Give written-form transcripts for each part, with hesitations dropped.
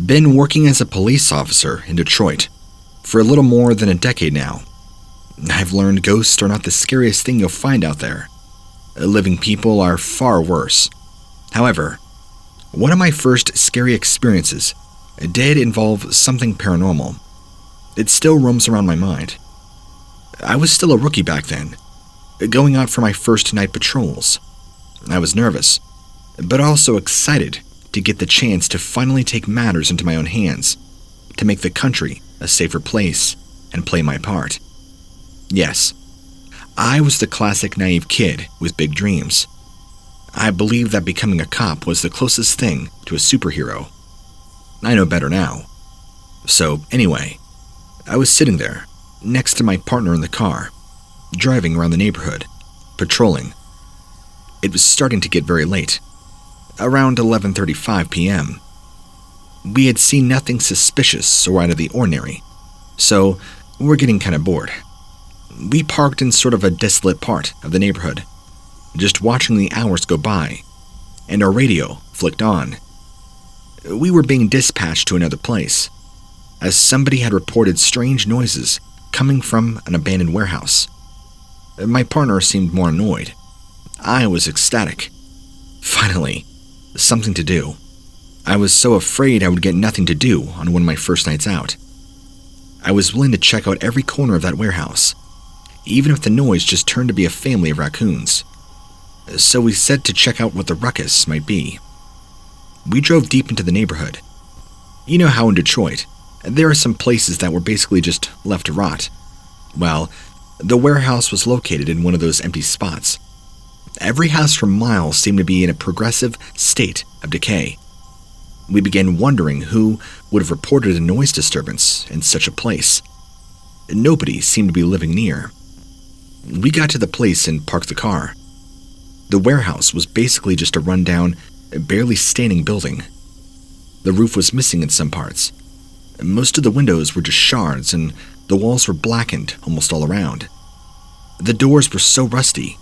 Been working as a police officer in Detroit for a little more than a decade now. I've learned ghosts are not the scariest thing you'll find out there. Living people are far worse. However, one of my first scary experiences did involve something paranormal. It still roams around my mind. I was still a rookie back then, going out for my first night patrols. I was nervous, but also excited to get the chance to finally take matters into my own hands, to make the country a safer place and play my part. Yes, I was the classic naive kid with big dreams. I believed that becoming a cop was the closest thing to a superhero. I know better now. So anyway, I was sitting there, next to my partner in the car, driving around the neighborhood, patrolling. It was starting to get very late, around 11:35 p.m. We had seen nothing suspicious or out of the ordinary, so we're getting kind of bored. We parked in sort of a desolate part of the neighborhood, just watching the hours go by, and our radio flicked on. We were being dispatched to another place, as somebody had reported strange noises coming from an abandoned warehouse. My partner seemed more annoyed. I was ecstatic. Finally, something to do. I was so afraid I would get nothing to do on one of my first nights out. I was willing to check out every corner of that warehouse, even if the noise just turned to be a family of raccoons. So we set to check out what the ruckus might be. We drove deep into the neighborhood. You know how in Detroit, there are some places that were basically just left to rot. Well, the warehouse was located in one of those empty spots. Every house for miles seemed to be in a progressive state of decay. We began wondering who would have reported a noise disturbance in such a place. Nobody seemed to be living near. We got to the place and parked the car. The warehouse was basically just a rundown, barely standing building. The roof was missing in some parts. Most of the windows were just shards, and the walls were blackened almost all around. The doors were so rusty,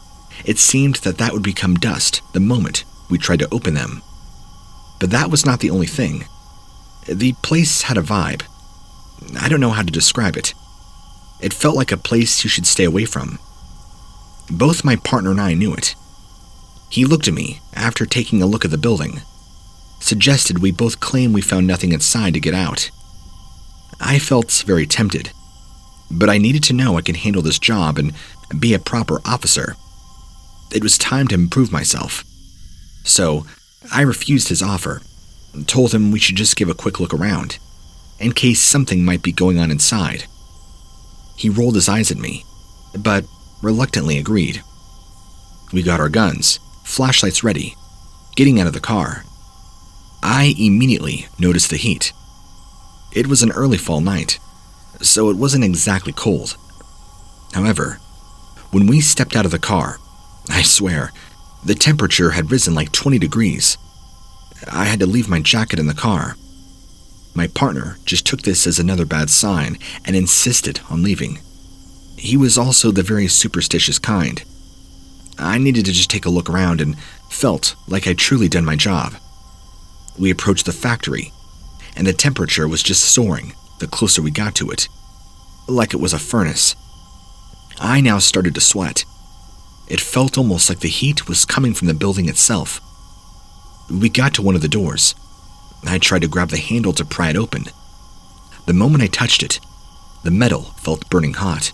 it seemed that would become dust the moment we tried to open them. But that was not the only thing. The place had a vibe. I don't know how to describe it. It felt like a place you should stay away from. Both my partner and I knew it. He looked at me after taking a look at the building, suggested we both claim we found nothing inside to get out. I felt very tempted, but I needed to know I could handle this job and be a proper officer. It was time to improve myself. So I refused his offer and told him we should just give a quick look around, in case something might be going on inside. He rolled his eyes at me, but reluctantly agreed. We got our guns, flashlights ready, getting out of the car. I immediately noticed the heat. It was an early fall night, so it wasn't exactly cold. However, when we stepped out of the car, I swear, the temperature had risen like 20 degrees. I had to leave my jacket in the car. My partner just took this as another bad sign and insisted on leaving. He was also the very superstitious kind. I needed to just take a look around and felt like I'd truly done my job. We approached the factory, and the temperature was just soaring the closer we got to it, like it was a furnace. I now started to sweat. It felt almost like the heat was coming from the building itself. We got to one of the doors. I tried to grab the handle to pry it open. The moment I touched it, the metal felt burning hot.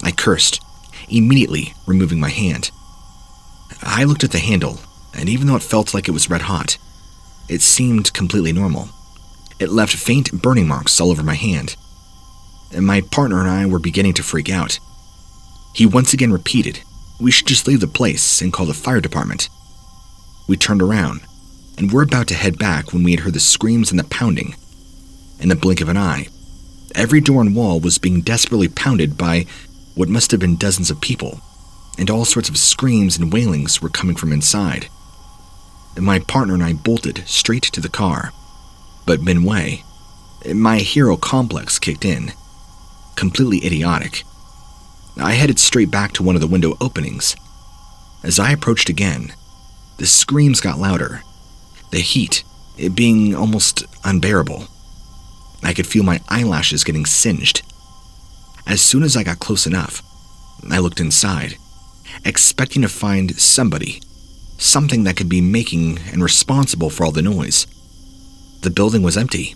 I cursed, immediately removing my hand. I looked at the handle, and even though it felt like it was red hot, it seemed completely normal. It left faint burning marks all over my hand, and my partner and I were beginning to freak out. He once again repeated, we should just leave the place and call the fire department. We turned around, and were about to head back when we had heard the screams and the pounding. In the blink of an eye, every door and wall was being desperately pounded by what must have been dozens of people, and all sorts of screams and wailings were coming from inside. My partner and I bolted straight to the car, but midway, my hero complex kicked in, completely idiotic. I headed straight back to one of the window openings. As I approached again, the screams got louder. The heat it being almost unbearable. I could feel my eyelashes getting singed. As soon as I got close enough, I looked inside, expecting to find somebody, something that could be making and responsible for all the noise. The building was empty.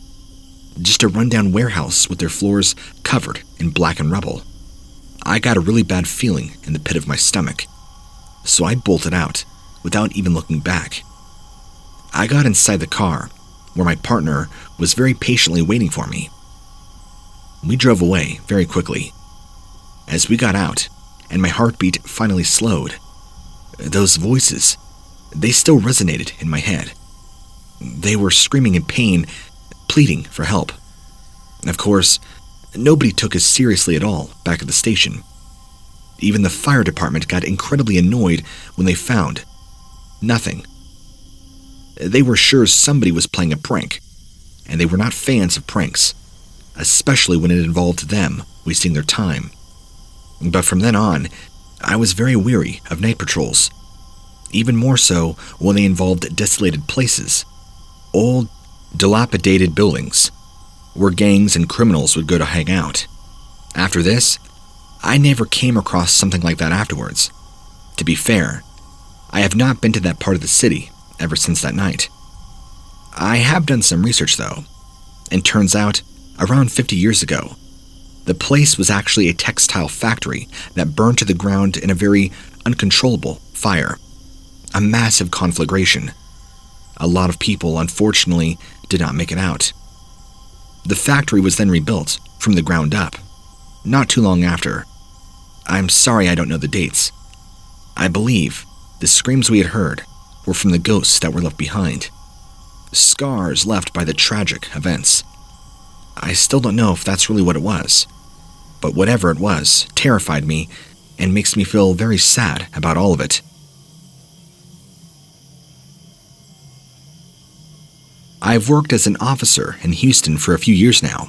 Just a rundown warehouse with their floors covered in blackened rubble. I got a really bad feeling in the pit of my stomach, so I bolted out without even looking back. I got inside the car, where my partner was very patiently waiting for me. We drove away very quickly. As we got out, and my heartbeat finally slowed, those voices, they still resonated in my head. They were screaming in pain, pleading for help. Of course, nobody took us seriously at all back at the station. Even the fire department got incredibly annoyed when they found nothing. They were sure somebody was playing a prank, and they were not fans of pranks, especially when it involved them wasting their time. But from then on, I was very weary of night patrols, even more so when they involved desolated places, old, dilapidated buildings, where gangs and criminals would go to hang out. After this, I never came across something like that afterwards. To be fair, I have not been to that part of the city ever since that night. I have done some research though, and turns out, around 50 years ago, the place was actually a textile factory that burned to the ground in a very uncontrollable fire. A massive conflagration. A lot of people, unfortunately, did not make it out. The factory was then rebuilt from the ground up, not too long after. I'm sorry I don't know the dates. I believe the screams we had heard were from the ghosts that were left behind. Scars left by the tragic events. I still don't know if that's really what it was, but whatever it was terrified me and makes me feel very sad about all of it. I've worked as an officer in Houston for a few years now,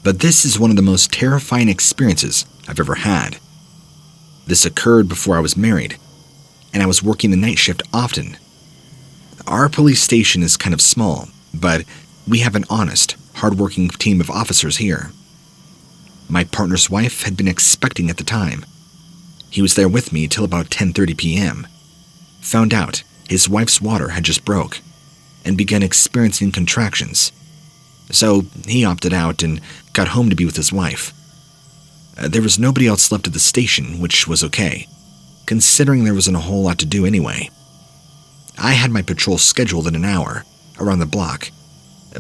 but this is one of the most terrifying experiences I've ever had. This occurred before I was married, and I was working the night shift often. Our police station is kind of small, but we have an honest, hardworking team of officers here. My partner's wife had been expecting at the time. He was there with me till about 10:30 p.m. Found out his wife's water had just broke and began experiencing contractions. So he opted out and got home to be with his wife. There was nobody else left at the station, which was okay, considering there wasn't a whole lot to do anyway. I had my patrol scheduled in an hour, around the block,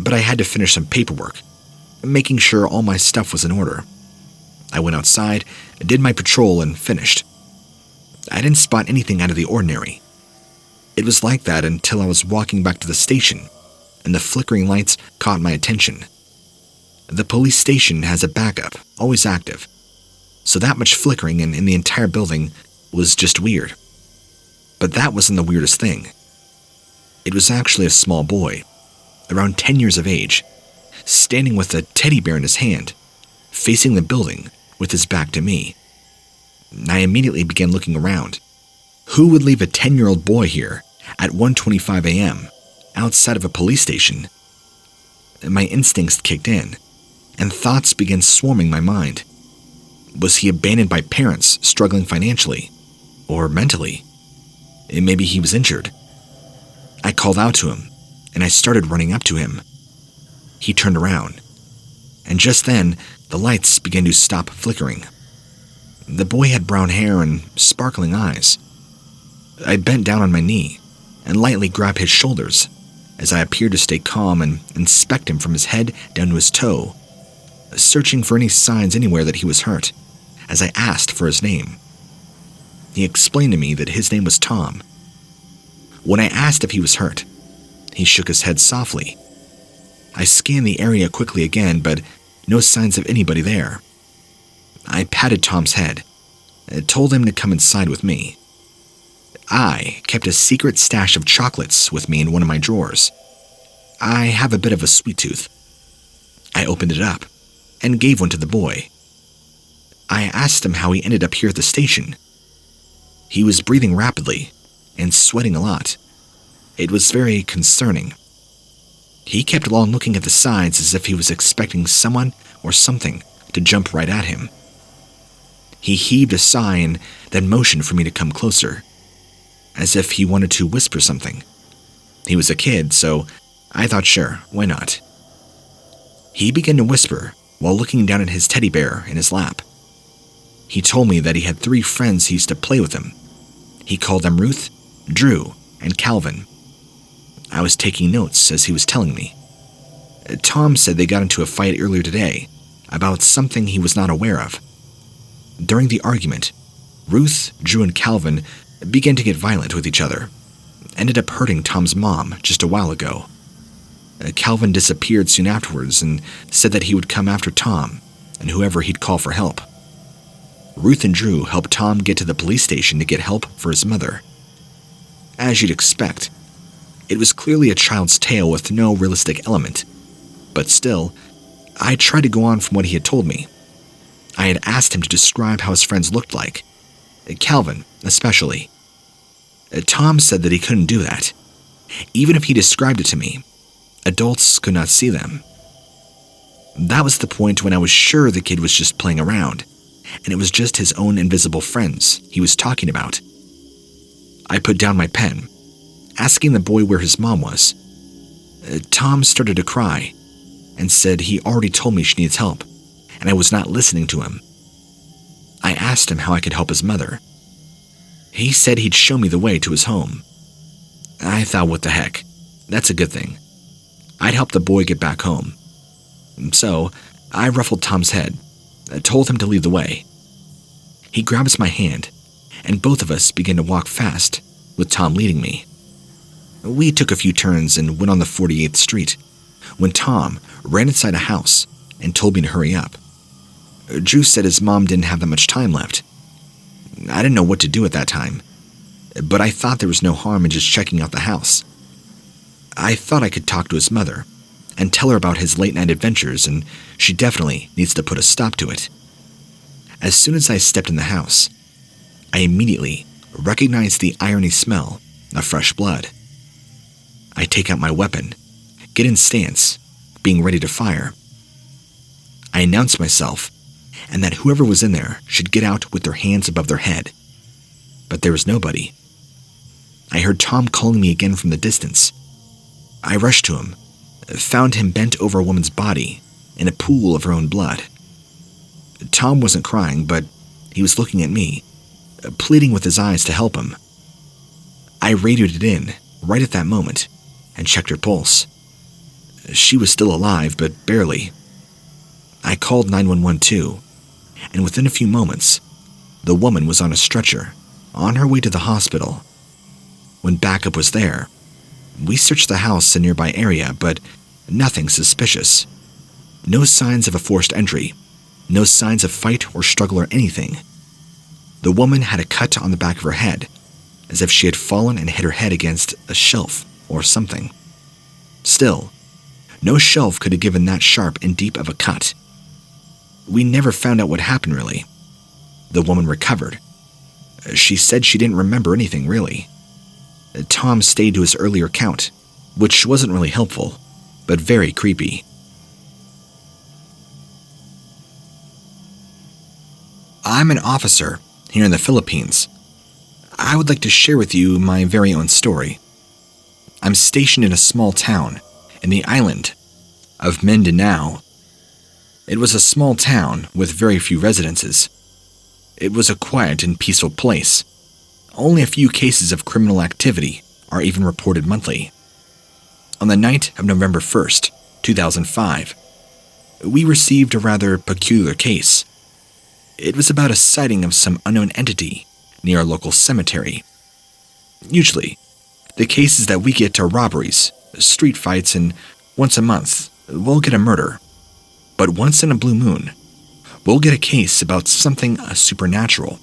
but I had to finish some paperwork, making sure all my stuff was in order. I went outside, did my patrol, and finished. I didn't spot anything out of the ordinary. It was like that until I was walking back to the station, and the flickering lights caught my attention. The police station has a backup, always active, so that much flickering in the entire building was just weird. But that wasn't the weirdest thing. It was actually a small boy, around 10 years of age, standing with a teddy bear in his hand, facing the building with his back to me. I immediately began looking around. Who would leave a 10-year-old boy here at 1:25 a.m. outside of a police station? My instincts kicked in, and thoughts began swarming my mind. Was he abandoned by parents struggling financially, or mentally? Maybe he was injured. I called out to him, and I started running up to him. He turned around, and just then, the lights began to stop flickering. The boy had brown hair and sparkling eyes. I bent down on my knee and lightly grabbed his shoulders as I appeared to stay calm and inspect him from his head down to his toe, searching for any signs anywhere that he was hurt, as I asked for his name. He explained to me that his name was Tom. When I asked if he was hurt, he shook his head softly. I scanned the area quickly again, but no signs of anybody there. I patted Tom's head, told him to come inside with me. I kept a secret stash of chocolates with me in one of my drawers. I have a bit of a sweet tooth. I opened it up and gave one to the boy. I asked him how he ended up here at the station. He was breathing rapidly and sweating a lot. It was very concerning. He kept on looking at the sides as if he was expecting someone or something to jump right at him. He heaved a sigh and then motioned for me to come closer, as if he wanted to whisper something. He was a kid, so I thought sure, why not? He began to whisper while looking down at his teddy bear in his lap. He told me that he had 3 friends he used to play with him. He called them Ruth, Drew, and Calvin. I was taking notes as he was telling me. Tom said they got into a fight earlier today about something he was not aware of. During the argument, Ruth, Drew, and Calvin began to get violent with each other, ended up hurting Tom's mom just a while ago. Calvin disappeared soon afterwards and said that he would come after Tom and whoever he'd call for help. Ruth and Drew helped Tom get to the police station to get help for his mother. As you'd expect, it was clearly a child's tale with no realistic element, but still, I tried to go on from what he had told me. I had asked him to describe how his friends looked like, Calvin especially. Tom said that he couldn't do that. Even if he described it to me, adults could not see them. That was the point when I was sure the kid was just playing around, and it was just his own invisible friends he was talking about. I put down my pen, asking the boy where his mom was. Tom started to cry and said he already told me she needs help, and I was not listening to him. I asked him how I could help his mother. He said he'd show me the way to his home. I thought, what the heck, that's a good thing. I'd help the boy get back home. So I ruffled Tom's head, told him to lead the way. He grabs my hand, and both of us began to walk fast, with Tom leading me. We took a few turns and went on the 48th Street, when Tom ran inside a house and told me to hurry up. Drew said his mom didn't have that much time left. I didn't know what to do at that time, but I thought there was no harm in just checking out the house. I thought I could talk to his mother and tell her about his late-night adventures, and she definitely needs to put a stop to it. As soon as I stepped in the house, I immediately recognized the irony smell of fresh blood. I take out my weapon, get in stance, being ready to fire. I announced myself, and that whoever was in there should get out with their hands above their head. But there was nobody. I heard Tom calling me again from the distance. I rushed to him, found him bent over a woman's body in a pool of her own blood. Tom wasn't crying, but he was looking at me, pleading with his eyes to help him. I radioed it in right at that moment and checked her pulse. She was still alive, but barely. I called 911 too, and within a few moments, the woman was on a stretcher, on her way to the hospital. When backup was there, we searched the house and nearby area, but nothing suspicious. No signs of a forced entry, no signs of fight or struggle or anything. The woman had a cut on the back of her head, as if she had fallen and hit her head against a shelf or something. Still, no shelf could have given that sharp and deep of a cut. We never found out what happened, really. The woman recovered. She said she didn't remember anything, really. Tom stayed to his earlier count, which wasn't really helpful, but very creepy. I'm an officer here in the Philippines. I would like to share with you my very own story. I'm stationed in a small town in the island of Mindanao. It was a small town with very few residences. It was a quiet and peaceful place. Only a few cases of criminal activity are even reported monthly. On the night of November 1st, 2005, we received a rather peculiar case. It was about a sighting of some unknown entity near a local cemetery. Usually, the cases that we get are robberies, street fights, and once a month, we'll get a murder. But once in a blue moon, we'll get a case about something supernatural.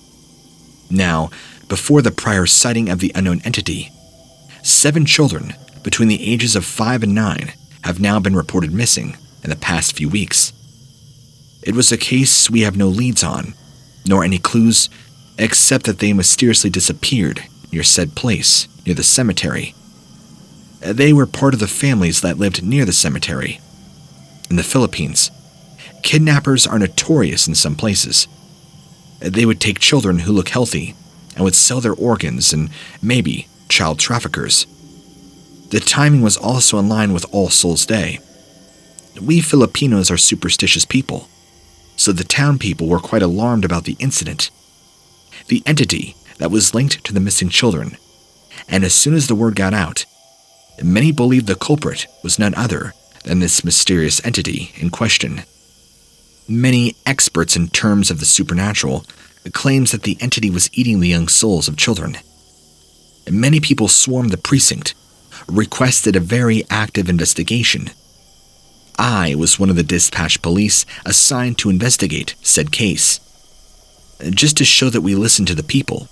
Now, before the prior sighting of the unknown entity, 7 children between the ages of 5 and 9 have now been reported missing in the past few weeks. It was a case we have no leads on, nor any clues, except that they mysteriously disappeared near said place, near the cemetery. They were part of the families that lived near the cemetery. In the Philippines, kidnappers are notorious in some places. They would take children who look healthy and would sell their organs, and maybe child traffickers. The timing was also in line with All Souls Day. We Filipinos are superstitious people, so the town people were quite alarmed about the incident. The entity that was linked to the missing children, and as soon as the word got out, many believed the culprit was none other than this mysterious entity in question. Many experts in terms of the supernatural claims that the entity was eating the young souls of children. Many people swarmed the precinct, requested a very active investigation. I was one of the dispatch police assigned to investigate said case, just to show that we listen to the people,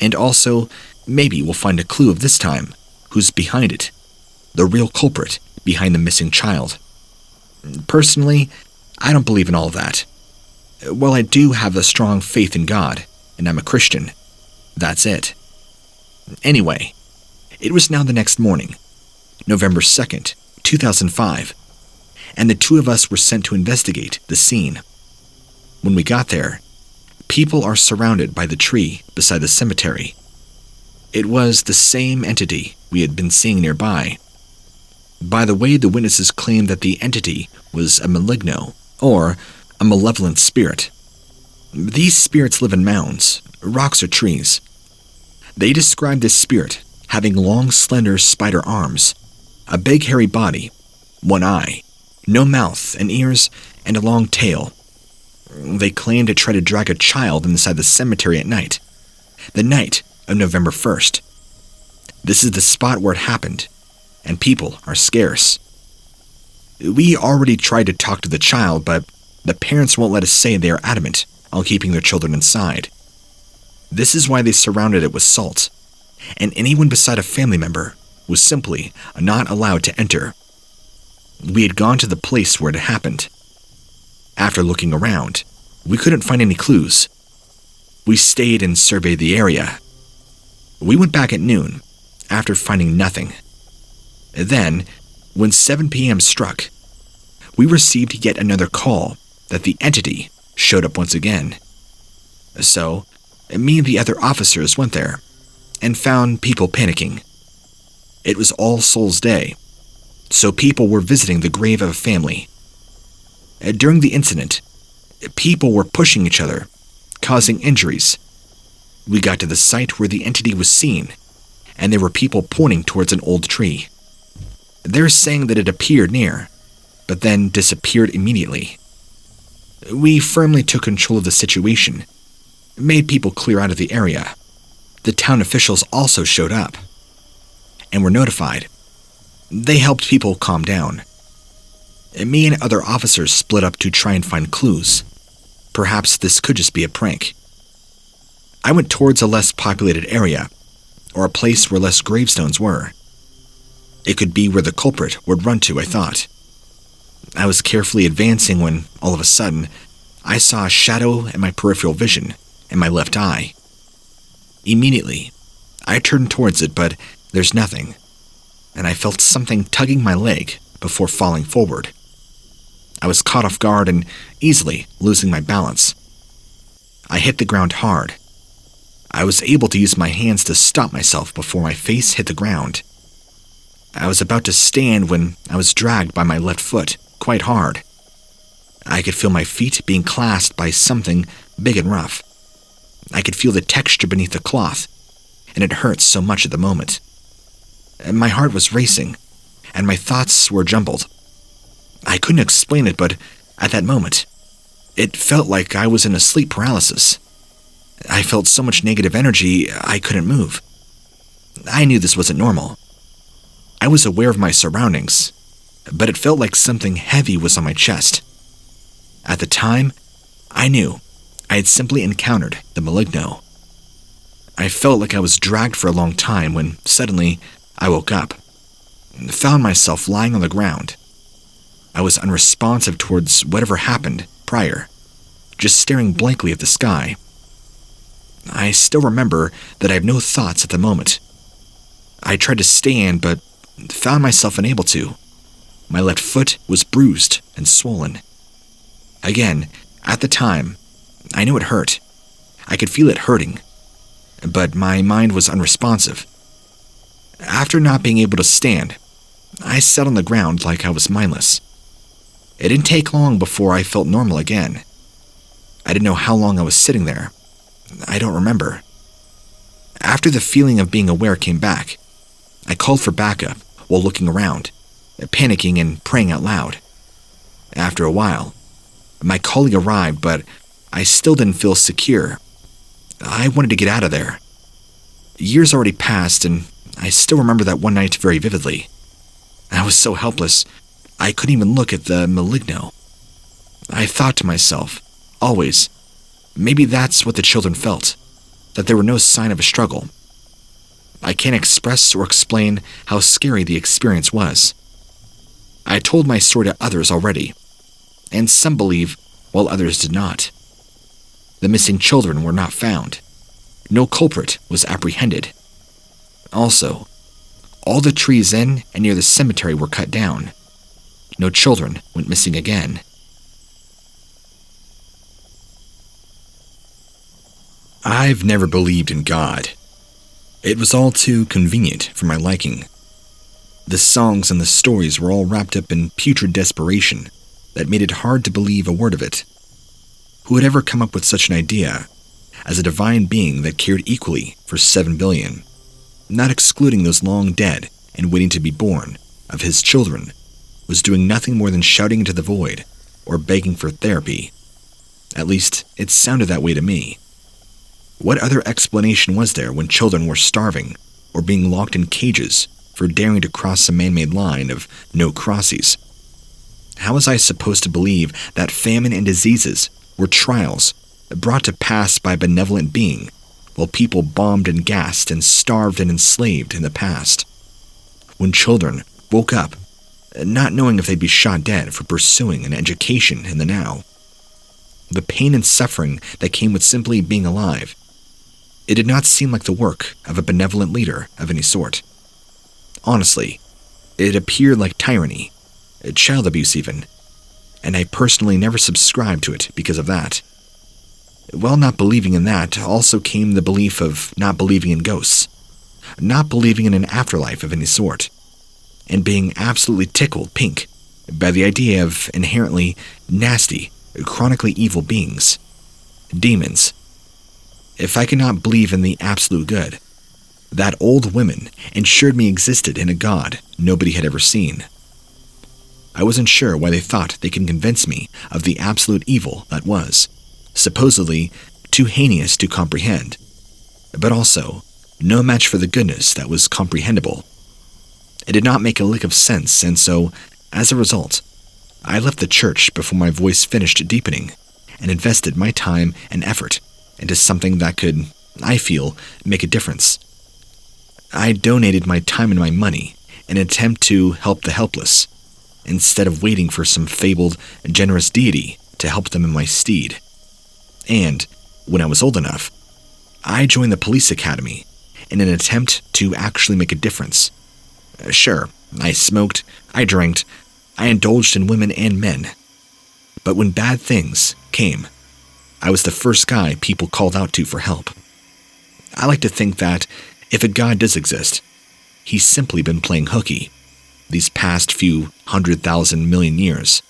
and also maybe we'll find a clue of this time who's behind it, the real culprit behind the missing child. Personally, I don't believe in all of that. While I do have a strong faith in God, and I'm a Christian, that's it. Anyway, it was now the next morning, November 2nd, 2005, and the two of us were sent to investigate the scene. When we got there, people are surrounded by the tree beside the cemetery. It was the same entity we had been seeing nearby. By the way, the witnesses claimed that the entity was a maligno, or a malevolent spirit. These spirits live in mounds, rocks, or trees. They described this spirit having long, slender spider arms, a big hairy body, one eye, no mouth and ears, and a long tail. They claimed to try to drag a child inside the cemetery at night, the night of November 1st. This is the spot where it happened, and people are scarce. We already tried to talk to the child, but the parents won't let us say they are adamant on keeping their children inside. This is why they surrounded it with salt, and anyone beside a family member was simply not allowed to enter. We had gone to the place where it happened. After looking around, we couldn't find any clues. We stayed and surveyed the area. We went back at noon, after finding nothing. Then, when 7 p.m. struck, we received yet another call that the entity showed up once again. So, me and the other officers went there and found people panicking. It was All Souls Day, so people were visiting the grave of a family. During the incident, people were pushing each other, causing injuries. We got to the site where the entity was seen, and there were people pointing towards an old tree. They're saying that it appeared near, but then disappeared immediately. We firmly took control of the situation, made people clear out of the area. The town officials also showed up, and were notified. They helped people calm down. Me and other officers split up to try and find clues. Perhaps this could just be a prank. I went towards a less populated area, or a place where less gravestones were. It could be where the culprit would run to, I thought. I was carefully advancing when, all of a sudden, I saw a shadow in my peripheral vision in my left eye. Immediately, I turned towards it, but there's nothing, and I felt something tugging my leg before falling forward. I was caught off guard and easily losing my balance. I hit the ground hard. I was able to use my hands to stop myself before my face hit the ground. I was about to stand when I was dragged by my left foot quite hard. I could feel my feet being clasped by something big and rough. I could feel the texture beneath the cloth, and it hurt so much at the moment. My heart was racing, and my thoughts were jumbled. I couldn't explain it, but at that moment, it felt like I was in a sleep paralysis. I felt so much negative energy, I couldn't move. I knew this wasn't normal. I was aware of my surroundings, but it felt like something heavy was on my chest. At the time, I knew I had simply encountered the maligno. I felt like I was dragged for a long time when suddenly I woke up and found myself lying on the ground. I was unresponsive towards whatever happened prior, just staring blankly at the sky. I still remember that I have no thoughts at the moment. I tried to stand, but found myself unable to. My left foot was bruised and swollen. Again, at the time, I knew it hurt. I could feel it hurting, but my mind was unresponsive. After not being able to stand, I sat on the ground like I was mindless. It didn't take long before I felt normal again. I didn't know how long I was sitting there. I don't remember. After the feeling of being aware came back, I called for backup while looking around, panicking and praying out loud. After a while, my colleague arrived, but I still didn't feel secure. I wanted to get out of there. Years already passed, and I still remember that one night very vividly. I was so helpless, I couldn't even look at the maligno. I thought to myself, always, maybe that's what the children felt, that there were no sign of a struggle. I can't express or explain how scary the experience was. I told my story to others already, and some believe, while others did not. The missing children were not found. No culprit was apprehended. Also, all the trees in and near the cemetery were cut down. No children went missing again. I've never believed in God. It was all too convenient for my liking. The songs and the stories were all wrapped up in putrid desperation that made it hard to believe a word of it. Who would ever come up with such an idea as a divine being that cared equally for 7 billion, not excluding those long dead and waiting to be born, of his children, was doing nothing more than shouting into the void or begging for therapy? At least, it sounded that way to me. What other explanation was there when children were starving or being locked in cages for daring to cross a man-made line of no crossies? How was I supposed to believe that famine and diseases were trials brought to pass by a benevolent being, while people bombed and gassed and starved and enslaved in the past? When children woke up, not knowing if they'd be shot dead for pursuing an education in the now. The pain and suffering that came with simply being alive. It did not seem like the work of a benevolent leader of any sort. Honestly, it appeared like tyranny, child abuse even, and I personally never subscribed to it because of that. While not believing in that also came the belief of not believing in ghosts, not believing in an afterlife of any sort, and being absolutely tickled pink by the idea of inherently nasty, chronically evil beings, demons. If I could not believe in the absolute good, that old woman ensured me existed in a God nobody had ever seen. I wasn't sure why they thought they could convince me of the absolute evil that was, supposedly, too heinous to comprehend, but also no match for the goodness that was comprehensible. It did not make a lick of sense, and so, as a result, I left the church before my voice finished deepening and invested my time and effort into something that could, I feel, make a difference. I donated my time and my money in an attempt to help the helpless, instead of waiting for some fabled, generous deity to help them in my stead. And, when I was old enough, I joined the police academy in an attempt to actually make a difference. Sure, I smoked, I drank, I indulged in women and men. But when bad things came, I was the first guy people called out to for help. I like to think that if a God does exist, he's simply been playing hooky these past few 100,000 million years.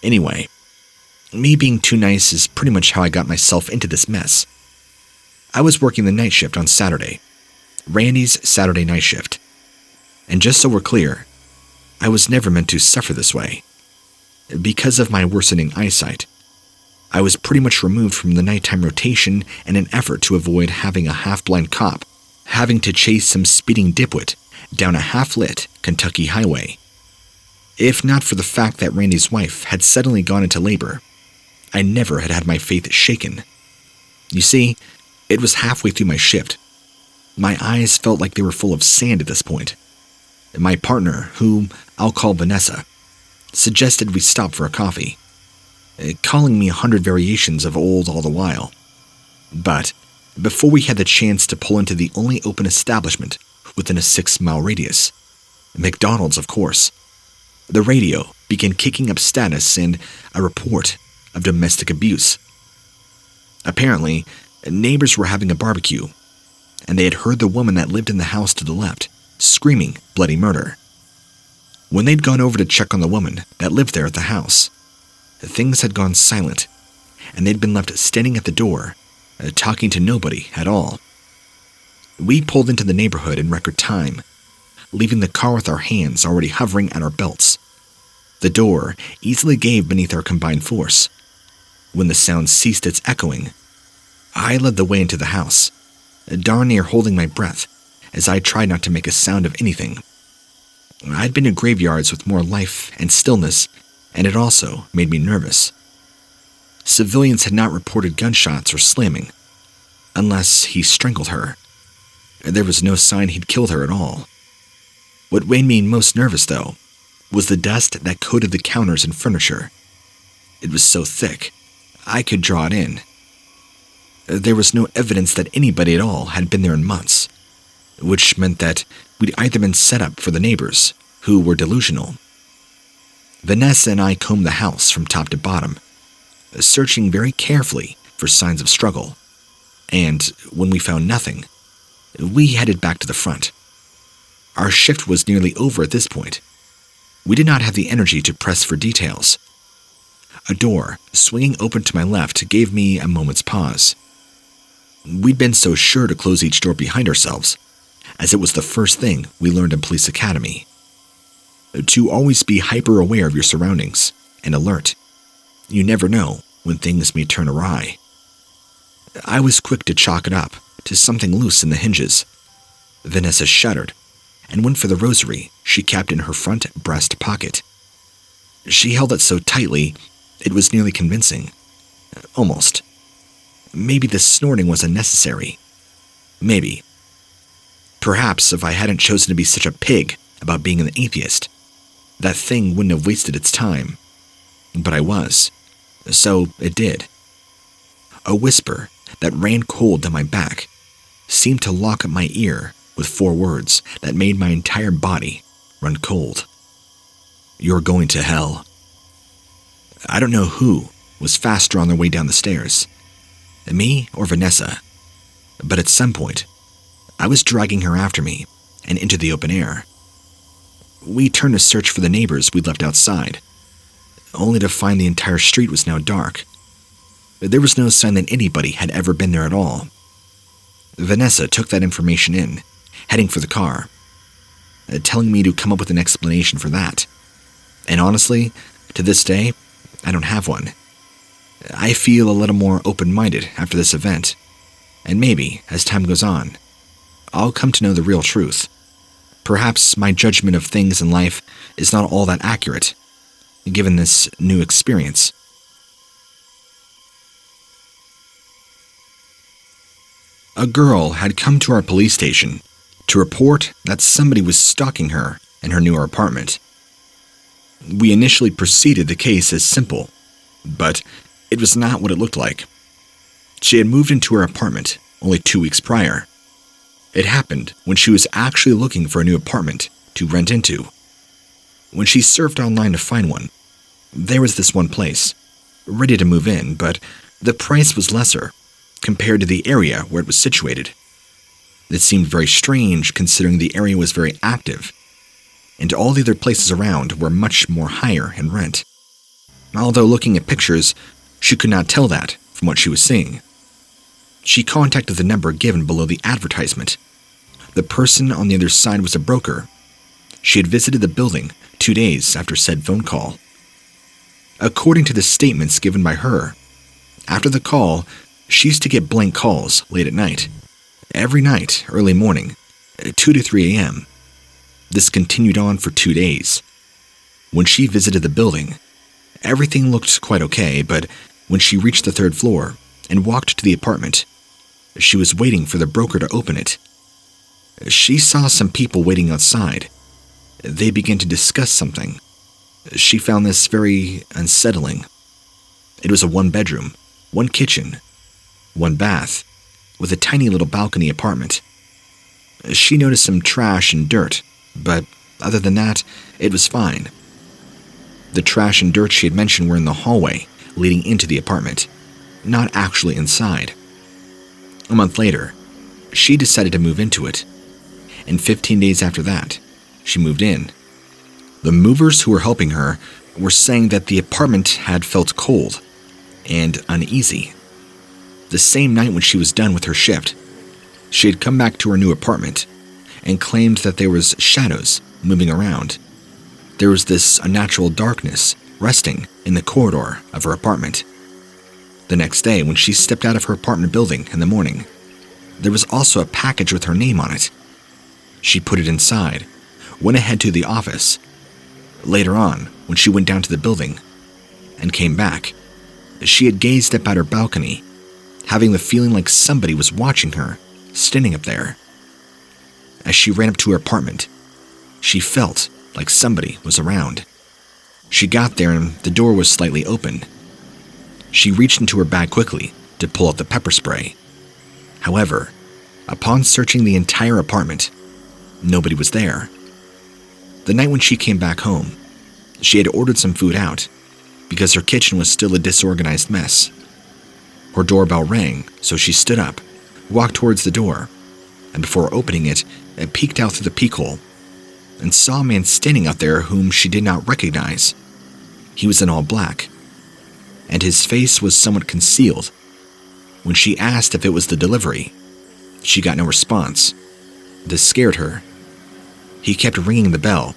Anyway, me being too nice is pretty much how I got myself into this mess. I was working the night shift on Saturday, Randy's Saturday night shift. And just so we're clear, I was never meant to suffer this way. Because of my worsening eyesight, I was pretty much removed from the nighttime rotation in an effort to avoid having a half-blind cop having to chase some speeding dipwit down a half-lit Kentucky highway. If not for the fact that Randy's wife had suddenly gone into labor, I never had had my faith shaken. You see, it was halfway through my shift. My eyes felt like they were full of sand at this point. My partner, whom I'll call Vanessa, suggested we stop for a coffee, calling me 100 variations of old all the while. But before we had the chance to pull into the only open establishment within a 6-mile radius, McDonald's, of course. The radio began kicking up status and a report of domestic abuse. Apparently, neighbors were having a barbecue, and they had heard the woman that lived in the house to the left screaming bloody murder. When they'd gone over to check on the woman that lived there at the house, things had gone silent, and they'd been left standing at the door, talking to nobody at all. We pulled into the neighborhood in record time, leaving the car with our hands already hovering at our belts. The door easily gave beneath our combined force. When the sound ceased its echoing, I led the way into the house, darn near holding my breath as I tried not to make a sound of anything. I'd been in graveyards with more life and stillness, and it also made me nervous. Civilians had not reported gunshots or slamming, unless he strangled her. There was no sign he'd killed her at all. What made me most nervous, though, was the dust that coated the counters and furniture. It was so thick, I could draw it in. There was no evidence that anybody at all had been there in months, which meant that we'd either been set up for the neighbors, who were delusional. Vanessa and I combed the house from top to bottom, searching very carefully for signs of struggle, and when we found nothing, we headed back to the front. Our shift was nearly over at this point. We did not have the energy to press for details. A door swinging open to my left gave me a moment's pause. We'd been so sure to close each door behind ourselves, as it was the first thing we learned in police academy. To always be hyper-aware of your surroundings and alert. You never know when things may turn awry. I was quick to chalk it up to something loose in the hinges. Vanessa shuddered and went for the rosary she kept in her front breast pocket. She held it so tightly, it was nearly convincing. Almost. Maybe the snorting was unnecessary. Maybe. Perhaps if I hadn't chosen to be such a pig about being an atheist, that thing wouldn't have wasted its time. But I was. So it did. A whisper that ran cold down my back seemed to lock up my ear with 4 words that made my entire body run cold. You're going to hell. I don't know who was faster on their way down the stairs, me or Vanessa, but at some point, I was dragging her after me and into the open air. We turned to search for the neighbors we'd left outside, only to find the entire street was now dark. There was no sign that anybody had ever been there at all. Vanessa took that information in, heading for the car, telling me to come up with an explanation for that. And honestly, to this day, I don't have one. I feel a little more open-minded after this event, and maybe, as time goes on, I'll come to know the real truth. Perhaps my judgment of things in life is not all that accurate, given this new experience. A girl had come to our police station to report that somebody was stalking her in her newer apartment. We initially preceded the case as simple, but it was not what it looked like. She had moved into her apartment only 2 weeks prior. It happened when she was actually looking for a new apartment to rent into. When she surfed online to find one, there was this one place, ready to move in, but the price was lesser compared to the area where it was situated. It seemed very strange considering the area was very active, and all the other places around were much more higher in rent. Although looking at pictures, she could not tell that from what she was seeing. She contacted the number given below the advertisement. The person on the other side was a broker. She had visited the building 2 days after said phone call. According to the statements given by her, after the call, she used to get blank calls late at night. Every night, early morning, 2 to 3 a.m. This continued on for 2 days. When she visited the building, everything looked quite okay, but when she reached the 3rd floor and walked to the apartment, she was waiting for the broker to open it. She saw some people waiting outside. They began to discuss something. She found this very unsettling. It was a 1-bedroom, 1 kitchen, 1 bath, with a tiny little balcony apartment. She noticed some trash and dirt, but Other than that, it was fine. The trash and dirt she had mentioned were in the hallway leading into the apartment, not actually inside. A month later, she decided to move into it, and 15 days after that, she moved in. The movers who were helping her were saying that the apartment had felt cold and uneasy. The same night when she was done with her shift, she had come back to her new apartment and claimed that there was shadows moving around. There was this unnatural darkness resting in the corridor of her apartment. The next day, when she stepped out of her apartment building in the morning, there was also a package with her name on it. She put it inside, went ahead to the office. Later on, when she went down to the building and came back, she had gazed up at her balcony, having the feeling like somebody was watching her, standing up there. As she ran up to her apartment, she felt like somebody was around. She got there and the door was slightly open. She reached into her bag quickly to pull out the pepper spray. However, upon searching the entire apartment, nobody was there. The night when she came back home, she had ordered some food out because her kitchen was still a disorganized mess. Her doorbell rang, so she stood up, walked towards the door, and before opening it, peeked out through the peek hole and saw a man standing out there whom she did not recognize. He was in all black, and his face was somewhat concealed. When she asked if it was the delivery, she got no response. This scared her. He kept ringing the bell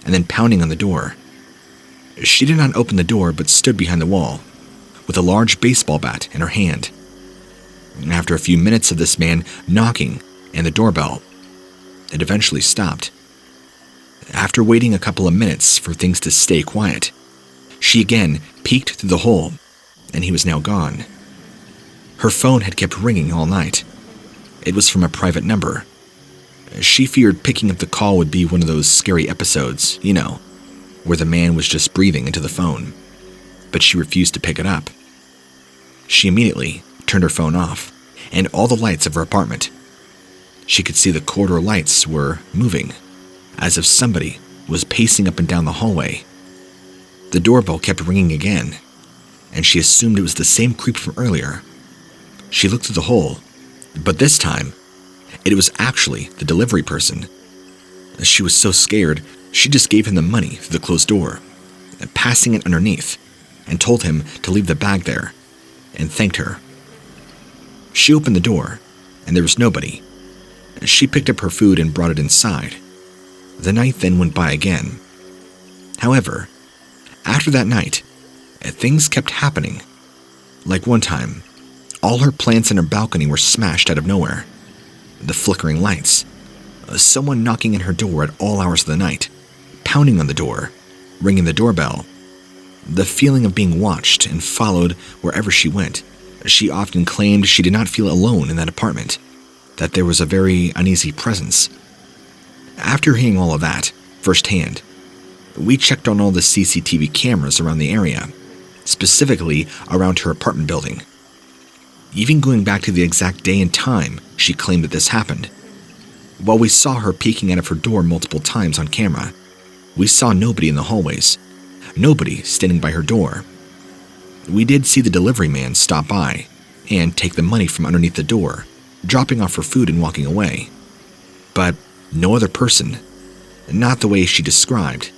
and then pounding on the door. She did not open the door but stood behind the wall with a large baseball bat in her hand. After a few minutes of this man knocking and the doorbell, it eventually stopped. After waiting a couple of minutes for things to stay quiet, she again peeked through the hole, and he was now gone. Her phone had kept ringing all night. It was from a private number. She feared picking up the call would be one of those scary episodes, where the man was just breathing into the phone, but she refused to pick it up. She immediately turned her phone off, and all the lights of her apartment. She could see the corridor lights were moving, as if somebody was pacing up and down the hallway. The doorbell kept ringing again, and she assumed it was the same creep from earlier. She looked through the hole, but this time, it was actually the delivery person. She was so scared, she just gave him the money through the closed door, passing it underneath, and told him to leave the bag there, and thanked her. She opened the door, and there was nobody. She picked up her food and brought it inside. The night then went by again. However, after that night, things kept happening. Like one time, all her plants in her balcony were smashed out of nowhere. The flickering lights, someone knocking in her door at all hours of the night, pounding on the door, ringing the doorbell, the feeling of being watched and followed wherever she went. She often claimed she did not feel alone in that apartment, that there was a very uneasy presence. After hearing all of that firsthand, we checked on all the CCTV cameras around the area, specifically around her apartment building. Even going back to the exact day and time she claimed that this happened. While we saw her peeking out of her door multiple times on camera, we saw nobody in the hallways, nobody standing by her door. We did see the delivery man stop by and take the money from underneath the door, dropping off her food and walking away. But no other person, not the way she described.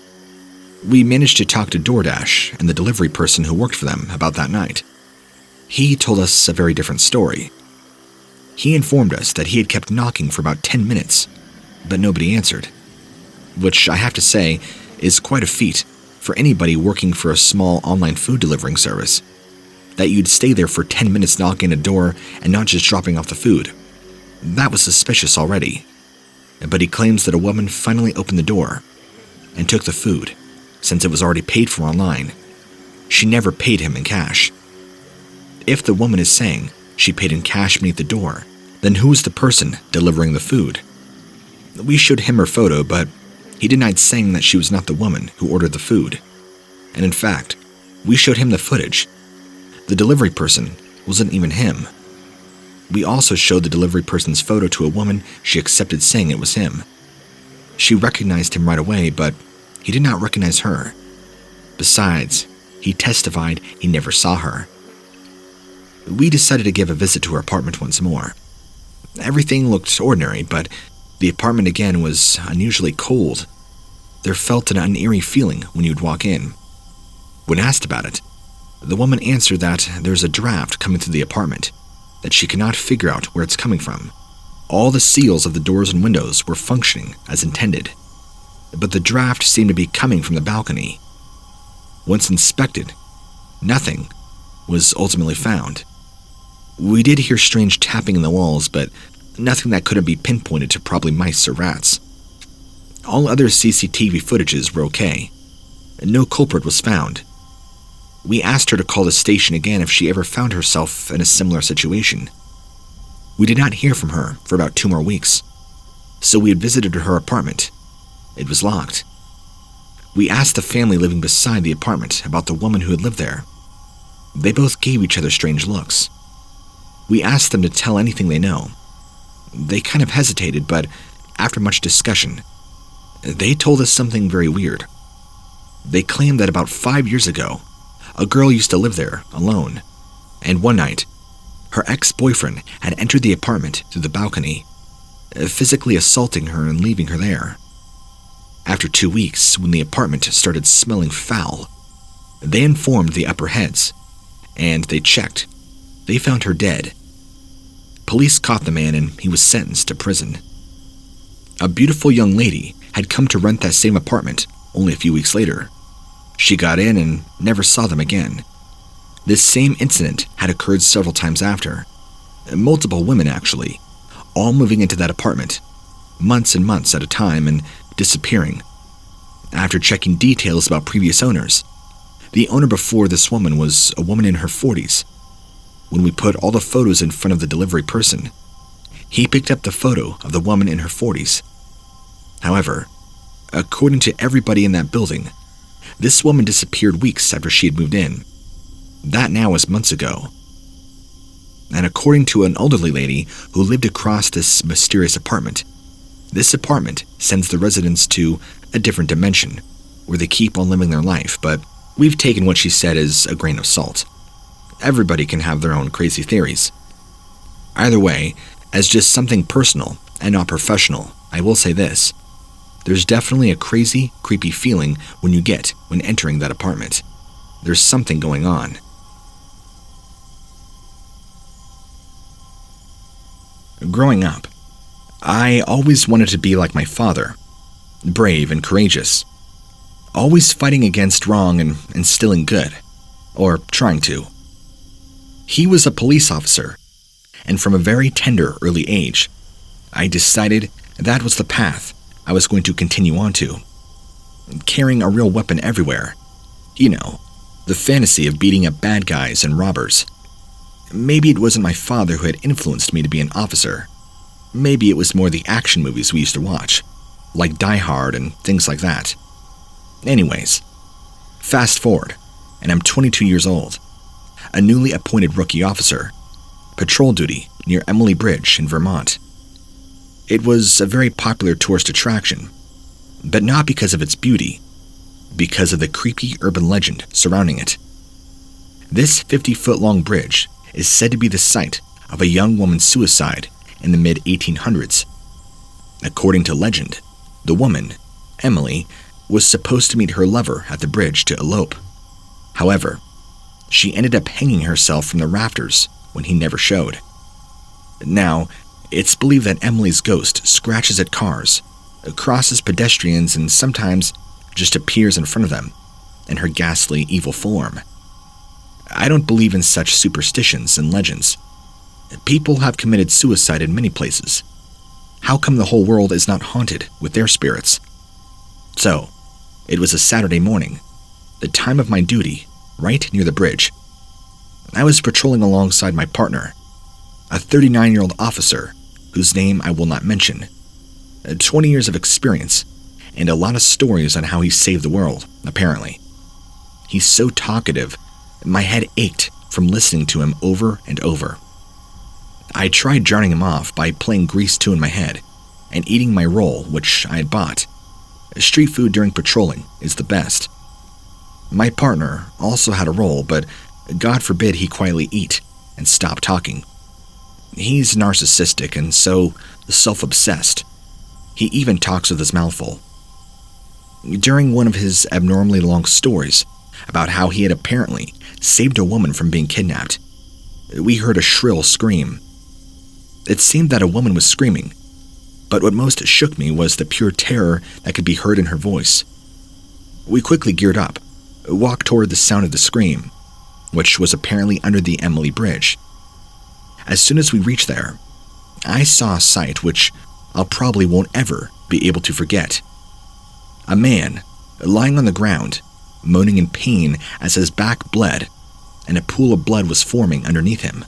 We managed to talk to DoorDash and the delivery person who worked for them about that night. He told us a very different story. He informed us that he had kept knocking for about 10 minutes, but nobody answered, which I have to say is quite a feat for anybody working for a small online food delivering service, that you'd stay there for 10 minutes knocking a door and not just dropping off the food. That was suspicious already. But he claims that a woman finally opened the door and took the food, since it was already paid for online. She never paid him in cash. If the woman is saying she paid in cash beneath the door, then who is the person delivering the food? We showed him her photo, but he denied saying that she was not the woman who ordered the food. And in fact, we showed him the footage. The delivery person wasn't even him. We also showed the delivery person's photo to a woman she accepted saying it was him. She recognized him right away, but he did not recognize her. Besides, he testified he never saw her. We decided to give a visit to her apartment once more. Everything looked ordinary, but the apartment again was unusually cold. There felt an uneasy feeling when you'd walk in. When asked about it, the woman answered that there's a draft coming through the apartment, that she cannot figure out where it's coming from. All the seals of the doors and windows were functioning as intended, but the draft seemed to be coming from the balcony. Once inspected, nothing was ultimately found. We did hear strange tapping in the walls, but nothing that couldn't be pinpointed to probably mice or rats. All other CCTV footages were okay. No culprit was found. We asked her to call the station again if she ever found herself in a similar situation. We did not hear from her for about 2 more weeks, so we had visited her apartment. It was locked. We asked the family living beside the apartment about the woman who had lived there. They both gave each other strange looks. We asked them to tell anything they know. They kind of hesitated, but after much discussion, they told us something very weird. They claimed that about 5 years ago, a girl used to live there alone, and one night, her ex-boyfriend had entered the apartment through the balcony, physically assaulting her and leaving her there. After 2 weeks, when the apartment started smelling foul, they informed the upper heads, and they checked. They found her dead. Police caught the man and he was sentenced to prison. A beautiful young lady had come to rent that same apartment only a few weeks later. She got in and never saw them again. This same incident had occurred several times after. Multiple women, actually, all moving into that apartment, months and months at a time, and disappearing. After checking details about previous owners, the owner before this woman was a woman in her 40s. When we put all the photos in front of the delivery person, he picked up the photo of the woman in her 40s. However, according to everybody in that building, this woman disappeared weeks after she had moved in. That now was months ago. And according to an elderly lady who lived across this mysterious apartment, this apartment sends the residents to a different dimension where they keep on living their life, but we've taken what she said as a grain of salt. Everybody can have their own crazy theories. Either way, as just something personal and not professional, I will say this. There's definitely a crazy, creepy feeling when entering that apartment. There's something going on. Growing up, I always wanted to be like my father, brave and courageous, always fighting against wrong and instilling good, or trying to. He was a police officer, and from a very tender early age, I decided that was the path I was going to continue on to. Carrying a real weapon everywhere. You know, the fantasy of beating up bad guys and robbers. Maybe it wasn't my father who had influenced me to be an officer. Maybe it was more the action movies we used to watch, like Die Hard and things like that. Anyways, fast forward, and I'm 22 years old. A newly appointed rookie officer, patrol duty near Emily Bridge in Vermont. It was a very popular tourist attraction, but not because of its beauty, because of the creepy urban legend surrounding it. This 50-foot-long bridge is said to be the site of a young woman's suicide in the mid-1800s. According to legend, the woman, Emily, was supposed to meet her lover at the bridge to elope. However, she ended up hanging herself from the rafters when he never showed. Now, it's believed that Emily's ghost scratches at cars, crosses pedestrians, and sometimes just appears in front of them in her ghastly, evil form. I don't believe in such superstitions and legends. People have committed suicide in many places. How come the whole world is not haunted with their spirits? So, it was a Saturday morning, the time of my duty, right near the bridge. I was patrolling alongside my partner, a 39-year-old officer whose name I will not mention, 20 years of experience, and a lot of stories on how he saved the world, apparently. He's so talkative, my head ached from listening to him over and over. I tried drowning him off by playing Grease 2 in my head, and eating my roll, which I had bought. Street food during patrolling is the best. My partner also had a roll, but God forbid he quietly eat and stop talking. He's narcissistic and so self-obsessed. He even talks with his mouth full. During one of his abnormally long stories about how he had apparently saved a woman from being kidnapped, we heard a shrill scream. It seemed that a woman was screaming, but what most shook me was the pure terror that could be heard in her voice. We quickly geared up, walked toward the sound of the scream, which was apparently under the Emily Bridge. As soon as we reached there, I saw a sight which I'll probably won't ever be able to forget. A man lying on the ground, moaning in pain as his back bled, and a pool of blood was forming underneath him,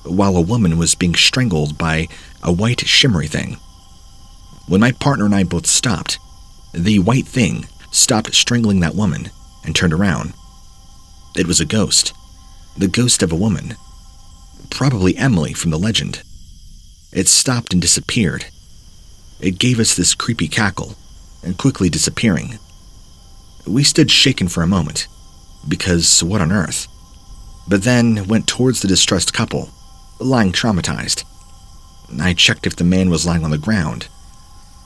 while a woman was being strangled by a white shimmery thing. When my partner and I both stopped, the white thing stopped strangling that woman and turned around. It was a ghost. The ghost of a woman. Probably Emily from the legend. It stopped and disappeared. It gave us this creepy cackle, and quickly disappearing. We stood shaken for a moment, because what on earth? But then went towards the distressed couple, lying traumatized. I checked if the man was lying on the ground,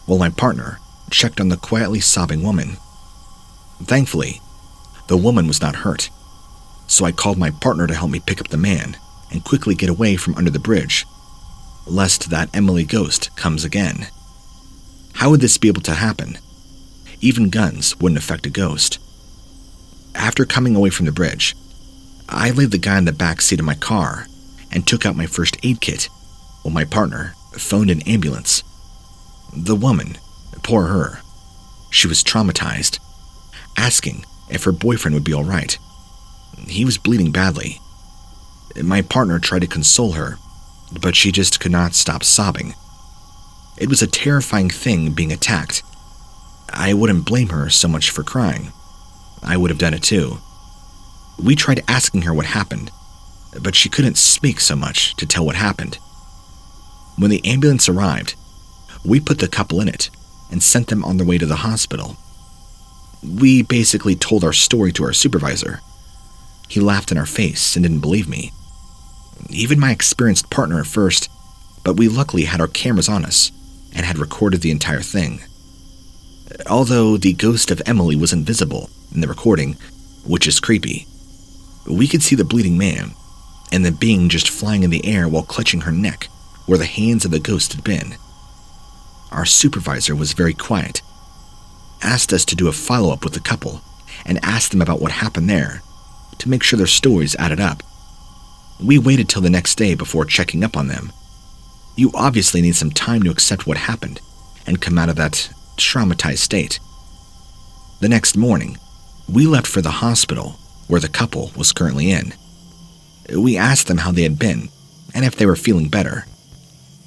while my partner checked on the quietly sobbing woman. Thankfully, the woman was not hurt, so I called my partner to help me pick up the man and quickly get away from under the bridge, lest that Emily ghost comes again. How would this be able to happen? Even guns wouldn't affect a ghost. After coming away from the bridge, I laid the guy in the back seat of my car and took out my first aid kit, while my partner phoned an ambulance. The woman, poor her, she was traumatized, asking if her boyfriend would be all right. He was bleeding badly. My partner tried to console her, but she just could not stop sobbing. It was a terrifying thing being attacked. I wouldn't blame her so much for crying. I would have done it too. We tried asking her what happened, but she couldn't speak so much to tell what happened. When the ambulance arrived, we put the couple in it and sent them on their way to the hospital. We basically told our story to our supervisor. He laughed in our face and didn't believe me. Even my experienced partner at first, but we luckily had our cameras on us and had recorded the entire thing. Although the ghost of Emily was invisible in the recording, which is creepy, we could see the bleeding man and the being just flying in the air while clutching her neck where the hands of the ghost had been. Our supervisor was very quiet, asked us to do a follow-up with the couple, and asked them about what happened there to make sure their stories added up. We waited till the next day before checking up on them. You obviously need some time to accept what happened and come out of that traumatized state. The next morning, we left for the hospital where the couple was currently in. We asked them how they had been and if they were feeling better.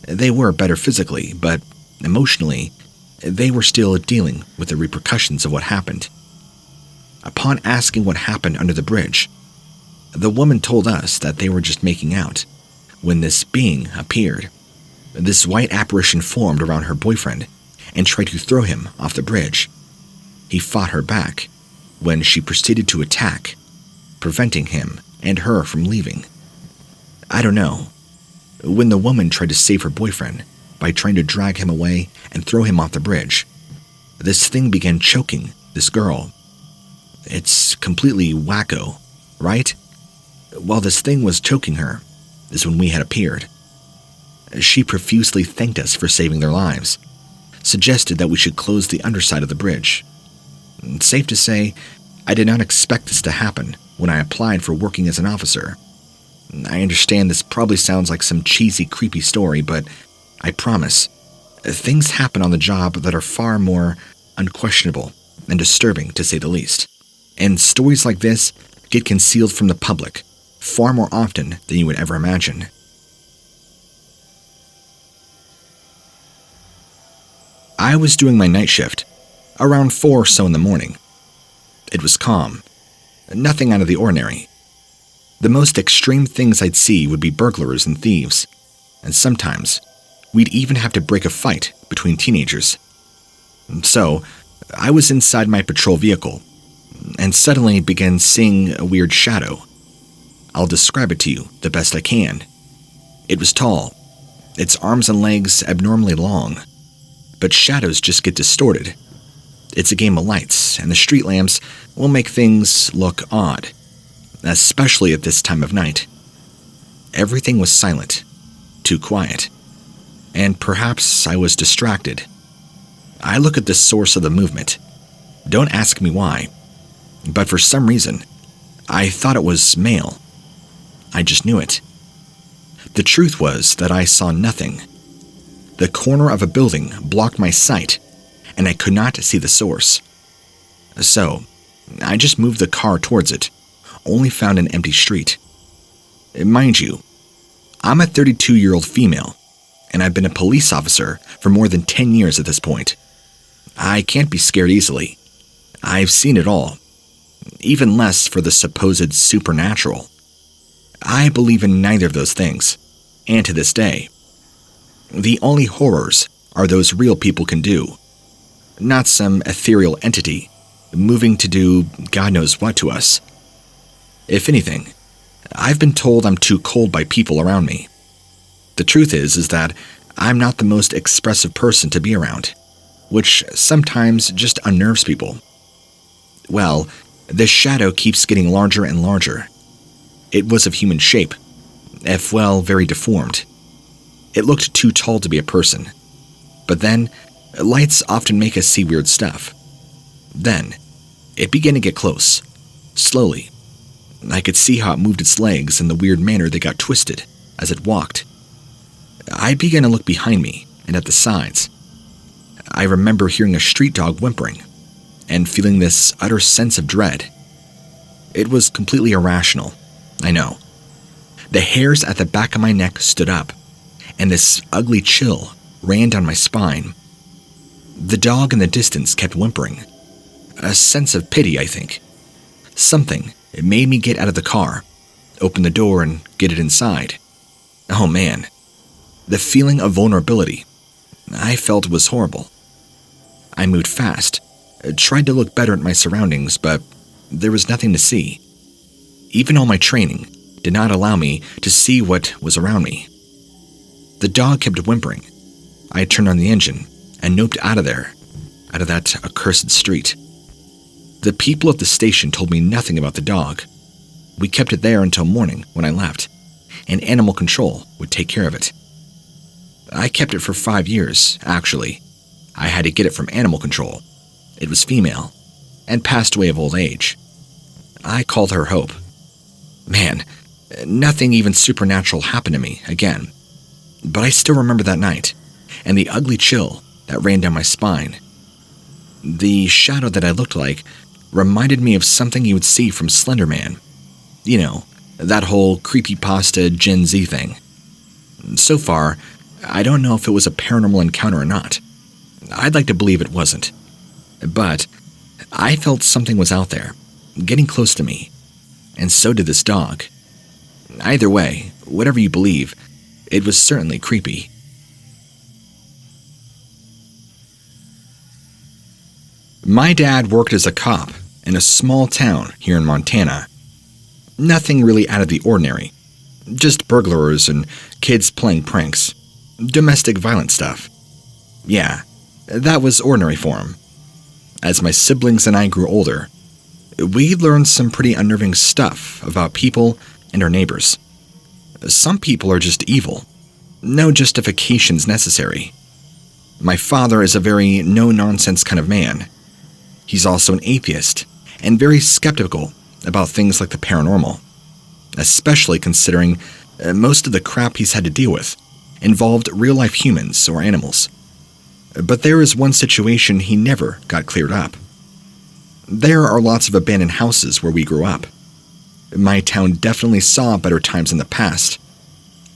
They were better physically, but emotionally, they were still dealing with the repercussions of what happened. Upon asking what happened under the bridge, the woman told us that they were just making out when this being appeared. This white apparition formed around her boyfriend and tried to throw him off the bridge. He fought her back when she proceeded to attack, preventing him and her from leaving. I don't know. When the woman tried to save her boyfriend by trying to drag him away and throw him off the bridge, this thing began choking this girl. It's completely wacko, right? While this thing was choking her is when we had appeared. She profusely thanked us for saving their lives, suggested that we should close the underside of the bridge. Safe to say, I did not expect this to happen when I applied for working as an officer. I understand this probably sounds like some cheesy, creepy story, but I promise, things happen on the job that are far more unquestionable and disturbing, to say the least. And stories like this get concealed from the public far more often than you would ever imagine. I was doing my night shift, around 4 or so in the morning. It was calm, nothing out of the ordinary. The most extreme things I'd see would be burglars and thieves, and sometimes we'd even have to break a fight between teenagers. So, I was inside my patrol vehicle, and suddenly began seeing a weird shadow. I'll describe it to you the best I can. It was tall, its arms and legs abnormally long, but shadows just get distorted. It's a game of lights, and the street lamps will make things look odd, especially at this time of night. Everything was silent, too quiet, and perhaps I was distracted. I look at the source of the movement. Don't ask me why, but for some reason, I thought it was male. I just knew it. The truth was that I saw nothing. The corner of a building blocked my sight, and I could not see the source. So, I just moved the car towards it, only found an empty street. Mind you, I'm a 32-year-old female, and I've been a police officer for more than 10 years at this point. I can't be scared easily. I've seen it all, even less for the supposed supernatural. I believe in neither of those things, and to this day. The only horrors are those real people can do, not some ethereal entity moving to do God knows what to us. If anything, I've been told I'm too cold by people around me. The truth is that I'm not the most expressive person to be around, which sometimes just unnerves people. Well, this shadow keeps getting larger and larger. It was of human shape, if well, very deformed. It looked too tall to be a person. But then, lights often make us see weird stuff. Then, it began to get close, slowly. I could see how it moved its legs in the weird manner they got twisted as it walked. I began to look behind me and at the sides. I remember hearing a street dog whimpering and feeling this utter sense of dread. It was completely irrational, I know. The hairs at the back of my neck stood up, and this ugly chill ran down my spine. The dog in the distance kept whimpering. A sense of pity, I think. Something, it made me get out of the car, open the door, and get it inside. Oh man, the feeling of vulnerability I felt was horrible. I moved fast, tried to look better at my surroundings, but there was nothing to see. Even all my training did not allow me to see what was around me. The dog kept whimpering. I turned on the engine and noped out of there, out of that accursed street. The people at the station told me nothing about the dog. We kept it there until morning when I left, and animal control would take care of it. I kept it for 5 years, actually. I had to get it from animal control. It was female, and passed away of old age. I called her Hope. Man, nothing even supernatural happened to me again. But I still remember that night, and the ugly chill that ran down my spine. The shadow that I looked like reminded me of something you would see from Slender Man. You know, that whole creepypasta Gen Z thing. So far, I don't know if it was a paranormal encounter or not. I'd like to believe it wasn't. But I felt something was out there, getting close to me, and so did this dog. Either way, whatever you believe, it was certainly creepy. My dad worked as a cop in a small town here in Montana. Nothing really out of the ordinary. Just burglars and kids playing pranks. Domestic violence stuff. Yeah, that was ordinary for him. As my siblings and I grew older, we learned some pretty unnerving stuff about people and our neighbors. Some people are just evil. No justifications necessary. My father is a very no-nonsense kind of man. He's also an atheist and very skeptical about things like the paranormal, especially considering most of the crap he's had to deal with involved real-life humans or animals. But there is one situation he never got cleared up. There are lots of abandoned houses where we grew up. My town definitely saw better times in the past.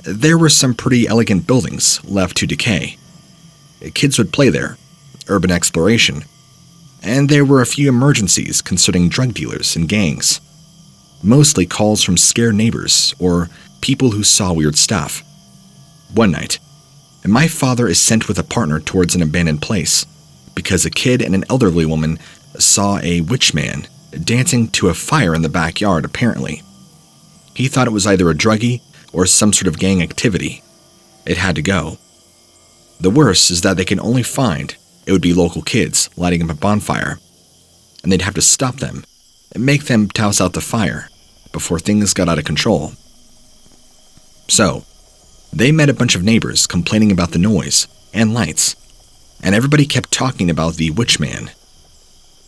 There were some pretty elegant buildings left to decay. Kids would play there, urban exploration, and there were a few emergencies concerning drug dealers and gangs. Mostly calls from scared neighbors or people who saw weird stuff. One night, and my father is sent with a partner towards an abandoned place because a kid and an elderly woman saw a witch man dancing to a fire in the backyard, apparently. He thought it was either a druggie or some sort of gang activity. It had to go. The worst is that they can only find it would be local kids lighting up a bonfire, and they'd have to stop them and make them douse out the fire before things got out of control. So, they met a bunch of neighbors complaining about the noise and lights, and everybody kept talking about the witch man.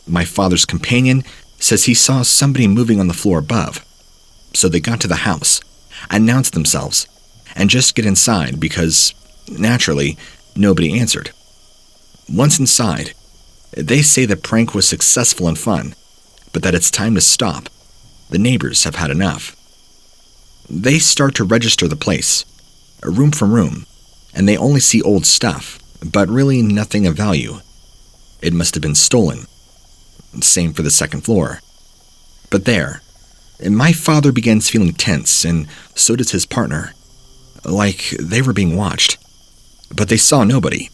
My father's companion says he saw somebody moving on the floor above, so they got to the house, announced themselves, and just get inside because, naturally, nobody answered. Once inside, they say the prank was successful and fun, but that it's time to stop. The neighbors have had enough. They start to register the place, room from room, and they only see old stuff, but really nothing of value. It must have been stolen. Same for the second floor. But there, my father begins feeling tense, and so does his partner. Like they were being watched. But they saw nobody.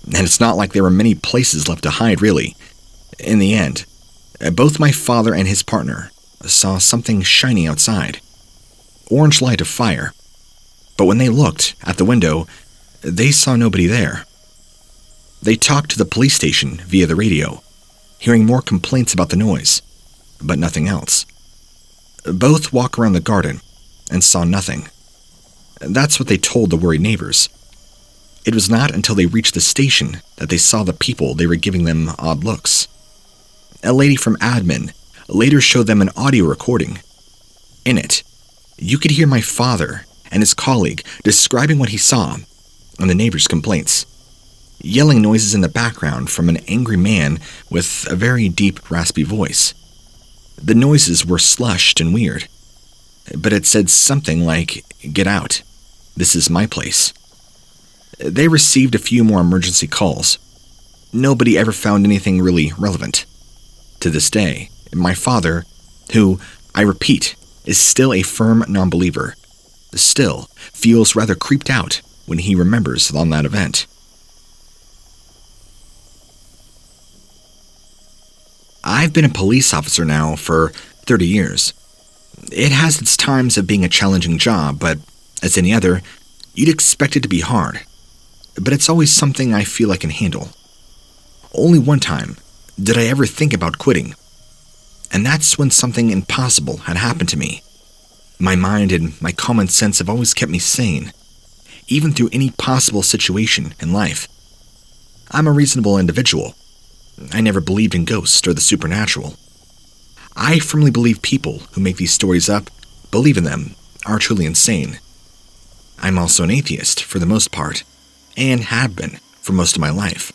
And it's not like there were many places left to hide, really. In the end, both my father and his partner saw something shiny outside. Orange light of fire. But when they looked at the window, they saw nobody there. They talked to the police station via the radio, hearing more complaints about the noise, but nothing else. Both walked around the garden and saw nothing. That's what they told the worried neighbors. It was not until they reached the station that they saw the people they were giving them odd looks. A lady from admin later showed them an audio recording. In it, you could hear my father and his colleague describing what he saw and the neighbors' complaints. Yelling noises in the background from an angry man with a very deep, raspy voice. The noises were slushed and weird, but it said something like, "Get out. This is my place." They received a few more emergency calls. Nobody ever found anything really relevant. To this day, my father, who, I repeat, is still a firm non-believer, still feels rather creeped out when he remembers on that event. I've been a police officer now for 30 years. It has its times of being a challenging job, but as any other, you'd expect it to be hard. But it's always something I feel I can handle. Only one time did I ever think about quitting, and that's when something impossible had happened to me. My mind and my common sense have always kept me sane, even through any possible situation in life. I'm a reasonable individual. I never believed in ghosts or the supernatural. I firmly believe people who make these stories up, believe in them, are truly insane. I'm also an atheist for the most part, and have been for most of my life.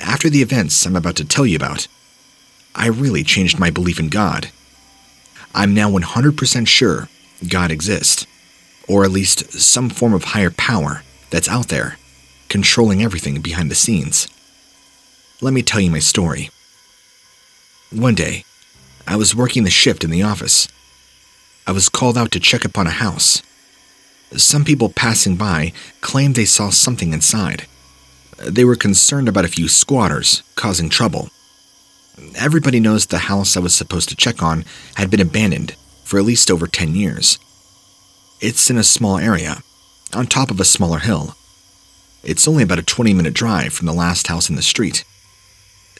After the events I'm about to tell you about, I really changed my belief in God. I'm now 100% sure God exists, or at least some form of higher power that's out there, controlling everything behind the scenes. Let me tell you my story. One day, I was working the shift in the office. I was called out to check upon a house. Some people passing by claimed they saw something inside. They were concerned about a few squatters causing trouble. Everybody knows the house I was supposed to check on had been abandoned for at least over 10 years. It's in a small area, on top of a smaller hill. It's only about a 20-minute drive from the last house in the street.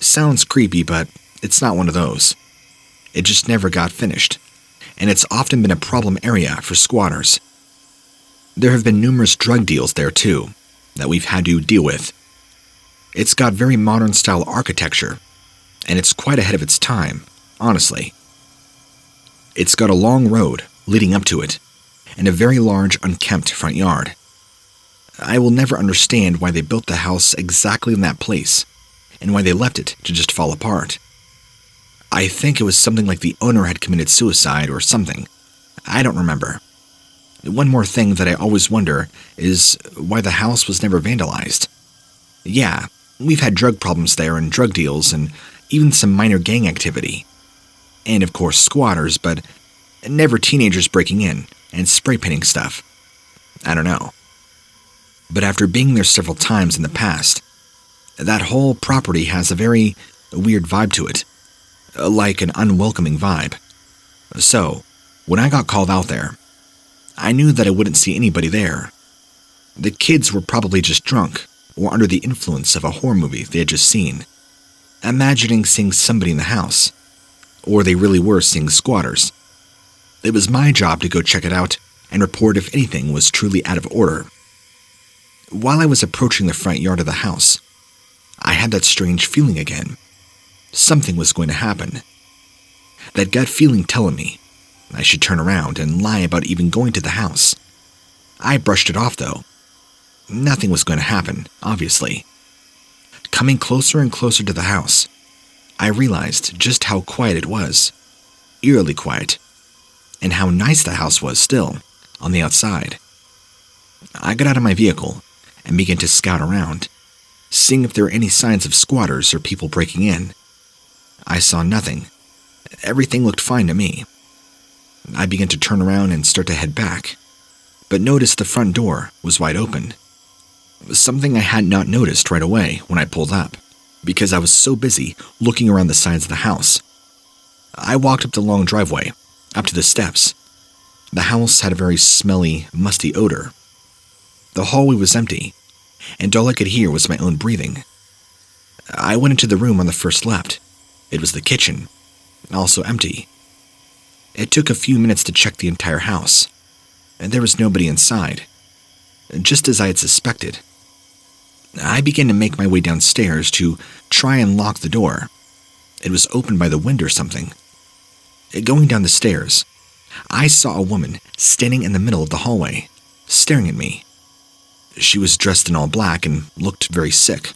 Sounds creepy, but it's not one of those. It just never got finished, and it's often been a problem area for squatters. There have been numerous drug deals there too, that we've had to deal with. It's got very modern-style architecture, and it's quite ahead of its time, honestly. It's got a long road leading up to it, and a very large, unkempt front yard. I will never understand why they built the house exactly in that place, and why they left it to just fall apart. I think it was something like the owner had committed suicide or something. I don't remember. One more thing that I always wonder is why the house was never vandalized. Yeah, we've had drug problems there and drug deals and even some minor gang activity. And of course squatters, but never teenagers breaking in and spray painting stuff. I don't know. But after being there several times in the past, that whole property has a very weird vibe to it, like an unwelcoming vibe. So, when I got called out there, I knew that I wouldn't see anybody there. The kids were probably just drunk or under the influence of a horror movie they had just seen, imagining seeing somebody in the house, or they really were seeing squatters. It was my job to go check it out and report if anything was truly out of order. While I was approaching the front yard of the house, I had that strange feeling again. Something was going to happen. That gut feeling telling me I should turn around and lie about even going to the house. I brushed it off though. Nothing was going to happen, obviously. Coming closer and closer to the house, I realized just how quiet it was, eerily quiet, and how nice the house was still, on the outside. I got out of my vehicle and began to scout around, seeing if there were any signs of squatters or people breaking in. I saw nothing. Everything looked fine to me. I began to turn around and start to head back, but noticed the front door was wide open. Something I had not noticed right away when I pulled up, because I was so busy looking around the sides of the house. I walked up the long driveway, up to the steps. The house had a very smelly, musty odor. The hallway was empty, and all I could hear was my own breathing. I went into the room on the first left. It was the kitchen, also empty. It took a few minutes to check the entire house, and there was nobody inside, just as I had suspected. I began to make my way downstairs to try and lock the door. It was opened by the wind or something. Going down the stairs, I saw a woman standing in the middle of the hallway, staring at me. She was dressed in all black and looked very sick.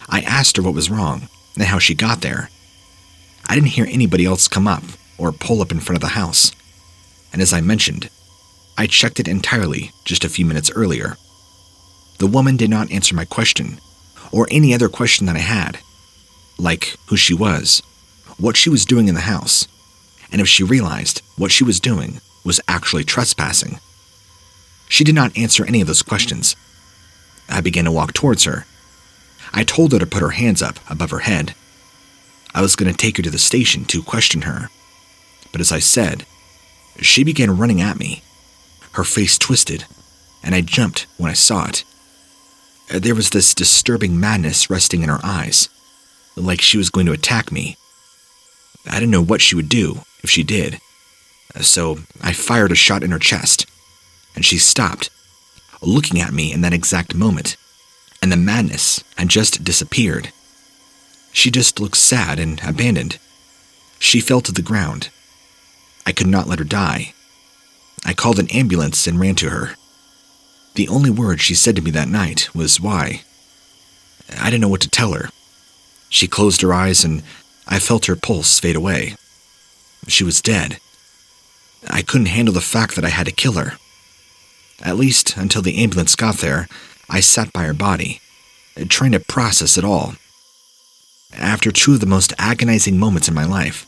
I asked her what was wrong and how she got there. I didn't hear anybody else come up or pull up in front of the house, and as I mentioned, I checked it entirely just a few minutes earlier. The woman did not answer my question, or any other question that I had, like who she was, what she was doing in the house, and if she realized what she was doing was actually trespassing. She did not answer any of those questions. I began to walk towards her. I told her to put her hands up above her head. I was going to take her to the station to question her, but as I said, she began running at me. Her face twisted, and I jumped when I saw it. There was this disturbing madness resting in her eyes, like she was going to attack me. I didn't know what she would do if she did, so I fired a shot in her chest, and she stopped, looking at me in that exact moment, and the madness had just disappeared. She just looked sad and abandoned. She fell to the ground. I could not let her die. I called an ambulance and ran to her. The only word she said to me that night was why. I didn't know what to tell her. She closed her eyes and I felt her pulse fade away. She was dead. I couldn't handle the fact that I had to kill her. At least until the ambulance got there, I sat by her body, trying to process it all. After two of the most agonizing moments in my life,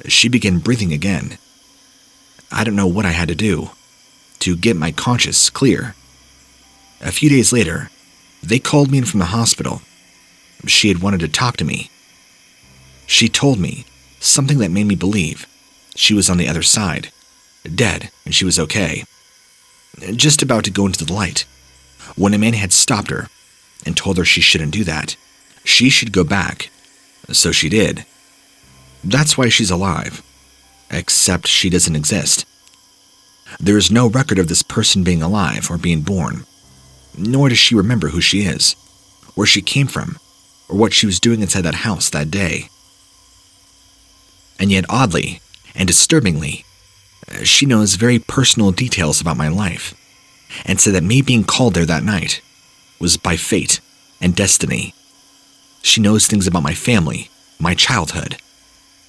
she began breathing again. I don't know what I had to do to get my conscience clear. A few days later, they called me in from the hospital. She had wanted to talk to me. She told me something that made me believe she was on the other side, dead, and she was okay. Just about to go into the light, when a man had stopped her and told her she shouldn't do that. She should go back. So she did. That's why she's alive. Except she doesn't exist. There is no record of this person being alive or being born, nor does she remember who she is, where she came from, or what she was doing inside that house that day. And yet oddly and disturbingly, she knows very personal details about my life, and said that me being called there that night was by fate and destiny. She knows things about my family, my childhood,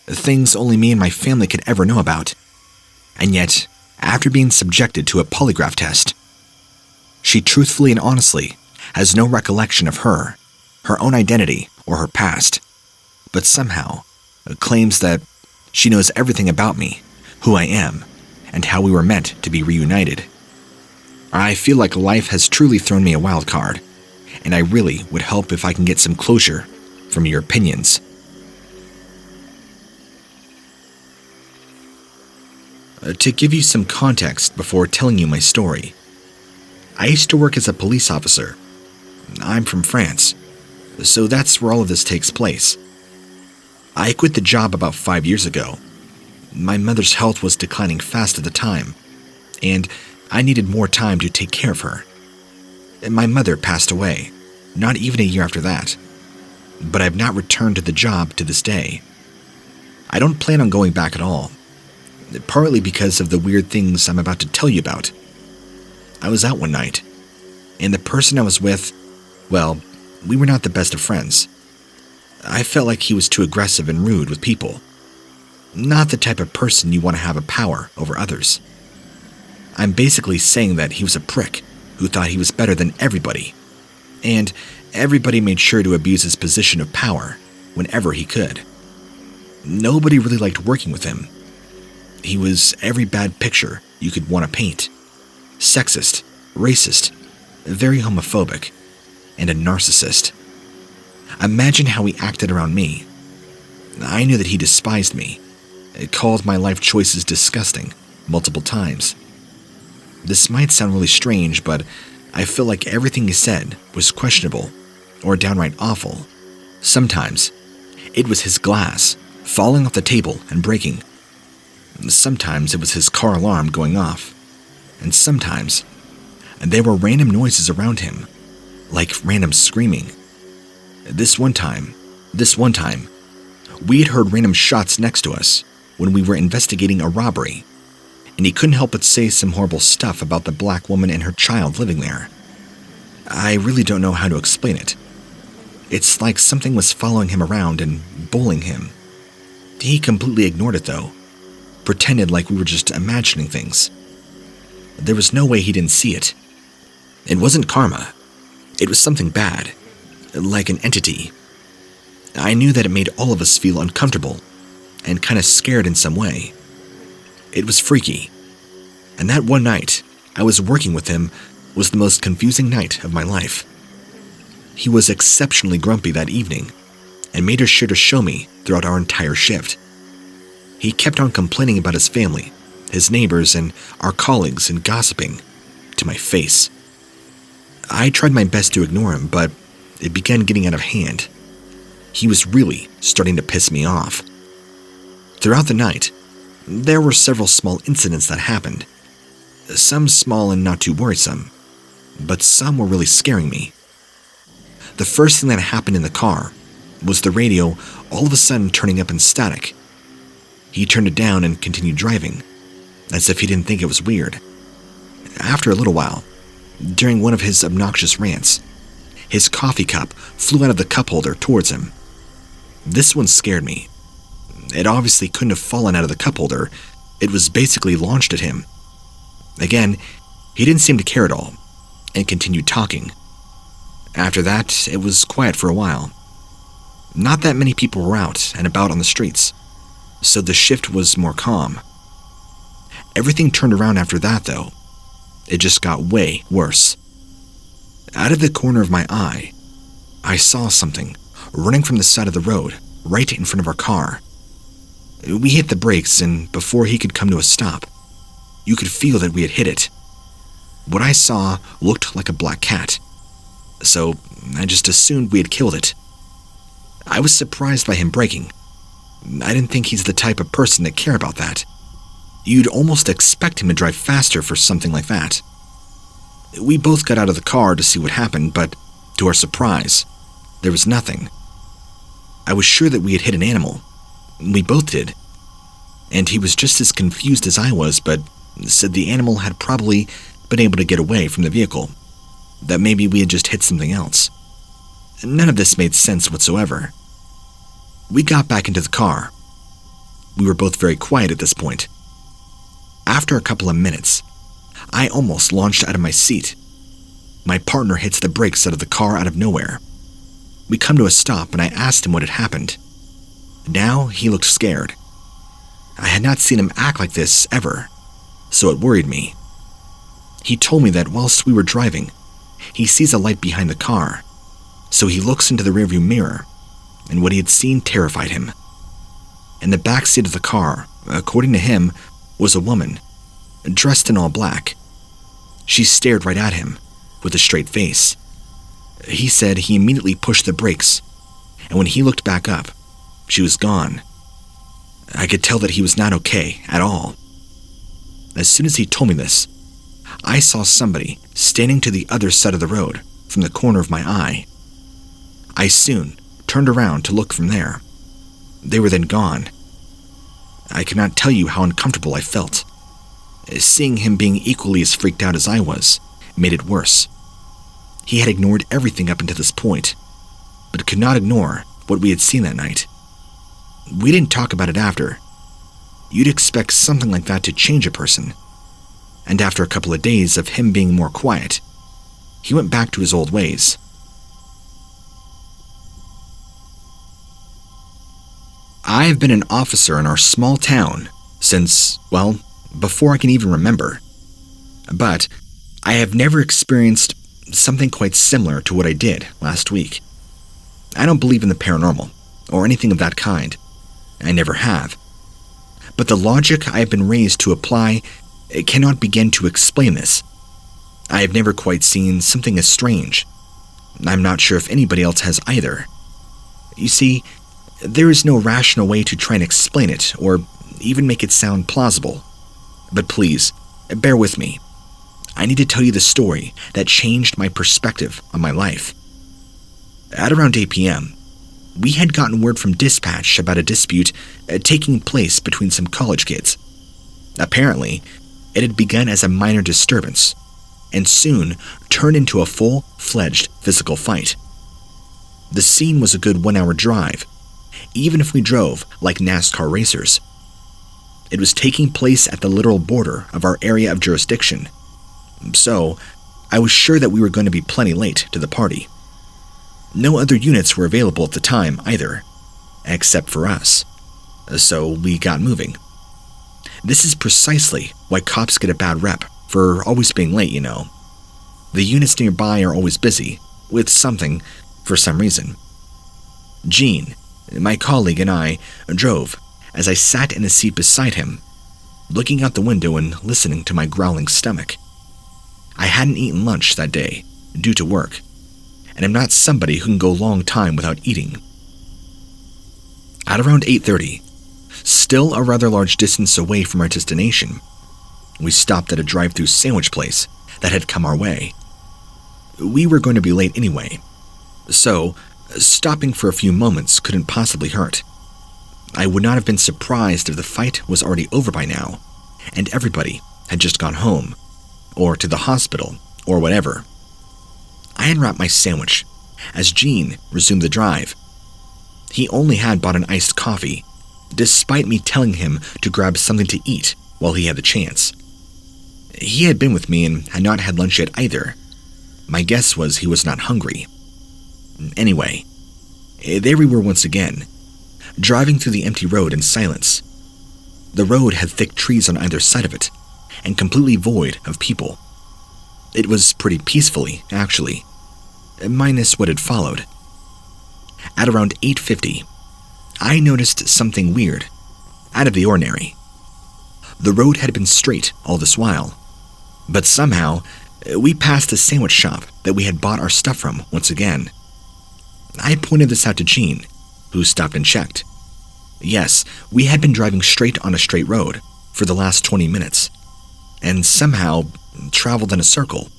things only me and my family could ever know about. And yet, after being subjected to a polygraph test, she truthfully and honestly has no recollection of her own identity, or her past, but somehow claims that she knows everything about me, who I am, and how we were meant to be reunited. I feel like life has truly thrown me a wild card, and I really would help if I can get some closure from your opinions. To give you some context before telling you my story, I used to work as a police officer. I'm from France, so that's where all of this takes place. I quit the job about 5 years ago. My mother's health was declining fast at the time, and I needed more time to take care of her. My mother passed away, not even a year after that, but I've not returned to the job to this day. I don't plan on going back at all, partly because of the weird things I'm about to tell you about. I was out one night, and the person I was with, well, we were not the best of friends. I felt like he was too aggressive and rude with people. Not the type of person you want to have a power over others. I'm basically saying that he was a prick who thought he was better than everybody, and everybody made sure to abuse his position of power whenever he could. Nobody really liked working with him. He was every bad picture you could want to paint. Sexist, racist, very homophobic, and a narcissist. Imagine how he acted around me. I knew that he despised me. It called my life choices disgusting multiple times. This might sound really strange, but I feel like everything he said was questionable or downright awful. Sometimes it was his glass falling off the table and breaking. Sometimes it was his car alarm going off. And sometimes there were random noises around him, like random screaming. This one time, we had heard random shots next to us when we were investigating a robbery, and he couldn't help but say some horrible stuff about the black woman and her child living there. I really don't know how to explain it. It's like something was following him around and bullying him. He completely ignored it though, pretended like we were just imagining things. There was no way he didn't see it. It wasn't karma. It was something bad, like an entity. I knew that it made all of us feel uncomfortable and kind of scared in some way. It was freaky. And that one night I was working with him was the most confusing night of my life. He was exceptionally grumpy that evening and made sure to show me throughout our entire shift. He kept on complaining about his family, his neighbors, and our colleagues and gossiping to my face. I tried my best to ignore him, but it began getting out of hand. He was really starting to piss me off. Throughout the night, there were several small incidents that happened. Some small and not too worrisome, but some were really scaring me. The first thing that happened in the car was the radio all of a sudden turning up in static. He turned it down and continued driving, as if he didn't think it was weird. After a little while, during one of his obnoxious rants, his coffee cup flew out of the cup holder towards him. This one scared me. It obviously couldn't have fallen out of the cup holder. It was basically launched at him. Again, he didn't seem to care at all, and continued talking. After that, it was quiet for a while. Not that many people were out and about on the streets, so the shift was more calm. Everything turned around after that, though. It just got way worse. Out of the corner of my eye, I saw something running from the side of the road, right in front of our car. We hit the brakes, and before he could come to a stop, you could feel that we had hit it. What I saw looked like a black cat, so I just assumed we had killed it. I was surprised by him braking. I didn't think he's the type of person to care about that. You'd almost expect him to drive faster for something like that. We both got out of the car to see what happened, but to our surprise, there was nothing. I was sure that we had hit an animal. We both did. And he was just as confused as I was, but said the animal had probably been able to get away from the vehicle, that maybe we had just hit something else. None of this made sense whatsoever. We got back into the car. We were both very quiet at this point. After a couple of minutes, I almost launched out of my seat. My partner hits the brakes out of the car out of nowhere. We come to a stop and I asked him what had happened. Now he looked scared. I had not seen him act like this ever, so it worried me. He told me that whilst we were driving, he sees a light behind the car, so he looks into the rearview mirror, and what he had seen terrified him. In the back seat of the car, according to him, was a woman, dressed in all black. She stared right at him, with a straight face. He said he immediately pushed the brakes, and when he looked back up, she was gone. I could tell that he was not okay at all. As soon as he told me this, I saw somebody standing to the other side of the road from the corner of my eye. I soon turned around to look from there. They were then gone. I cannot tell you how uncomfortable I felt. Seeing him being equally as freaked out as I was made it worse. He had ignored everything up until this point, but could not ignore what we had seen that night. We didn't talk about it after. You'd expect something like that to change a person. And after a couple of days of him being more quiet, he went back to his old ways. I've been an officer in our small town since, well, before I can even remember. But I have never experienced something quite similar to what I did last week. I don't believe in the paranormal or anything of that kind. I never have. But the logic I have been raised to apply cannot begin to explain this. I have never quite seen something as strange. I'm not sure if anybody else has either. You see, there is no rational way to try and explain it or even make it sound plausible. But please, bear with me. I need to tell you the story that changed my perspective on my life. At around 8 p.m., we had gotten word from dispatch about a dispute taking place between some college kids. Apparently, it had begun as a minor disturbance and soon turned into a full-fledged physical fight. The scene was a good 1-hour drive, even if we drove like NASCAR racers. It was taking place at the literal border of our area of jurisdiction, so I was sure that we were going to be plenty late to the party. No other units were available at the time either, except for us, so we got moving. This is precisely why cops get a bad rep for always being late, you know. The units nearby are always busy with something for some reason. Gene, my colleague, and I drove as I sat in a seat beside him, looking out the window and listening to my growling stomach. I hadn't eaten lunch that day due to work, and I'm not somebody who can go a long time without eating. At around 8:30, still a rather large distance away from our destination, we stopped at a drive-through sandwich place that had come our way. We were going to be late anyway, so stopping for a few moments couldn't possibly hurt. I would not have been surprised if the fight was already over by now, and everybody had just gone home, or to the hospital, or whatever. I unwrapped my sandwich as Gene resumed the drive. He only had bought an iced coffee, despite me telling him to grab something to eat while he had the chance. He had been with me and had not had lunch yet either. My guess was he was not hungry. Anyway, there we were once again, driving through the empty road in silence. The road had thick trees on either side of it, and completely void of people. It was pretty peacefully, actually, minus what had followed. At around 8:50, I noticed something weird, out of the ordinary. The road had been straight all this while, but somehow we passed the sandwich shop that we had bought our stuff from once again. I pointed this out to Gene, who stopped and checked. Yes, we had been driving straight on a straight road for the last 20 minutes, and somehow traveled in a circle.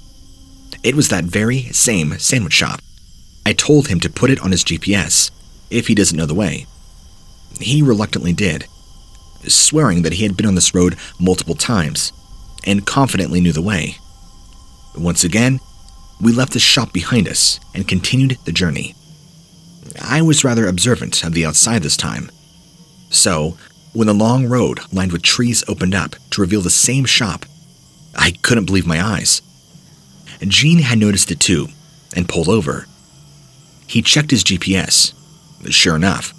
It was that very same sandwich shop. I told him to put it on his GPS, if he doesn't know the way. He reluctantly did, swearing that he had been on this road multiple times, and confidently knew the way. Once again, we left the shop behind us and continued the journey. I was rather observant of the outside this time, so when the long road lined with trees opened up to reveal the same shop, I couldn't believe my eyes. Gene had noticed it too, and pulled over. He checked his GPS. Sure enough,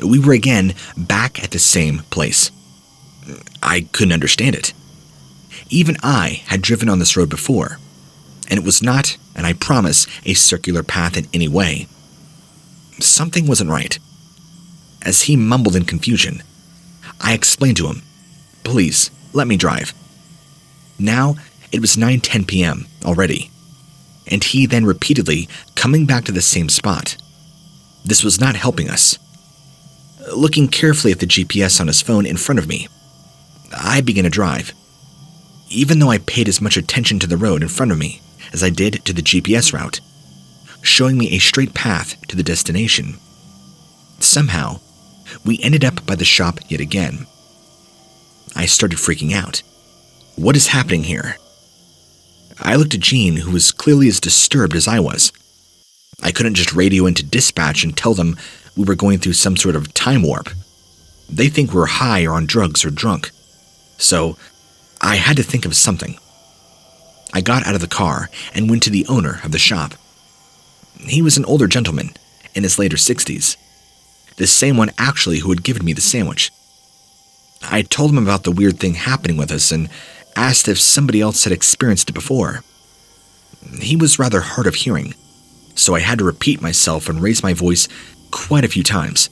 we were again back at the same place. I couldn't understand it. even I had driven on this road before, and it was not, and I promise, a circular path in any way. Something wasn't right. As he mumbled in confusion, I explained to him, "Please, let me drive." Now, it was 9:10 p.m. already, and he then repeatedly coming back to the same spot. This was not helping us. Looking carefully at the GPS on his phone in front of me, I began to drive, even though I paid as much attention to the road in front of me as I did to the GPS route, showing me a straight path to the destination. Somehow, we ended up by the shop yet again. I started freaking out. What is happening here? I looked at Jean, who was clearly as disturbed as I was. I couldn't just radio into dispatch and tell them we were going through some sort of time warp. They think we're high or on drugs or drunk. So, I had to think of something. I got out of the car and went to the owner of the shop. He was an older gentleman, in his later 60s. The same one actually who had given me the sandwich. I told him about the weird thing happening with us and asked if somebody else had experienced it before. He was rather hard of hearing, so I had to repeat myself and raise my voice quite a few times.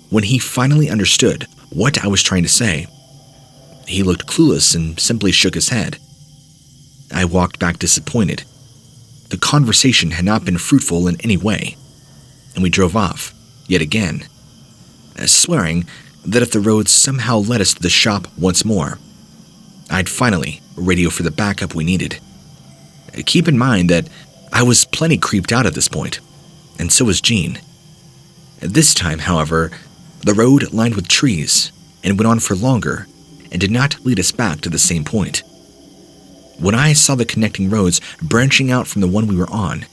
When he finally understood what I was trying to say, he looked clueless and simply shook his head. I walked back disappointed. The conversation had not been fruitful in any way, and we drove off, yet again, swearing that if the road somehow led us to the shop once more, I'd finally radio for the backup we needed. Keep in mind that I was plenty creeped out at this point, and so was Jean. This time, however, the road lined with trees and went on for longer and did not lead us back to the same point. When I saw the connecting roads branching out from the one we were on,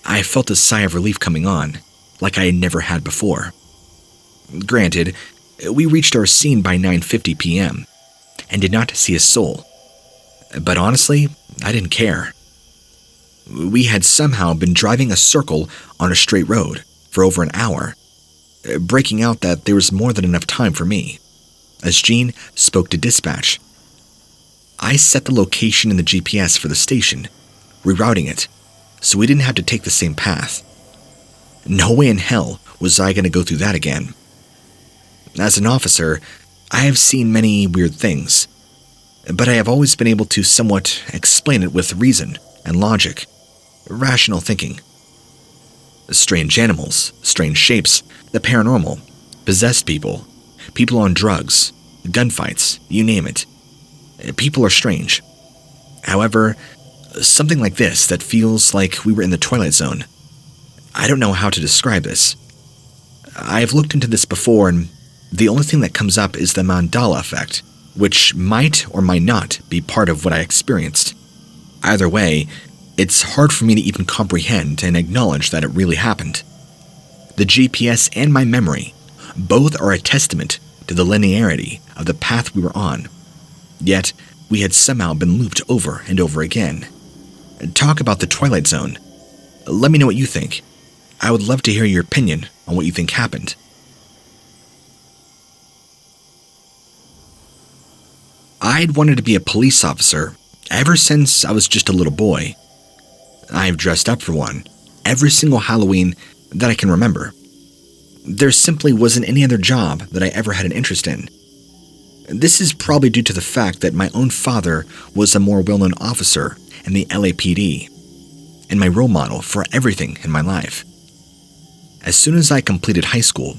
I felt a sigh of relief coming on, like I had never had before. Granted, we reached our scene by 9:50 p.m. and did not see a soul, but honestly, I didn't care. We had somehow been driving a circle on a straight road for over an hour, breaking out that there was more than enough time for me, as Jean spoke to dispatch. I set the location in the GPS for the station, rerouting it, so we didn't have to take the same path. No way in hell was I going to go through that again. As an officer, I have seen many weird things, but I have always been able to somewhat explain it with reason and logic, rational thinking. Strange animals, strange shapes, the paranormal, possessed people, people on drugs, gunfights, you name it. People are strange. However, something like this that feels like we were in the Twilight Zone. I don't know how to describe this. I have looked into this before, and the only thing that comes up is the Mandela effect, which might or might not be part of what I experienced. Either way, it's hard for me to even comprehend and acknowledge that it really happened. The GPS and my memory both are a testament to the linearity of the path we were on. Yet, we had somehow been looped over and over again. Talk about the Twilight Zone. Let me know what you think. I would love to hear your opinion on what you think happened. I'd wanted to be a police officer ever since I was just a little boy. I've dressed up for one every single Halloween that I can remember. There simply wasn't any other job that I ever had an interest in. This is probably due to the fact that my own father was a more well-known officer in the LAPD and my role model for everything in my life. As soon as I completed high school,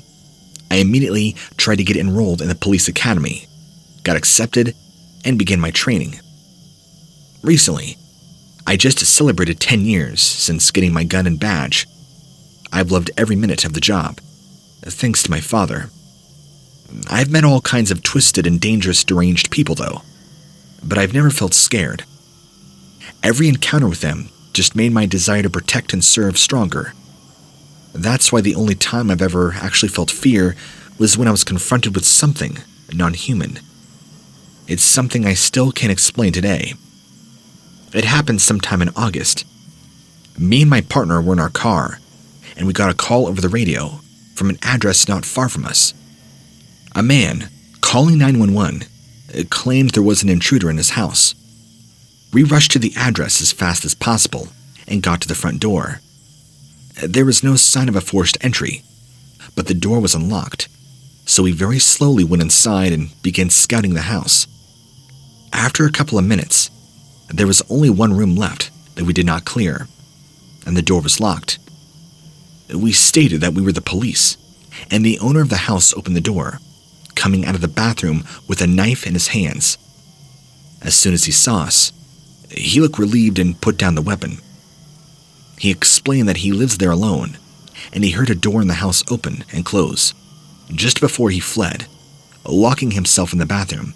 I immediately tried to get enrolled in the police academy, got accepted, and began my training. Recently, I just celebrated 10 years since getting my gun and badge. I've loved every minute of the job, thanks to my father. I've met all kinds of twisted and dangerous deranged people though, but I've never felt scared. Every encounter with them just made my desire to protect and serve stronger. That's why the only time I've ever actually felt fear was when I was confronted with something non-human. It's something I still can't explain today. It happened sometime in August. Me and my partner were in our car, and we got a call over the radio from an address not far from us. A man calling 911 claimed there was an intruder in his house. We rushed to the address as fast as possible and got to the front door. There was no sign of a forced entry, but the door was unlocked, so we very slowly went inside and began scouting the house. After a couple of minutes, there was only one room left that we did not clear, and the door was locked. We stated that we were the police, and the owner of the house opened the door, coming out of the bathroom with a knife in his hands. As soon as he saw us, he looked relieved and put down the weapon. He explained that he lives there alone, and he heard a door in the house open and close just before he fled, locking himself in the bathroom.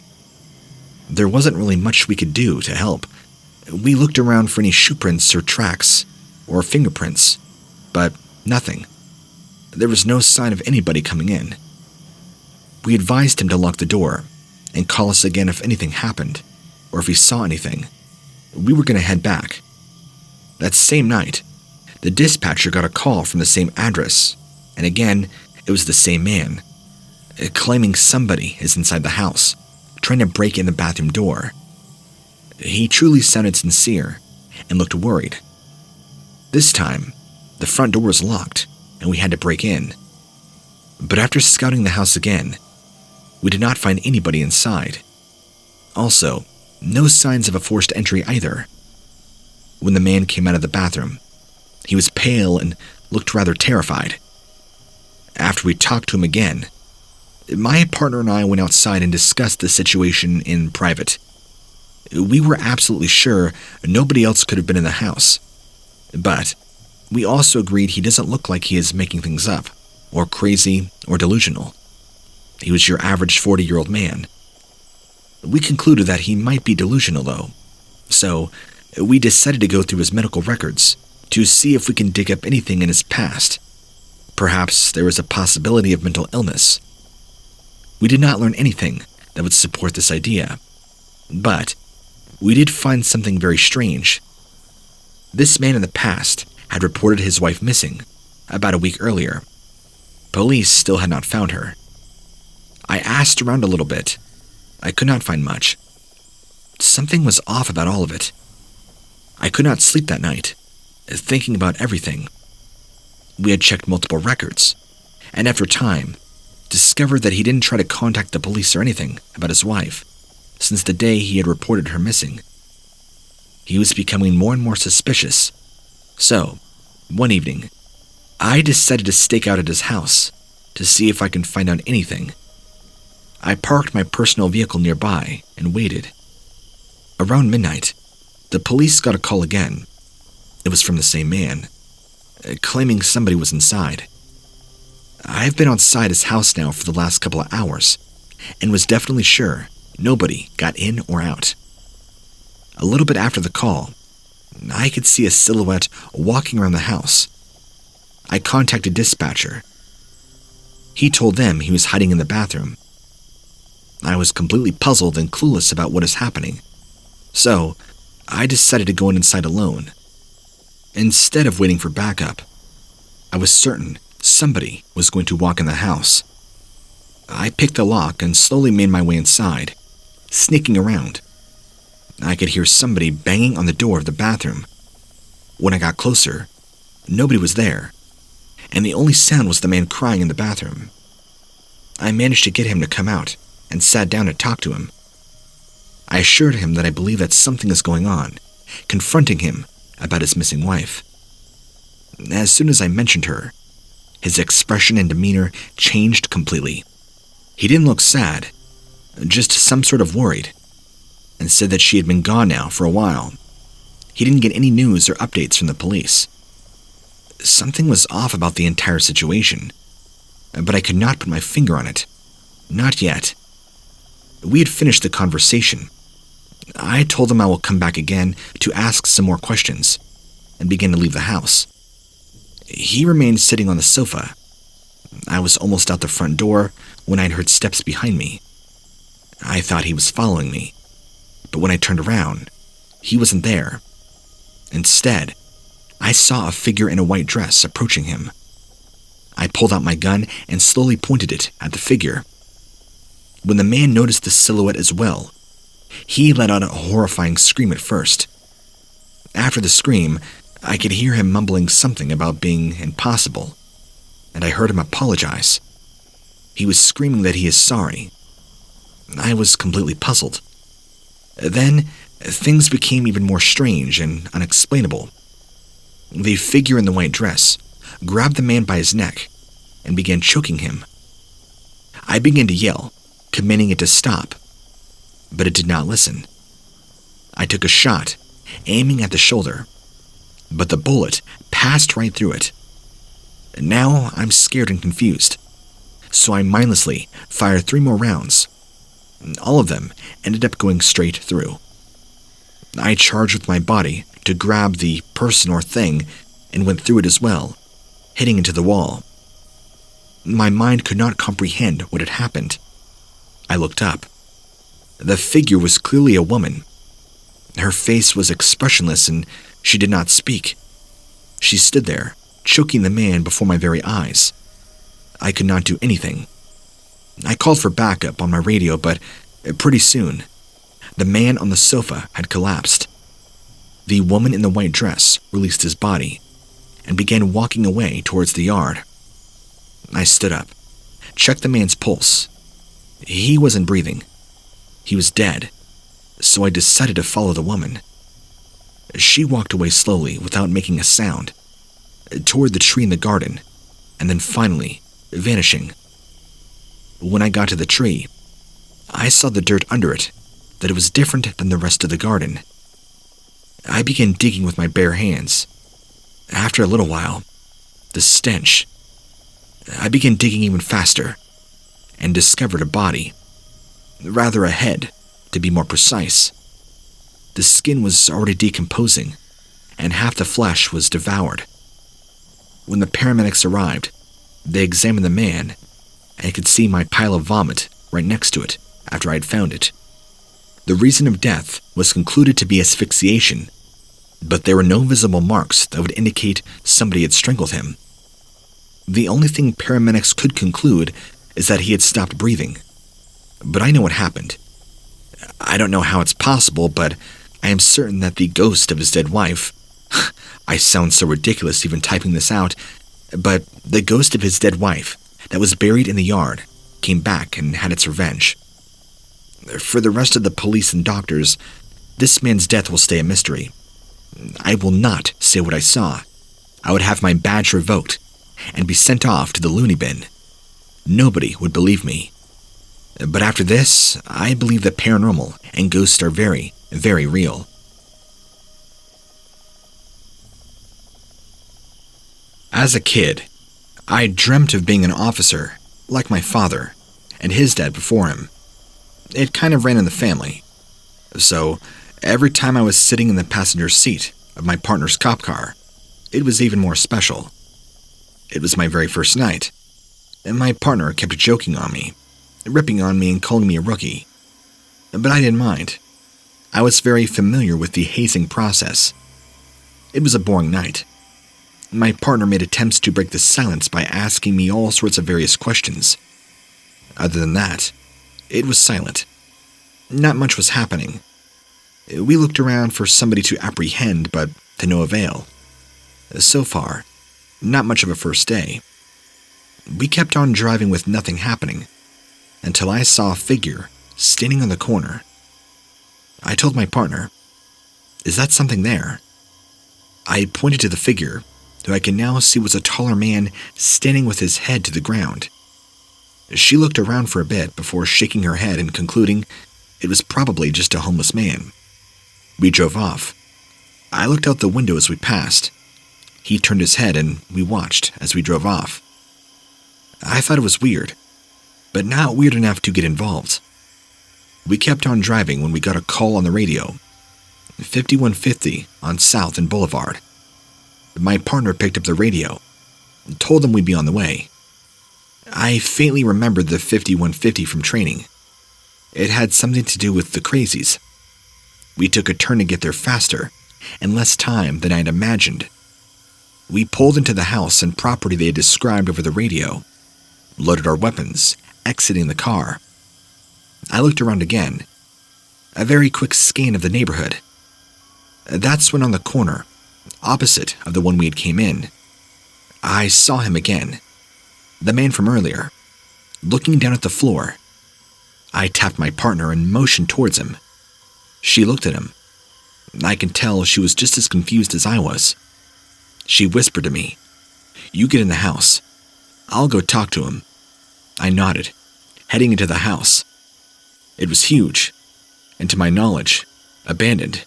There wasn't really much we could do to help. We looked around for any shoe prints or tracks or fingerprints, but nothing. There was no sign of anybody coming in. We advised him to lock the door and call us again if anything happened or if he saw anything. We were going to head back. That same night, the dispatcher got a call from the same address, and again, it was the same man, claiming somebody is inside the house, trying to break in the bathroom door. He truly sounded sincere and looked worried. This time, the front door was locked, and we had to break in. But after scouting the house again, we did not find anybody inside. Also, no signs of a forced entry either. When the man came out of the bathroom, he was pale and looked rather terrified. After we talked to him again, my partner and I went outside and discussed the situation in private. We were absolutely sure nobody else could have been in the house, but we also agreed he doesn't look like he is making things up, or crazy, or delusional. He was your average 40-year-old man. We concluded that he might be delusional, though, so we decided to go through his medical records to see if we can dig up anything in his past. Perhaps there was a possibility of mental illness. We did not learn anything that would support this idea, but we did find something very strange. This man in the past had reported his wife missing about a week earlier. Police still had not found her. I asked around a little bit. I could not find much. Something was off about all of it. I could not sleep that night, thinking about everything. We had checked multiple records, and after time, discovered that he didn't try to contact the police or anything about his wife since the day he had reported her missing. He was becoming more and more suspicious. So, one evening, I decided to stake out at his house to see if I can find out anything. I parked my personal vehicle nearby and waited. Around midnight, the police got a call again. It was from the same man, claiming somebody was inside. I've been outside his house now for the last couple of hours and was definitely sure nobody got in or out. A little bit after the call, I could see a silhouette walking around the house. I contacted dispatcher. He told them he was hiding in the bathroom. I was completely puzzled and clueless about what is happening, so I decided to go inside alone. Instead of waiting for backup, I was certain somebody was going to walk in the house. I picked the lock and slowly made my way inside, sneaking around. I could hear somebody banging on the door of the bathroom. When I got closer, nobody was there, and the only sound was the man crying in the bathroom. I managed to get him to come out and sat down to talk to him. I assured him that I believe that something is going on, confronting him about his missing wife. As soon as I mentioned her, his expression and demeanor changed completely. He didn't look sad, just some sort of worried, and said that she had been gone now for a while. He didn't get any news or updates from the police. Something was off about the entire situation, but I could not put my finger on it. Not yet. We had finished the conversation. I told him I will come back again to ask some more questions, and began to leave the house. He remained sitting on the sofa. I was almost out the front door when I heard steps behind me. I thought he was following me, but when I turned around, he wasn't there. Instead, I saw a figure in a white dress approaching him. I pulled out my gun and slowly pointed it at the figure. when the man noticed the silhouette as well. He let out a horrifying scream at first. After the scream, I could hear him mumbling something about being impossible, and I heard him apologize. He was screaming that he is sorry. I was completely puzzled. Then, things became even more strange and unexplainable. The figure in the white dress grabbed the man by his neck and began choking him. I began to yell, commanding it to stop, but it did not listen. I took a shot, aiming at the shoulder, but the bullet passed right through it. Now I'm scared and confused, so I mindlessly fired 3 more rounds. All of them ended up going straight through. I charged with my body to grab the person or thing and went through it as well, hitting into the wall. My mind could not comprehend what had happened. I looked up. The figure was clearly a woman. Her face was expressionless and she did not speak. She stood there, choking the man before my very eyes. I could not do anything. I called for backup on my radio, but pretty soon, the man on the sofa had collapsed. The woman in the white dress released his body and began walking away towards the yard. I stood up, checked the man's pulse. He wasn't breathing. He was dead, so I decided to follow the woman. She walked away slowly without making a sound, toward the tree in the garden, and then finally vanishing. When I got to the tree, I saw the dirt under it, that it was different than the rest of the garden. I began digging with my bare hands. After a little while, the stench. I began digging even faster, and discovered a body. Rather a head, to be more precise. The skin was already decomposing, and half the flesh was devoured. When the paramedics arrived, they examined the man, and I could see my pile of vomit right next to it after I had found it. The reason of death was concluded to be asphyxiation, but there were no visible marks that would indicate somebody had strangled him. The only thing paramedics could conclude is that he had stopped breathing. But I know what happened. I don't know how it's possible, but I am certain that the ghost of his dead wife I sound so ridiculous even typing this out, but the ghost of his dead wife that was buried in the yard came back and had its revenge. For the rest of the police and doctors, this man's death will stay a mystery. I will not say what I saw. I would have my badge revoked and be sent off to the loony bin. Nobody would believe me. But after this, I believe that paranormal and ghosts are very, very real. As a kid, I dreamt of being an officer, like my father, and his dad before him. It kind of ran in the family. So, every time I was sitting in the passenger seat of my partner's cop car, it was even more special. It was my very first night, and my partner kept joking on me, ripping on me and calling me a rookie. But I didn't mind. I was very familiar with the hazing process. It was a boring night. My partner made attempts to break the silence by asking me all sorts of various questions. Other than that, it was silent. Not much was happening. We looked around for somebody to apprehend, but to no avail. So far, not much of a first day. We kept on driving with nothing happening, until I saw a figure standing on the corner. I told my partner, "Is that something there?" I pointed to the figure, who I can now see was a taller man standing with his head to the ground. She looked around for a bit before shaking her head and concluding it was probably just a homeless man. We drove off. I looked out the window as we passed. He turned his head and we watched as we drove off. I thought it was weird, but not weird enough to get involved. We kept on driving when we got a call on the radio. 5150 on South and Boulevard. My partner picked up the radio and told them we'd be on the way. I faintly remembered the 5150 from training. It had something to do with the crazies. We took a turn to get there faster and less time than I had imagined. We pulled into the house and property they had described over the radio, loaded our weapons, exiting the car. I looked around again. A very quick scan of the neighborhood. That's when on the corner, opposite of the one we had came in, I saw him again. The man from earlier, looking down at the floor. I tapped my partner and motioned towards him. She looked at him. I can tell she was just as confused as I was. She whispered to me, "You get in the house. I'll go talk to him." I nodded, heading into the house. It was huge, and to my knowledge, abandoned.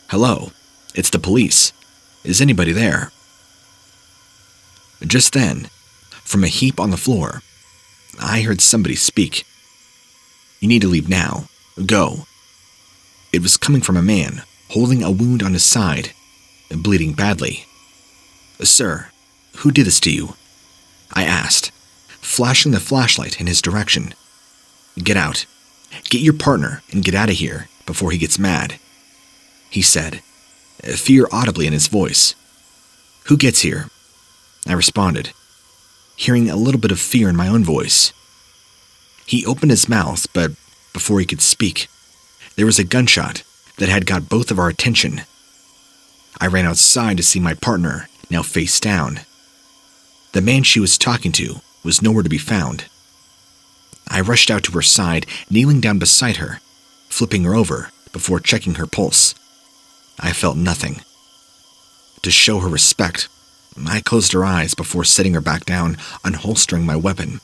"Hello, it's the police. Is anybody there?" Just then, from a heap on the floor, I heard somebody speak. "You need to leave now. Go." It was coming from a man holding a wound on his side, bleeding badly. "Sir, who did this to you?" I asked, flashing the flashlight in his direction. "Get out. Get your partner and get out of here before he gets mad," he said, fear audibly in his voice. "Who gets here?" I responded, hearing a little bit of fear in my own voice. He opened his mouth, but before he could speak, there was a gunshot that had got both of our attention. I ran outside to see my partner, now face down. The man she was talking to was nowhere to be found. I rushed out to her side, kneeling down beside her, flipping her over before checking her pulse. I felt nothing. To show her respect, I closed her eyes before setting her back down, unholstering my weapon.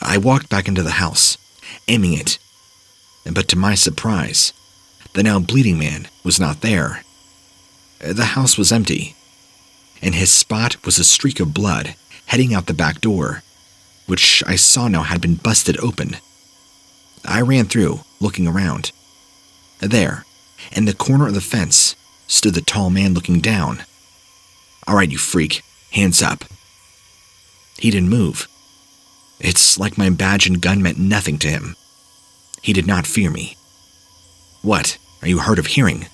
I walked back into the house, aiming it, but to my surprise, the now bleeding man was not there. The house was empty. In his spot was a streak of blood heading out the back door, which I saw now had been busted open. I ran through, looking around. There, in the corner of the fence, stood the tall man looking down. "All right, you freak, hands up." He didn't move. It's like my badge and gun meant nothing to him. He did not fear me. "What, are you hard of hearing?"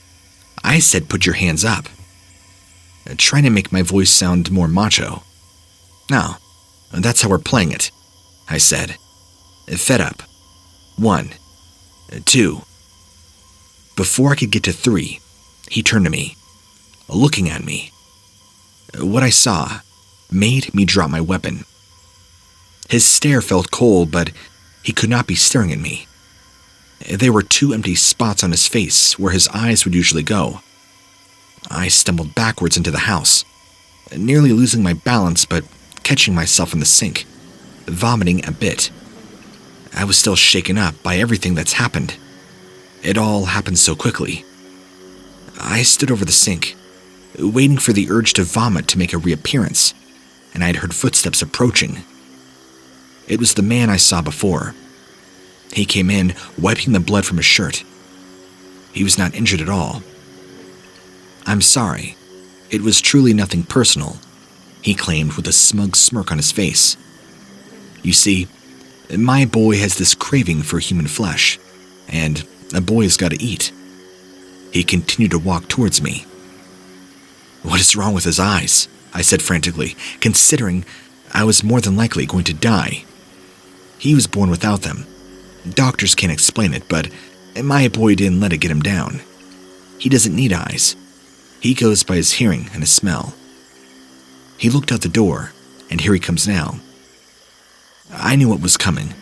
I said, "Put your hands up," trying to make my voice sound more macho. "No, that's how we're playing it," I said, fed up. 1, 2. Before I could get to 3, he turned to me, looking at me. What I saw made me drop my weapon. His stare felt cold, but he could not be staring at me. There were 2 empty spots on his face where his eyes would usually go. I stumbled backwards into the house, nearly losing my balance but catching myself in the sink, vomiting a bit. I was still shaken up by everything that's happened. It all happened so quickly. I stood over the sink, waiting for the urge to vomit to make a reappearance, and I had heard footsteps approaching. It was the man I saw before. He came in, wiping the blood from his shirt. He was not injured at all. "I'm sorry. It was truly nothing personal," he claimed with a smug smirk on his face. "You see, my boy has this craving for human flesh, and a boy has got to eat." He continued to walk towards me. "What is wrong with his eyes?" I said frantically, considering I was more than likely going to die. He was born without them. Doctors can't explain it, but my boy didn't let it get him down. He doesn't need eyes. He goes by his hearing and his smell. He looked out the door, and here he comes now. I knew what was coming.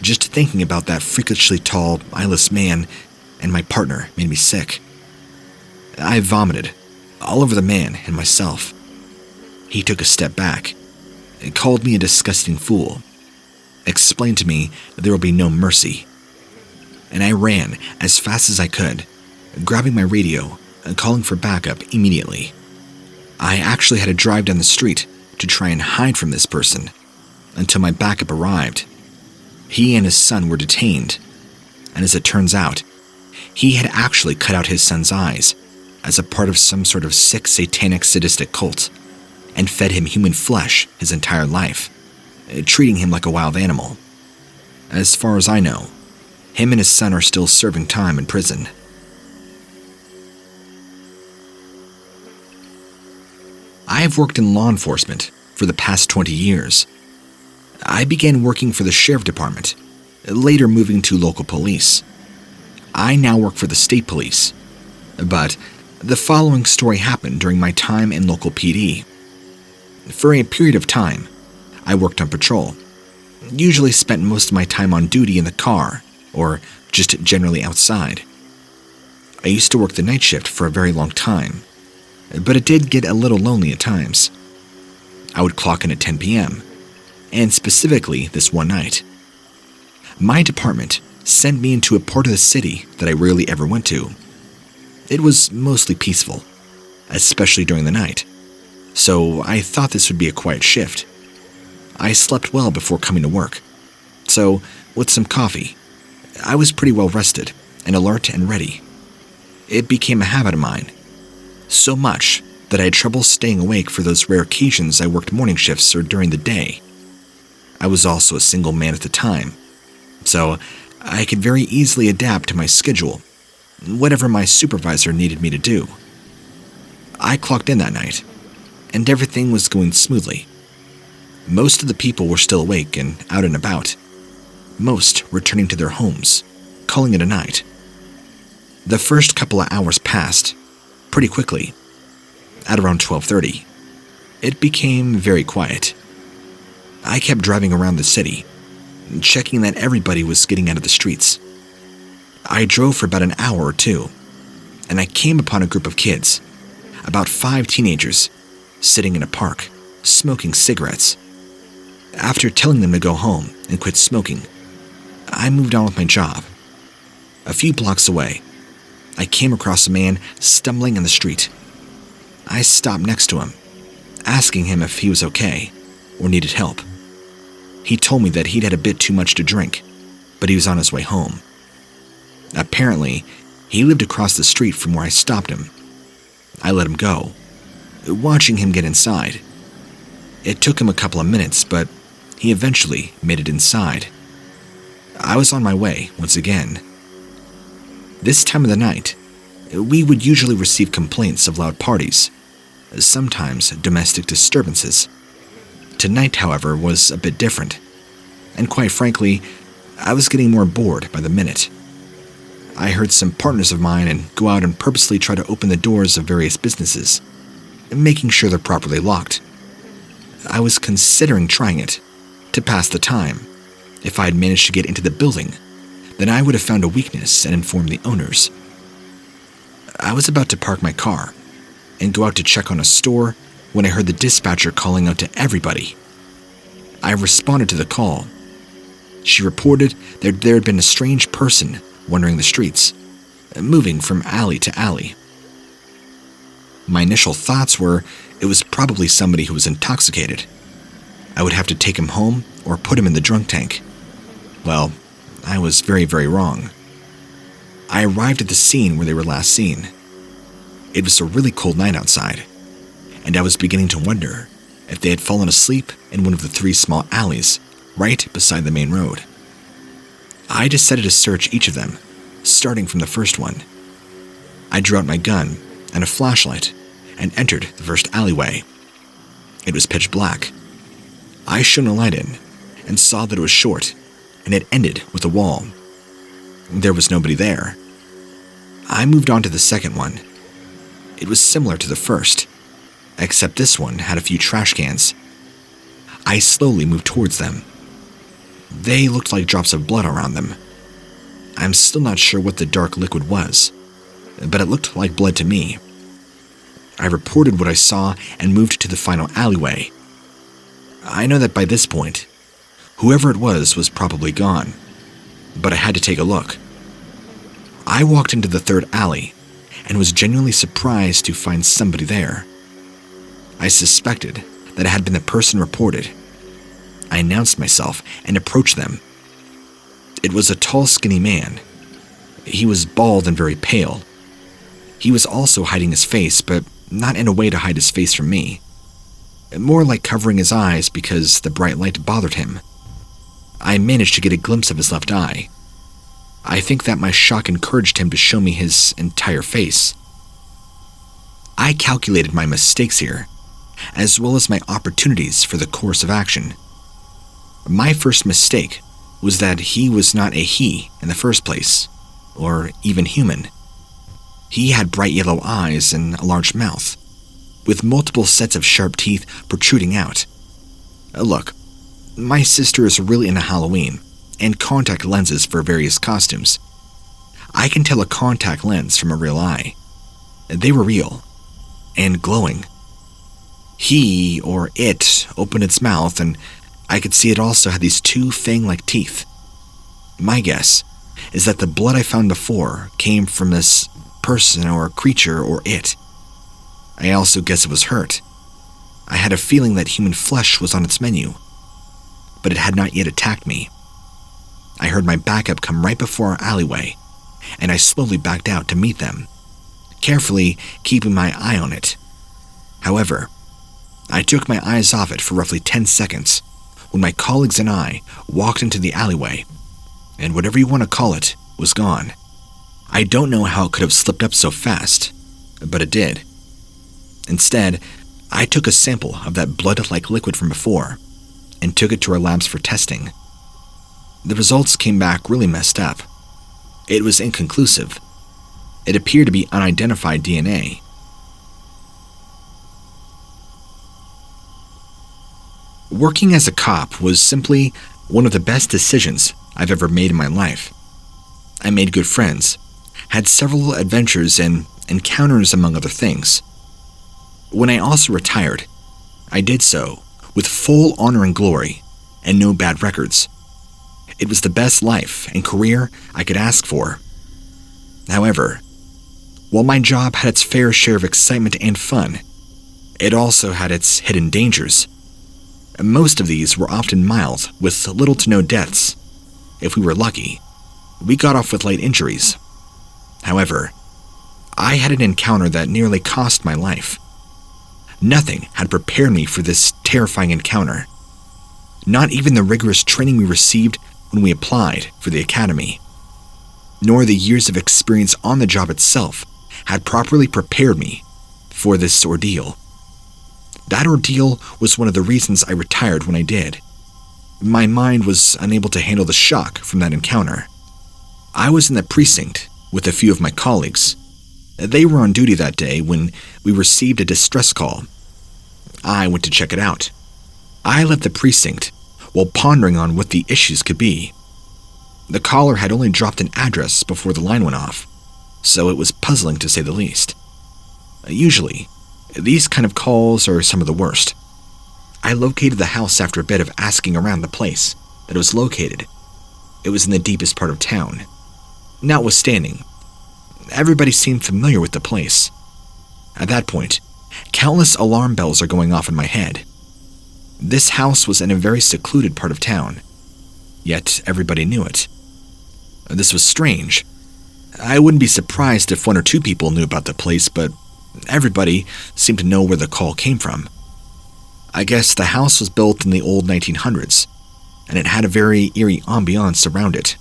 Just thinking about that freakishly tall, eyeless man and my partner made me sick. I vomited, all over the man and myself. He took a step back, and called me a disgusting fool, explained to me that there will be no mercy. And I ran as fast as I could, grabbing my radio and calling for backup immediately. I actually had to drive down the street to try and hide from this person until my backup arrived. He and his son were detained, and as it turns out, he had actually cut out his son's eyes as a part of some sort of sick, satanic, sadistic cult, and fed him human flesh his entire life, treating him like a wild animal. As far as I know, him and his son are still serving time in prison. I have worked in law enforcement for the past 20 years. I began working for the sheriff department later moving to local police. I now work for the state police, but the following story happened during my time in local PD. For a period of time, I worked on patrol, usually spent most of my time on duty in the car or just generally outside. I used to work the night shift for a very long time, but it did get a little lonely at times. I would clock in at 10 p.m., and specifically this one night. My department sent me into a part of the city that I rarely ever went to. It was mostly peaceful, especially during the night, so I thought this would be a quiet shift. I slept well before coming to work, so with some coffee, I was pretty well rested and alert and ready. It became a habit of mine, so much that I had trouble staying awake for those rare occasions I worked morning shifts or during the day. I was also a single man at the time, so I could very easily adapt to my schedule, whatever my supervisor needed me to do. I clocked in that night, and everything was going smoothly. Most of the people were still awake and out and about, most returning to their homes, calling it a night. The first couple of hours passed pretty quickly. At around 12:30, it became very quiet. I kept driving around the city, checking that everybody was getting out of the streets. I drove for about an hour or two, and I came upon a group of kids, about 5 teenagers, sitting in a park, smoking cigarettes. After telling them to go home and quit smoking, I moved on with my job. A few blocks away, I came across a man stumbling in the street. I stopped next to him, asking him if he was okay or needed help. He told me that he'd had a bit too much to drink, but he was on his way home. Apparently, he lived across the street from where I stopped him. I let him go, watching him get inside. It took him a couple of minutes, but he eventually made it inside. I was on my way once again. This time of the night, we would usually receive complaints of loud parties, sometimes domestic disturbances. Tonight, however, was a bit different, and quite frankly, I was getting more bored by the minute. I heard some partners of mine go out and purposely try to open the doors of various businesses, making sure they're properly locked. I was considering trying it, to pass the time. If I had managed to get into the building, then I would have found a weakness and informed the owners. I was about to park my car and go out to check on a store when I heard the dispatcher calling out to everybody. I responded to the call. She reported that there had been a strange person wandering the streets, moving from alley to alley. My initial thoughts were it was probably somebody who was intoxicated. I would have to take him home or put him in the drunk tank. Well, I was very, very wrong. I arrived at the scene where they were last seen. It was a really cold night outside, and I was beginning to wonder if they had fallen asleep in one of the 3 small alleys right beside the main road. I decided to search each of them, starting from the first one. I drew out my gun and a flashlight and entered the first alleyway. It was pitch black. I shone a light in and saw that it was short, and it ended with a wall. There was nobody there. I moved on to the second one. It was similar to the first, except this one had a few trash cans. I slowly moved towards them. They looked like drops of blood around them. I'm still not sure what the dark liquid was, but it looked like blood to me. I reported what I saw and moved to the final alleyway. I know that by this point, whoever it was probably gone, but I had to take a look. I walked into the third alley and was genuinely surprised to find somebody there. I suspected that it had been the person reported. I announced myself and approached them. It was a tall, skinny man. He was bald and very pale. He was also hiding his face, but not in a way to hide his face from me. More like covering his eyes because the bright light bothered him. I managed to get a glimpse of his left eye. I think that my shock encouraged him to show me his entire face. I calculated my mistakes here, as well as my opportunities for the course of action. My first mistake was that he was not a he in the first place, or even human. He had bright yellow eyes and a large mouth, with multiple sets of sharp teeth protruding out. Look, my sister is really into Halloween and contact lenses for various costumes. I can tell a contact lens from a real eye. They were real and glowing. He, or it, opened its mouth, and I could see it also had these two fang-like teeth. My guess is that the blood I found before came from this person or creature or it. I also guess it was hurt. I had a feeling that human flesh was on its menu, but it had not yet attacked me. I heard my backup come right before our alleyway, and I slowly backed out to meet them, carefully keeping my eye on it. However, I took my eyes off it for roughly 10 seconds when my colleagues and I walked into the alleyway, and whatever you want to call it was gone. I don't know how it could have slipped up so fast, but it did. Instead, I took a sample of that blood-like liquid from before and took it to our labs for testing. The results came back really messed up. It was inconclusive. It appeared to be unidentified DNA. Working as a cop was simply one of the best decisions I've ever made in my life. I made good friends, had several adventures and encounters among other things. When I also retired, I did so with full honor and glory and no bad records. It was the best life and career I could ask for. However, while my job had its fair share of excitement and fun, it also had its hidden dangers. Most of these were often mild, with little to no deaths. If we were lucky, we got off with light injuries. However, I had an encounter that nearly cost my life. Nothing had prepared me for this terrifying encounter. Not even the rigorous training we received when we applied for the academy, nor the years of experience on the job itself had properly prepared me for this ordeal. That ordeal was one of the reasons I retired when I did. My mind was unable to handle the shock from that encounter. I was in the precinct with a few of my colleagues. They were on duty that day when we received a distress call. I went to check it out. I left the precinct while pondering on what the issues could be. The caller had only dropped an address before the line went off, so it was puzzling to say the least. Usually, these kind of calls are some of the worst. I located the house after a bit of asking around the place that it was located. It was in the deepest part of town. Notwithstanding, everybody seemed familiar with the place. At that point, countless alarm bells are going off in my head. This house was in a very secluded part of town, yet everybody knew it. This was strange. I wouldn't be surprised if one or two people knew about the place, but everybody seemed to know where the call came from. I guess the house was built in the old 1900s, and it had a very eerie ambiance around it.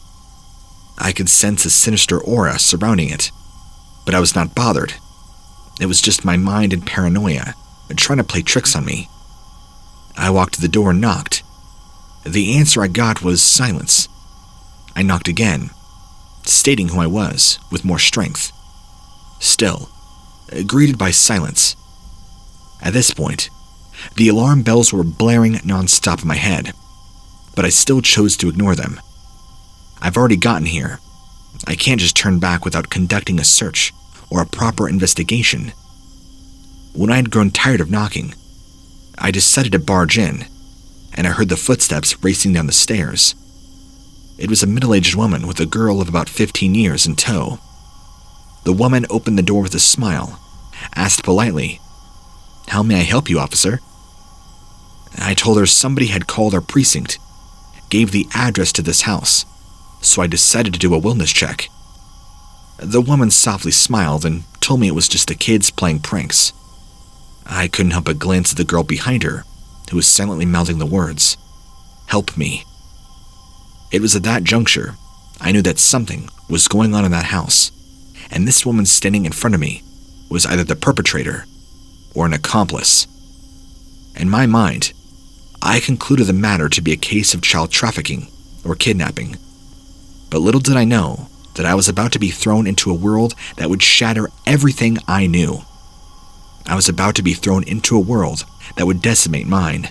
I could sense a sinister aura surrounding it, but I was not bothered. It was just my mind and paranoia trying to play tricks on me. I walked to the door and knocked. The answer I got was silence. I knocked again, stating who I was with more strength. Still, greeted by silence. At this point, the alarm bells were blaring non-stop in my head, but I still chose to ignore them. I've already gotten here. I can't just turn back without conducting a search or a proper investigation. When I had grown tired of knocking, I decided to barge in, and I heard the footsteps racing down the stairs. It was a middle-aged woman with a girl of about 15 years in tow. The woman opened the door with a smile, asked politely, "How may I help you, officer?" I told her somebody had called our precinct, gave the address to this house, so I decided to do a wellness check. The woman softly smiled and told me it was just the kids playing pranks. I couldn't help but glance at the girl behind her, who was silently mouthing the words, "Help me." It was at that juncture I knew that something was going on in that house, and this woman standing in front of me was either the perpetrator or an accomplice. In my mind, I concluded the matter to be a case of child trafficking or kidnapping. But little did I know that I was about to be thrown into a world that would shatter everything I knew. I was about to be thrown into a world that would decimate mine.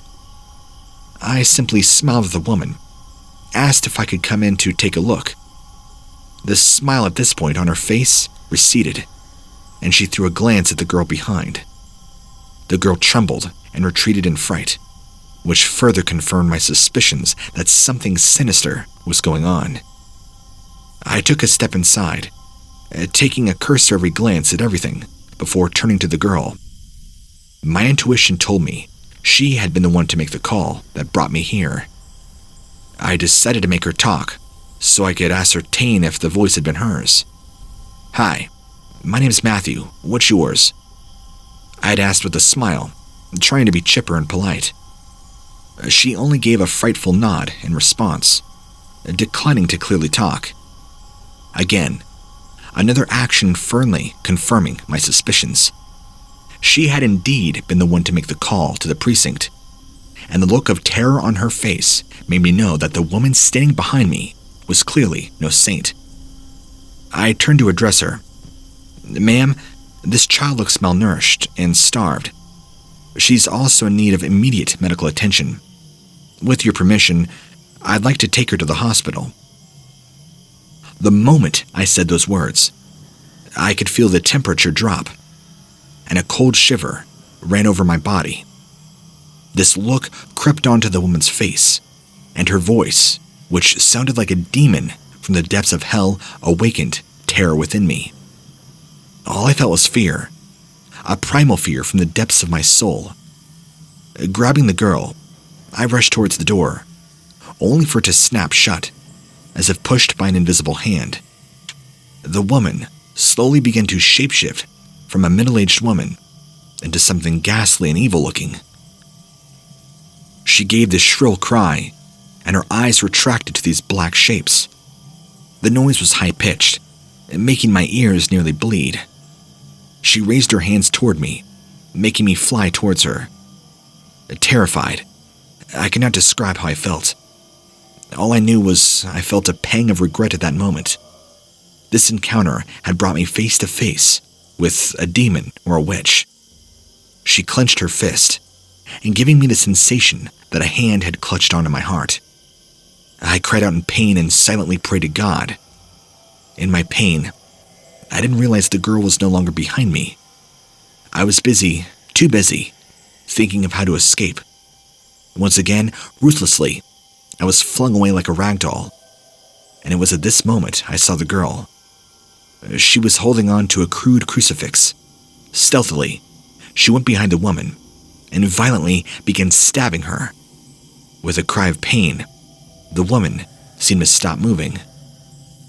I simply smiled at the woman, asked if I could come in to take a look. The smile at this point on her face receded, and she threw a glance at the girl behind. The girl trembled and retreated in fright, which further confirmed my suspicions that something sinister was going on. I took a step inside, taking a cursory glance at everything before turning to the girl. My intuition told me she had been the one to make the call that brought me here. I decided to make her talk so I could ascertain if the voice had been hers. "Hi, my name's Matthew. What's yours?" I had asked with a smile, trying to be chipper and polite. She only gave a frightful nod in response, declining to clearly talk. Again, another action firmly confirming my suspicions. She had indeed been the one to make the call to the precinct, and the look of terror on her face made me know that the woman standing behind me was clearly no saint. I turned to address her. "Ma'am, this child looks malnourished and starved. She's also in need of immediate medical attention. With your permission, I'd like to take her to the hospital." The moment I said those words, I could feel the temperature drop, and a cold shiver ran over my body. This look crept onto the woman's face, and her voice, which sounded like a demon from the depths of hell, awakened terror within me. All I felt was fear, a primal fear from the depths of my soul. Grabbing the girl, I rushed towards the door, only for it to snap shut, as if pushed by an invisible hand. The woman slowly began to shapeshift from a middle-aged woman into something ghastly and evil-looking. She gave this shrill cry, and her eyes retracted to these black shapes. The noise was high-pitched, making my ears nearly bleed. She raised her hands toward me, making me fly towards her. Terrified, I cannot describe how I felt. All I knew was I felt a pang of regret at that moment. This encounter had brought me face to face with a demon or a witch. She clenched her fist, and giving me the sensation that a hand had clutched onto my heart. I cried out in pain and silently prayed to God. In my pain, I didn't realize the girl was no longer behind me. I was busy, too busy, thinking of how to escape. Once again, ruthlessly, I was flung away like a rag doll, and it was at this moment I saw the girl. She was holding on to a crude crucifix. Stealthily, she went behind the woman and violently began stabbing her. With a cry of pain, the woman seemed to stop moving.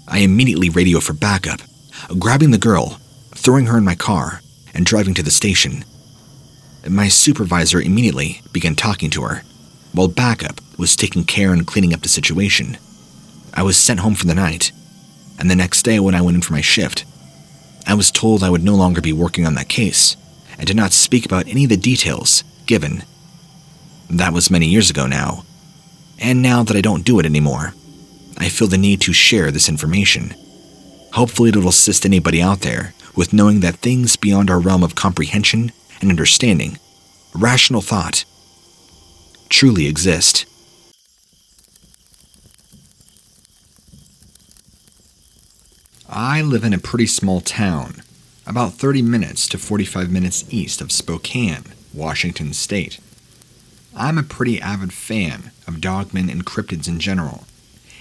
I immediately radioed for backup, grabbing the girl, throwing her in my car, and driving to the station. My supervisor immediately began talking to her, while backup was taking care and cleaning up the situation. I was sent home for the night, and the next day when I went in for my shift, I was told I would no longer be working on that case, and did not speak about any of the details given. That was many years ago now, and now that I don't do it anymore, I feel the need to share this information. Hopefully it'll assist anybody out there with knowing that things beyond our realm of comprehension and understanding, rational thought, truly exist. I live in a pretty small town, about 30 minutes to 45 minutes east of Spokane, Washington State. I'm a pretty avid fan of Dogman and cryptids in general,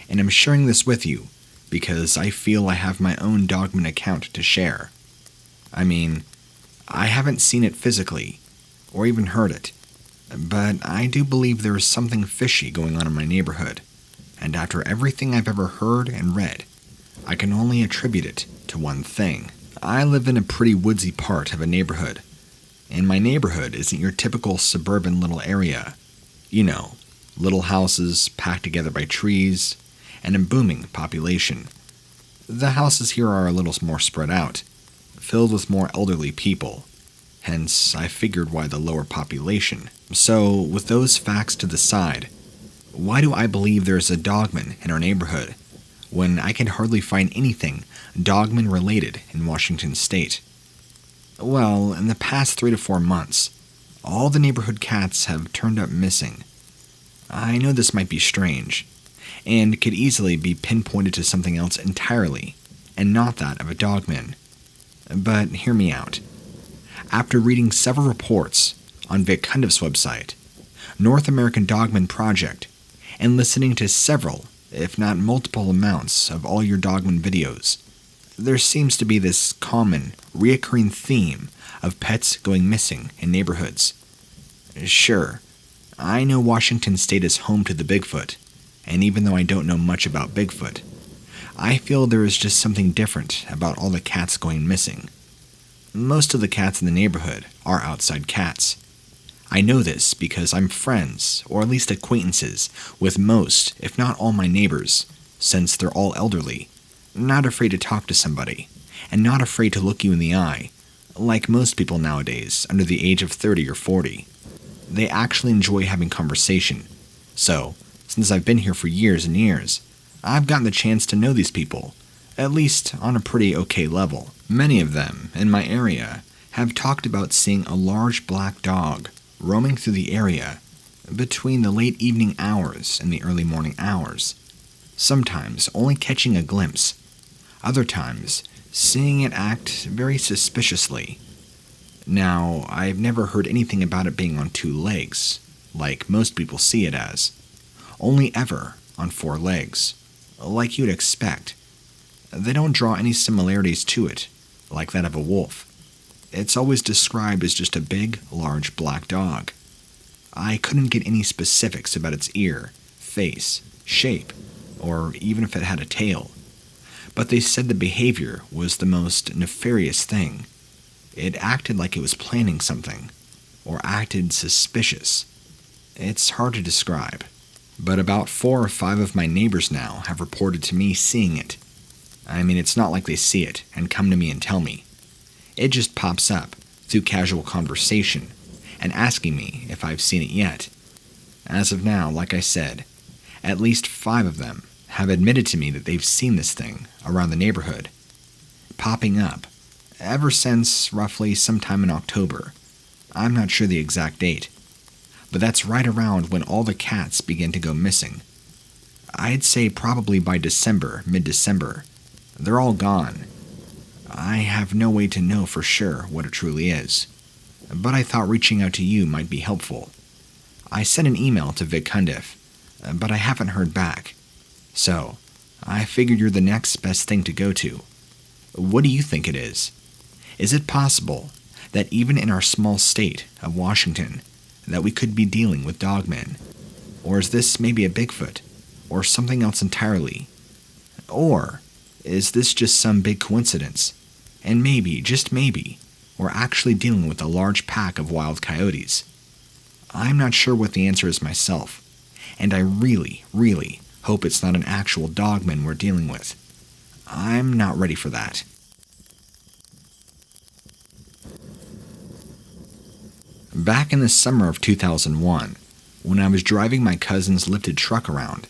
and I'm sharing this with you because I feel I have my own Dogman account to share. I mean, I haven't seen it physically, or even heard it, but I do believe there is something fishy going on in my neighborhood, and after everything I've ever heard and read, I can only attribute it to one thing. I live in a pretty woodsy part of a neighborhood, and my neighborhood isn't your typical suburban little area. You know, little houses packed together by trees, and a booming population. The houses here are a little more spread out, filled with more elderly people, hence I figured why the lower population. So, with those facts to the side, Why do I believe there's a Dogman in our neighborhood when I can hardly find anything Dogman related in Washington state? Well, in the past 3 to 4 months, all the neighborhood cats have turned up missing. I know this might be strange, and could easily be pinpointed to something else entirely, and not that of a Dogman. But hear me out. After reading several reports on Vic Cundiff's website, North American Dogman Project, and listening to several, if not multiple amounts of all your Dogman videos, there seems to be this common, reoccurring theme of pets going missing in neighborhoods. Sure, I know Washington state is home to the Bigfoot, and even though I don't know much about Bigfoot, I feel there is just something different about all the cats going missing. Most of the cats in the neighborhood are outside cats. I know this because I'm friends, or at least acquaintances, with most, if not all my neighbors, since they're all elderly, not afraid to talk to somebody, and not afraid to look you in the eye, like most people nowadays under the age of 30 or 40. They actually enjoy having conversation. So, since I've been here for years and years, I've gotten the chance to know these people, at least on a pretty okay level. Many of them, in my area, have talked about seeing a large black dog roaming through the area between the late evening hours and the early morning hours, sometimes only catching a glimpse, other times seeing it act very suspiciously. Now, I've never heard anything about it being on 2 legs, like most people see it as, only ever on 4 legs, like you'd expect. They don't draw any similarities to it, like that of a wolf. It's always described as just a big, large black dog. I couldn't get any specifics about its ear, face, shape, or even if it had a tail. But they said the behavior was the most nefarious thing. It acted like it was planning something, or acted suspicious. It's hard to describe, but about 4 or 5 of my neighbors now have reported to me seeing it. I mean, it's not like they see it and come to me and tell me. It just pops up through casual conversation and asking me if I've seen it yet. As of now, like I said, at least 5 of them have admitted to me that they've seen this thing around the neighborhood, popping up ever since roughly sometime in October. I'm not sure the exact date, but that's right around when all the cats begin to go missing. I'd say probably by December, mid-December, they're all gone. I have no way to know for sure what it truly is, but I thought reaching out to you might be helpful. I sent an email to Vic Cundiff, but I haven't heard back, so I figured you're the next best thing to go to. What do you think it is? Is it possible that even in our small state of Washington, that we could be dealing with Dogmen? Or is this maybe a Bigfoot, or something else entirely? Or is this just some big coincidence, and maybe, just maybe, we're actually dealing with a large pack of wild coyotes? I'm not sure what the answer is myself, and I really, really hope it's not an actual Dogman we're dealing with. I'm not ready for that. Back in the summer of 2001, when I was driving my cousin's lifted truck around,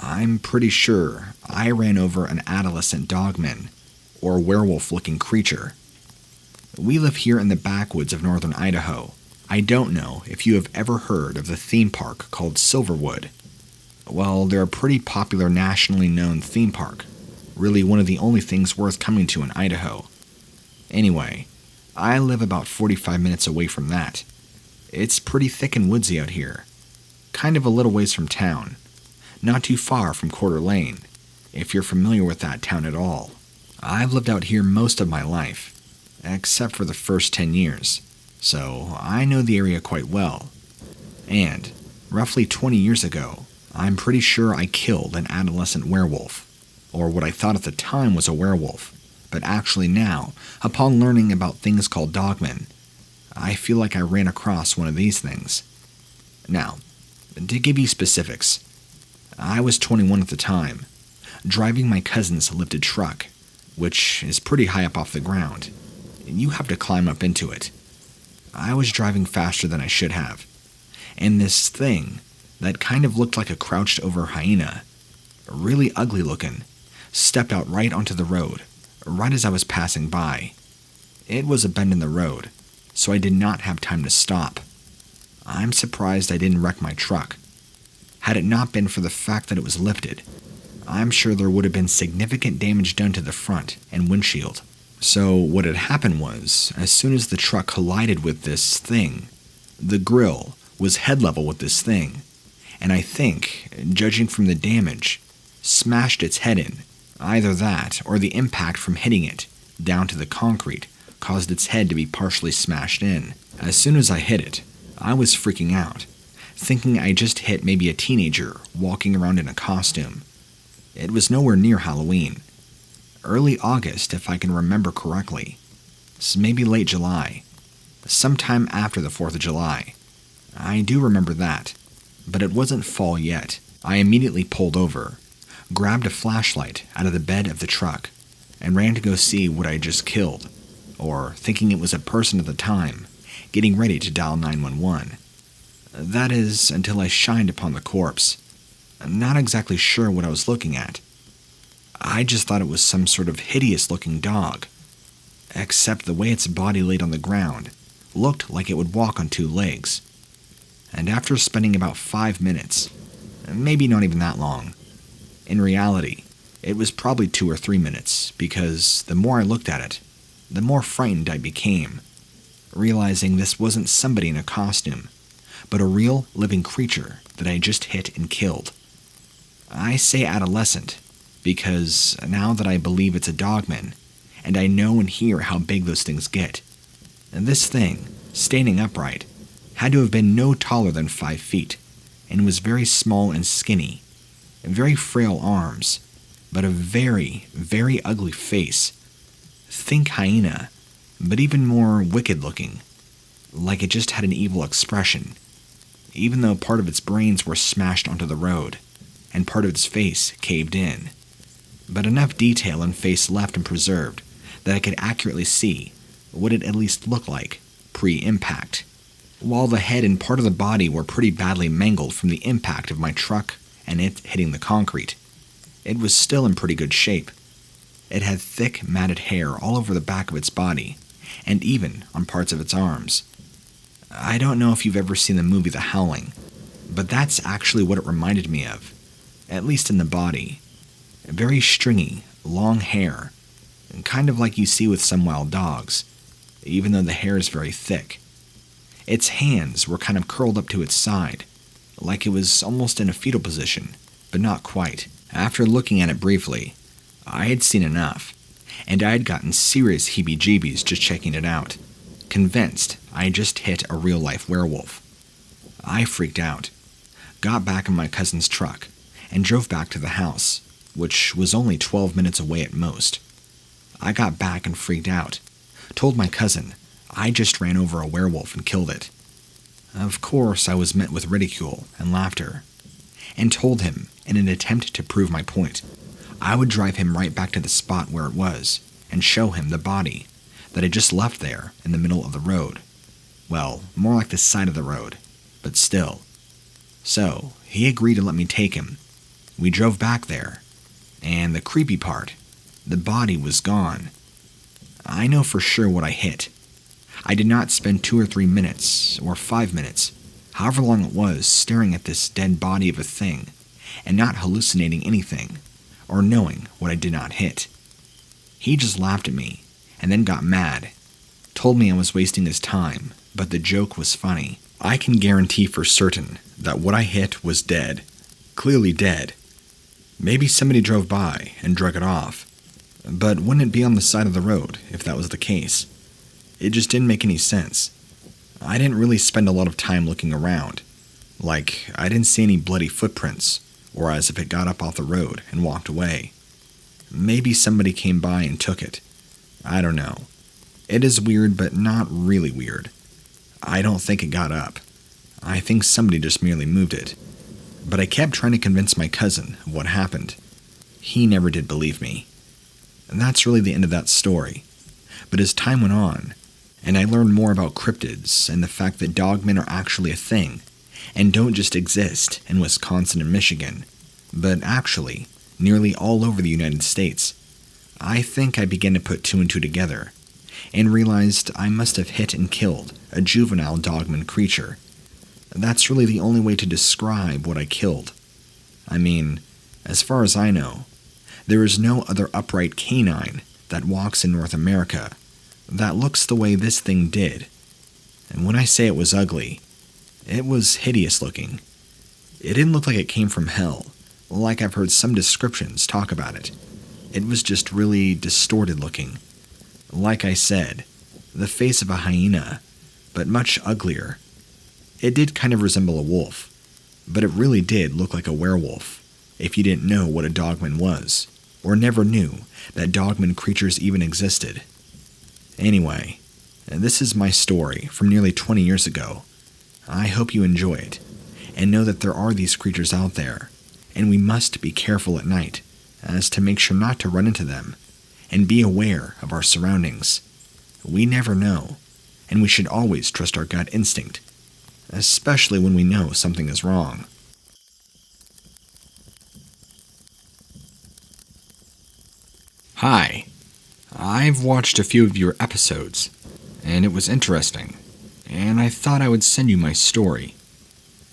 I'm pretty sure I ran over an adolescent Dogman, or werewolf-looking creature. We live here in the backwoods of northern Idaho. I don't know if you have ever heard of the theme park called Silverwood. Well, they're a pretty popular nationally known theme park, really one of the only things worth coming to in Idaho. Anyway, I live about 45 minutes away from that. It's pretty thick and woodsy out here, kind of a little ways from town, not too far from Coeur Lane, if you're familiar with that town at all. I've lived out here most of my life, except for the first 10 years, so I know the area quite well. And, roughly 20 years ago, I'm pretty sure I killed an adolescent werewolf, or what I thought at the time was a werewolf, but actually now, upon learning about things called Dogman, I feel like I ran across one of these things. Now, to give you specifics, I was 21 at the time, driving my cousin's lifted truck, which is pretty high up off the ground, and you have to climb up into it. I was driving faster than I should have, and this thing that kind of looked like a crouched over hyena, really ugly looking, stepped out right onto the road, right as I was passing by. It was a bend in the road, so I did not have time to stop. I'm surprised I didn't wreck my truck. Had it not been for the fact that it was lifted, I'm sure there would have been significant damage done to the front and windshield. So what had happened was, as soon as the truck collided with this thing, the grill was head level with this thing, and I think, judging from the damage, smashed its head in. Either that, or the impact from hitting it down to the concrete caused its head to be partially smashed in. As soon as I hit it, I was freaking out, thinking I just hit maybe a teenager walking around in a costume. It was nowhere near Halloween. Early August, if I can remember correctly. So maybe late July. Sometime after the 4th of July. I do remember that, but it wasn't fall yet. I immediately pulled over, grabbed a flashlight out of the bed of the truck, and ran to go see what I had just killed, or thinking it was a person at the time, getting ready to dial 911. That is, until I shined upon the corpse. I'm not exactly sure what I was looking at. I just thought it was some sort of hideous-looking dog, except the way its body laid on the ground looked like it would walk on 2 legs. And after spending about 5 minutes, maybe not even that long, in reality, it was probably 2 or 3 minutes, because the more I looked at it, the more frightened I became, realizing this wasn't somebody in a costume, but a real living creature that I just hit and killed. I say adolescent because now that I believe it's a Dogman, and I know and hear how big those things get, and this thing, standing upright, had to have been no taller than 5 feet, and was very small and skinny, and very frail arms, but a very, very ugly face. Think hyena, but even more wicked looking, like it just had an evil expression, even though part of its brains were smashed onto the road, and part of its face caved in. But enough detail and face left and preserved that I could accurately see what it at least looked like pre-impact. While the head and part of the body were pretty badly mangled from the impact of my truck and it hitting the concrete, it was still in pretty good shape. It had thick, matted hair all over the back of its body, and even on parts of its arms. I don't know if you've ever seen the movie The Howling, but that's actually what it reminded me of, at least in the body. Very stringy, long hair, kind of like you see with some wild dogs, even though the hair is very thick. Its hands were kind of curled up to its side, like it was almost in a fetal position, but not quite. After looking at it briefly, I had seen enough, and I had gotten serious heebie-jeebies just checking it out, convinced I had just hit a real-life werewolf. I freaked out, got back in my cousin's truck, and drove back to the house, which was only 12 minutes away at most. I got back and freaked out, told my cousin I just ran over a werewolf and killed it. Of course, I was met with ridicule and laughter, and told him, in an attempt to prove my point, I would drive him right back to the spot where it was and show him the body that I just left there in the middle of the road. Well, more like the side of the road, but still. So, he agreed to let me take him. We drove back there, and the creepy part, the body was gone. I know for sure what I hit. I did not spend 2 or 3 minutes, or 5 minutes, however long it was, staring at this dead body of a thing, and not hallucinating anything, or knowing what I did not hit. He just laughed at me, and then got mad, told me I was wasting his time, but the joke was funny. I can guarantee for certain that what I hit was dead, clearly dead. Maybe somebody drove by and drug it off, but wouldn't it be on the side of the road if that was the case? It just didn't make any sense. I didn't really spend a lot of time looking around. Like, I didn't see any bloody footprints, or as if it got up off the road and walked away. Maybe somebody came by and took it. I don't know. It is weird, but not really weird. I don't think it got up. I think somebody just merely moved it. But I kept trying to convince my cousin of what happened. He never did believe me. And that's really the end of that story. But as time went on, and I learned more about cryptids and the fact that dogmen are actually a thing, and don't just exist in Wisconsin and Michigan, but actually nearly all over the United States. I think I began to put two and two together, and realized I must have hit and killed a juvenile Dogman creature. That's really the only way to describe what I killed. I mean, as far as I know, there is no other upright canine that walks in North America that looks the way this thing did. And when I say it was ugly, it was hideous looking. It didn't look like it came from hell, like I've heard some descriptions talk about it. It was just really distorted looking. Like I said, the face of a hyena, but much uglier. It did kind of resemble a wolf, but it really did look like a werewolf if you didn't know what a Dogman was, or never knew that Dogman creatures even existed. Anyway, this is my story from nearly 20 years ago. I hope you enjoy it, and know that there are these creatures out there, and we must be careful at night, as to make sure not to run into them, and be aware of our surroundings. We never know, and we should always trust our gut instinct, especially when we know something is wrong. Hi, I've watched a few of your episodes, and it was interesting, and I thought I would send you my story.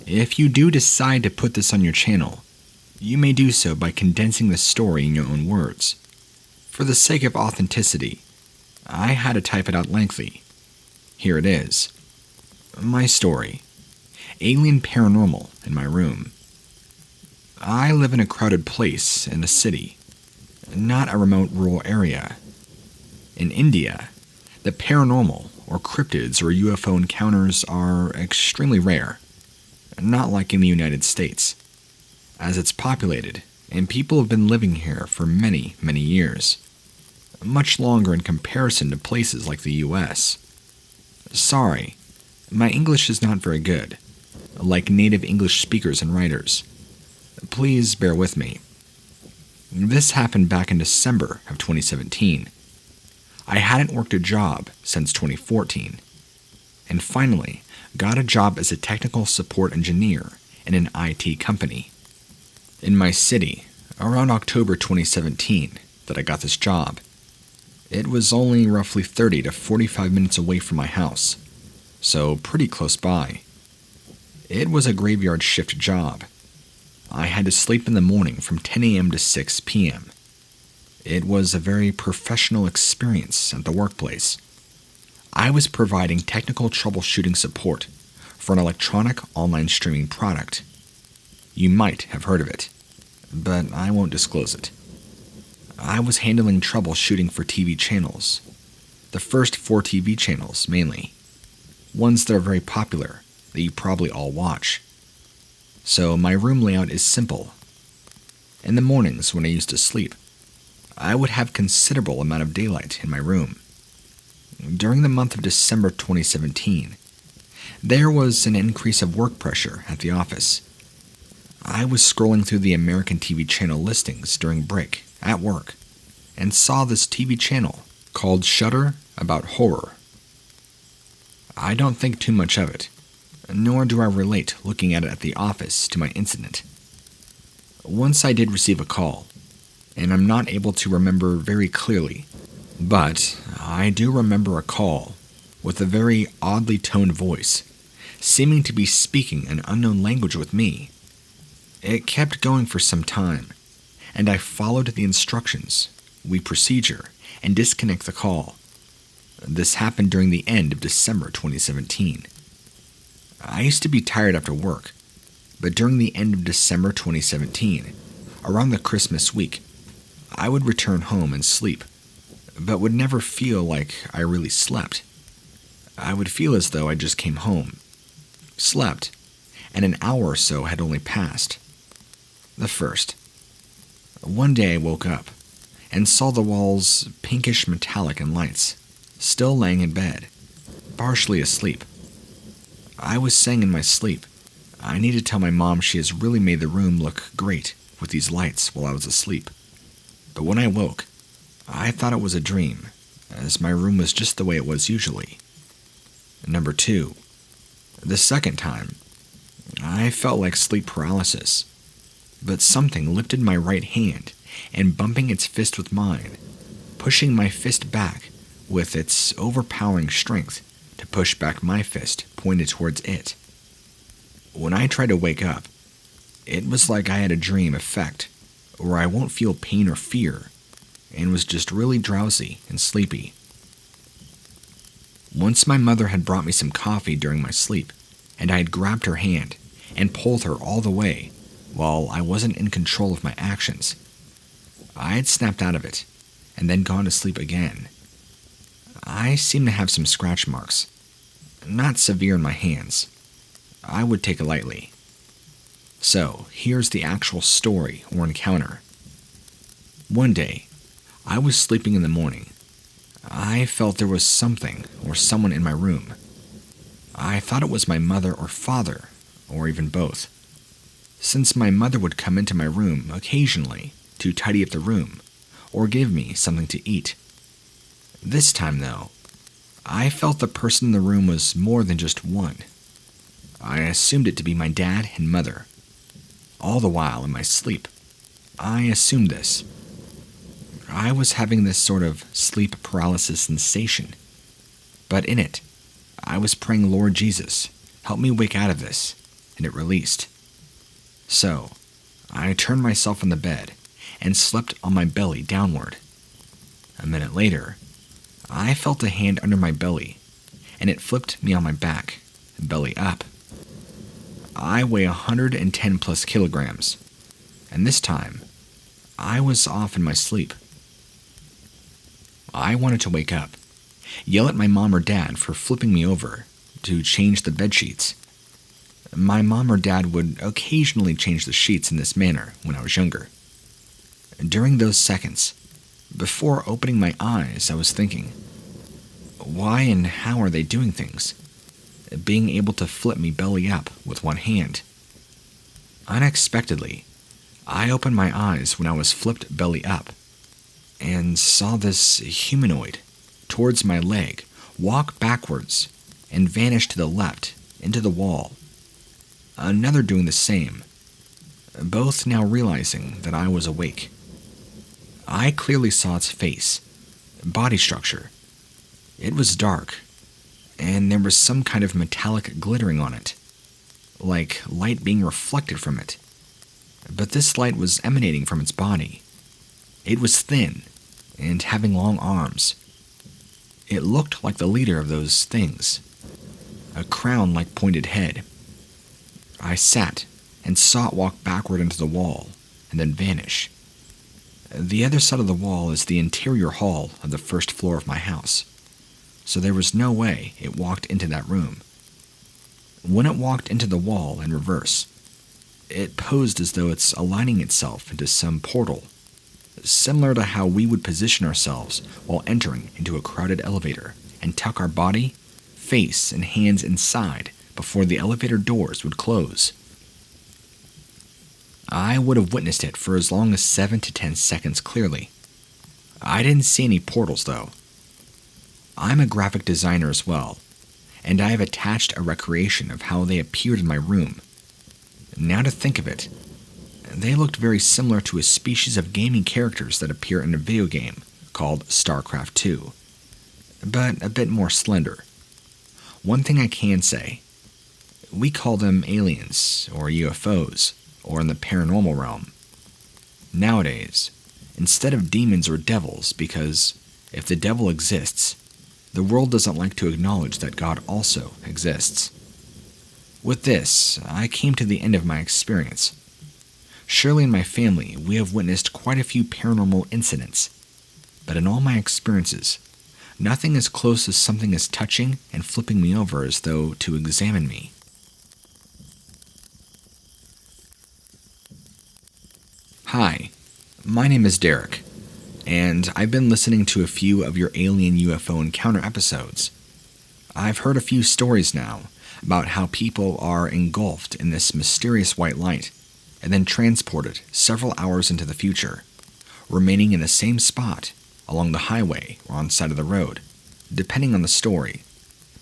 If you do decide to put this on your channel, you may do so by condensing the story in your own words. For the sake of authenticity, I had to type it out lengthy. Here it is. My story. Alien paranormal in my room. I live in a crowded place in a city, not a remote rural area. In India, the paranormal, or cryptids, or UFO encounters are extremely rare, not like in the United States, as it's populated and people have been living here for many, many years, much longer in comparison to places like the US. Sorry, my English is not very good, like native English speakers and writers. Please bear with me. This happened back in December of 2017. I hadn't worked a job since 2014, and finally got a job as a technical support engineer in an IT company. In my city, around October 2017, that I got this job. It was only roughly 30 to 45 minutes away from my house, so pretty close by. It was a graveyard shift job. I had to sleep in the morning from 10 a.m. to 6 p.m. It was a very professional experience at the workplace. I was providing technical troubleshooting support for an electronic online streaming product. You might have heard of it, but I won't disclose it. I was handling troubleshooting for TV channels. The first 4 TV channels, mainly. Ones that are very popular, that you probably all watch. So my room layout is simple. In the mornings when I used to sleep, I would have considerable amount of daylight in my room. During the month of December 2017, there was an increase of work pressure at the office. I was scrolling through the American TV channel listings during break at work and saw this TV channel called Shudder about horror. I don't think too much of it, nor do I relate looking at it at the office to my incident. Once I did receive a call, and I'm not able to remember very clearly, but I do remember a call with a very oddly toned voice, seeming to be speaking an unknown language with me. It kept going for some time, and I followed the instructions, we procedure, and disconnect the call. This happened during the end of December 2017. I used to be tired after work, but during the end of December 2017, around the Christmas week, I would return home and sleep, but would never feel like I really slept. I would feel as though I just came home, slept, and an hour or so had only passed. The first. One day I woke up and saw the walls pinkish metallic and lights, still laying in bed, partially asleep. I was saying in my sleep, I need to tell my mom she has really made the room look great with these lights while I was asleep. But when I woke, I thought it was a dream, as my room was just the way it was usually. Number 2. The second time. I felt like sleep paralysis, but something lifted my right hand and bumping its fist with mine, pushing my fist back with its overpowering strength to push back my fist pointed towards it. When I tried to wake up, it was like I had a dream effect where I won't feel pain or fear and was just really drowsy and sleepy. Once my mother had brought me some coffee during my sleep, and I had grabbed her hand and pulled her all the way while I wasn't in control of my actions. I had snapped out of it and then gone to sleep again. I seemed to have some scratch marks, not severe in my hands. I would take it lightly. So, here's the actual story or encounter. One day, I was sleeping in the morning. I felt there was something or someone in my room. I thought it was my mother or father, or even both, since my mother would come into my room occasionally to tidy up the room or give me something to eat. This time, though, I felt the person in the room was more than just one. I assumed it to be my dad and mother. All the while in my sleep, I assumed this. I was having this sort of sleep paralysis sensation, but in it, I was praying, Lord Jesus, help me wake out of this, and it released. So, I turned myself on the bed and slept on my belly downward. A minute later, I felt a hand under my belly, and it flipped me on my back, belly up. I weigh 110 plus kilograms, and this time, I was off in my sleep. I wanted to wake up, yell at my mom or dad for flipping me over to change the bed sheets. My mom or dad would occasionally change the sheets in this manner when I was younger. During those seconds, before opening my eyes, I was thinking, why and how are they doing things? Being able to flip me belly up with one hand. Unexpectedly, I opened my eyes when I was flipped belly up and saw this humanoid towards my leg walk backwards and vanish to the left into the wall. Another doing the same, both now realizing that I was awake. I clearly saw its face, body structure. It was dark, and there was some kind of metallic glittering on it, like light being reflected from it. But this light was emanating from its body. It was thin and having long arms. It looked like the leader of those things, a crown-like pointed head. I sat and saw it walk backward into the wall and then vanish. The other side of the wall is the interior hall of the first floor of my house, so there was no way it walked into that room. When it walked into the wall in reverse, it posed as though it's aligning itself into some portal, similar to how we would position ourselves while entering into a crowded elevator and tuck our body, face, and hands inside before the elevator doors would close. I would have witnessed it for as long as 7 to 10 seconds clearly. I didn't see any portals, though. I'm a graphic designer as well, and I have attached a recreation of how they appeared in my room. Now to think of it, they looked very similar to a species of gaming characters that appear in a video game called StarCraft 2, but a bit more slender. One thing I can say, we call them aliens or UFOs, or in the paranormal realm. Nowadays, instead of demons or devils, because if the devil exists, the world doesn't like to acknowledge that God also exists. With this, I came to the end of my experience. Surely in my family, we have witnessed quite a few paranormal incidents, but in all my experiences, nothing as close as something as touching and flipping me over as though to examine me. Hi, my name is Derek, and I've been listening to a few of your alien UFO encounter episodes. I've heard a few stories now about how people are engulfed in this mysterious white light and then transported several hours into the future, remaining in the same spot along the highway or on the side of the road, depending on the story,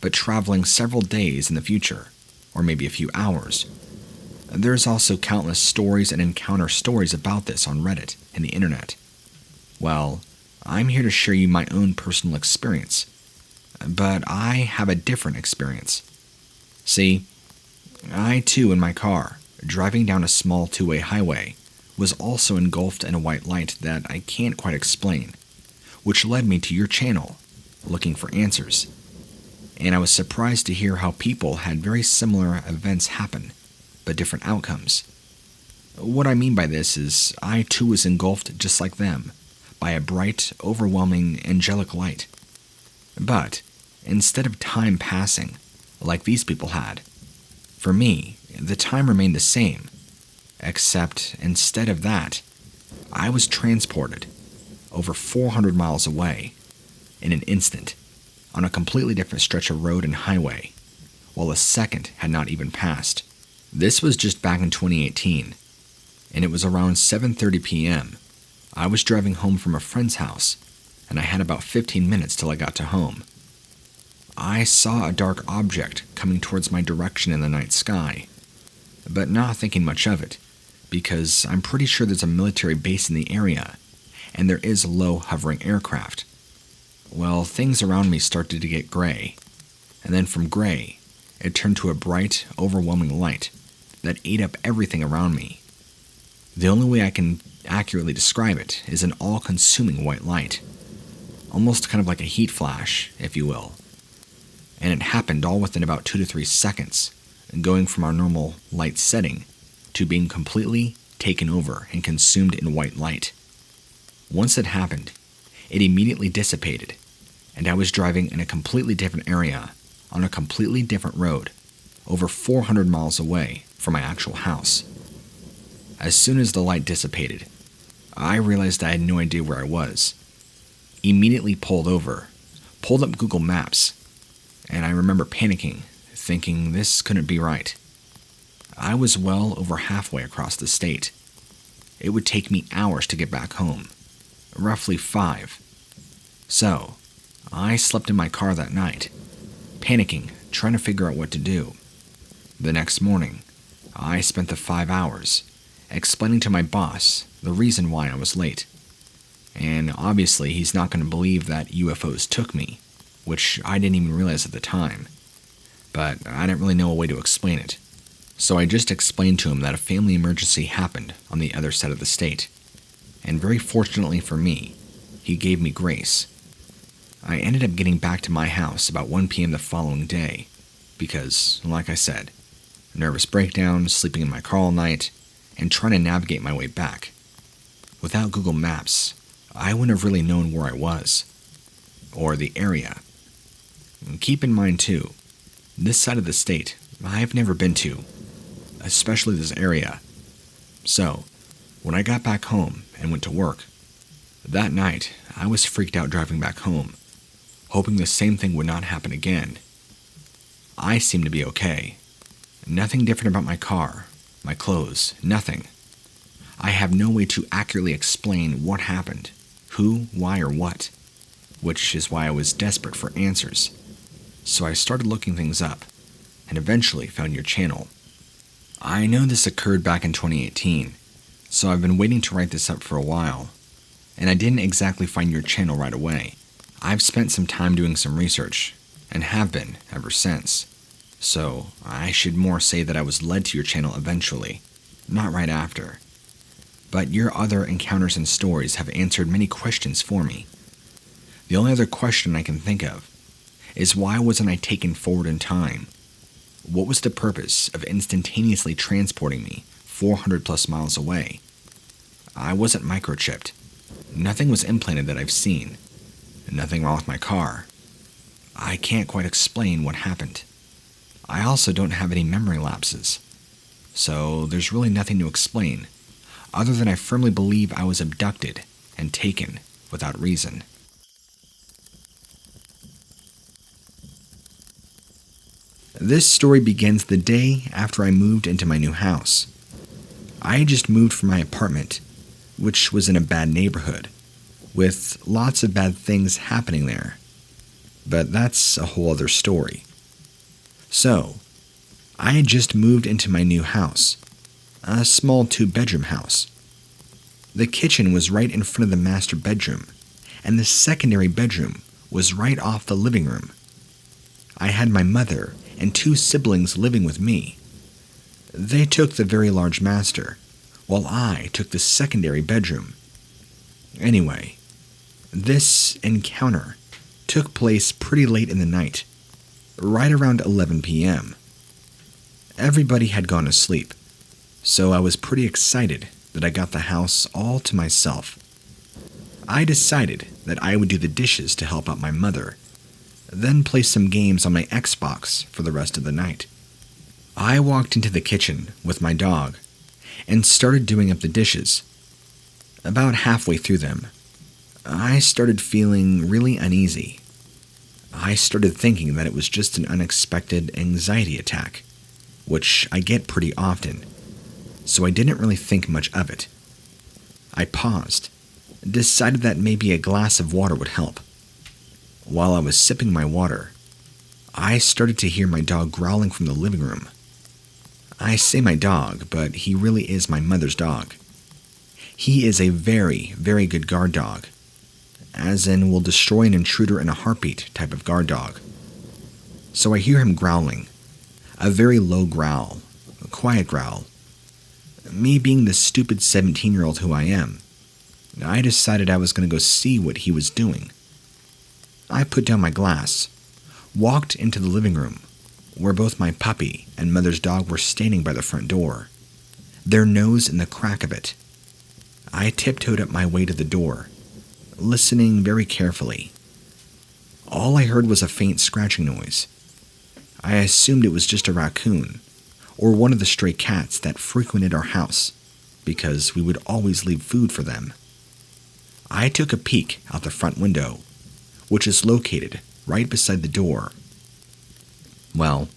but traveling several days in the future, or maybe a few hours, There's also countless stories and encounter stories about this on Reddit and the internet. Well, I'm here to share you my own personal experience, but I have a different experience. See, I too in my car, driving down a small two-way highway, was also engulfed in a white light that I can't quite explain, which led me to your channel, looking for answers. And I was surprised to hear how people had very similar events happen, but different outcomes. What I mean by this is I too was engulfed just like them, by a bright, overwhelming, angelic light. But instead of time passing, like these people had, for me, the time remained the same, except instead of that, I was transported over 400 miles away in an instant on a completely different stretch of road and highway, while a second had not even passed. This was just back in 2018, and it was around 7:30 p.m. I was driving home from a friend's house, and I had about 15 minutes till I got to home. I saw a dark object coming towards my direction in the night sky, but not thinking much of it, because I'm pretty sure there's a military base in the area, and there is low hovering aircraft. Well, things around me started to get gray, and then from gray, it turned to a bright, overwhelming light that ate up everything around me. The only way I can accurately describe it is an all-consuming white light, almost kind of like a heat flash, if you will. And it happened all within about 2 to 3 seconds, going from our normal light setting to being completely taken over and consumed in white light. Once it happened, it immediately dissipated, and I was driving in a completely different area, on a completely different road, over 400 miles away from my actual house. As soon as the light dissipated, I realized I had no idea where I was. Immediately pulled over, pulled up Google Maps, and I remember panicking, thinking this couldn't be right. I was well over halfway across the state. It would take me hours to get back home, roughly 5. So, I slept in my car that night, panicking, trying to figure out what to do. The next morning, I spent the 5 hours explaining to my boss the reason why I was late. And obviously, he's not going to believe that UFOs took me, which I didn't even realize at the time. But I didn't really know a way to explain it. So I just explained to him that a family emergency happened on the other side of the state. And very fortunately for me, he gave me grace. I ended up getting back to my house about 1 p.m. the following day, because, like I said, nervous breakdown, sleeping in my car all night, and trying to navigate my way back. Without Google Maps, I wouldn't have really known where I was, or the area. And keep in mind too, this side of the state I've never been to, especially this area. So, when I got back home and went to work, that night I was freaked out driving back home, hoping the same thing would not happen again. I seemed to be okay. Nothing different about my car, my clothes, nothing. I have no way to accurately explain what happened, who, why, or what, which is why I was desperate for answers. So I started looking things up, and eventually found your channel. I know this occurred back in 2018, so I've been waiting to write this up for a while, and I didn't exactly find your channel right away. I've spent some time doing some research, and have been ever since. So I should more say that I was led to your channel eventually, not right after. But your other encounters and stories have answered many questions for me. The only other question I can think of is why wasn't I taken forward in time? What was the purpose of instantaneously transporting me 400 plus miles away? I wasn't microchipped. Nothing was implanted that I've seen. Nothing wrong with my car. I can't quite explain what happened. I also don't have any memory lapses. So there's really nothing to explain, other than I firmly believe I was abducted and taken without reason. This story begins the day after I moved into my new house. I had just moved from my apartment, which was in a bad neighborhood, with lots of bad things happening there. But that's a whole other story. So, I had just moved into my new house, a small 2-bedroom house. The kitchen was right in front of the master bedroom, and the secondary bedroom was right off the living room. I had my mother and 2 siblings living with me. They took the very large master, while I took the secondary bedroom. Anyway, this encounter took place pretty late in the night, right around 11 p.m. Everybody had gone to sleep, so I was pretty excited that I got the house all to myself. I decided that I would do the dishes to help out my mother, then play some games on my Xbox for the rest of the night. I walked into the kitchen with my dog and started doing up the dishes. About halfway through them, I started feeling really uneasy. I started thinking that it was just an unexpected anxiety attack, which I get pretty often, so I didn't really think much of it. I paused, decided that maybe a glass of water would help. While I was sipping my water, I started to hear my dog growling from the living room. I say my dog, but he really is my mother's dog. He is a very, very good guard dog, as in will destroy an intruder in a heartbeat type of guard dog. So I hear him growling, a very low growl, a quiet growl. Me being the stupid 17-year-old who I am, I decided I was going to go see what he was doing. I put down my glass, walked into the living room, where both my puppy and mother's dog were standing by the front door, their nose in the crack of it. I tiptoed up my way to the door, listening very carefully. All I heard was a faint scratching noise. I assumed it was just a raccoon, or one of the stray cats that frequented our house, because we would always leave food for them. I took a peek out the front window, which is located right beside the door. Well,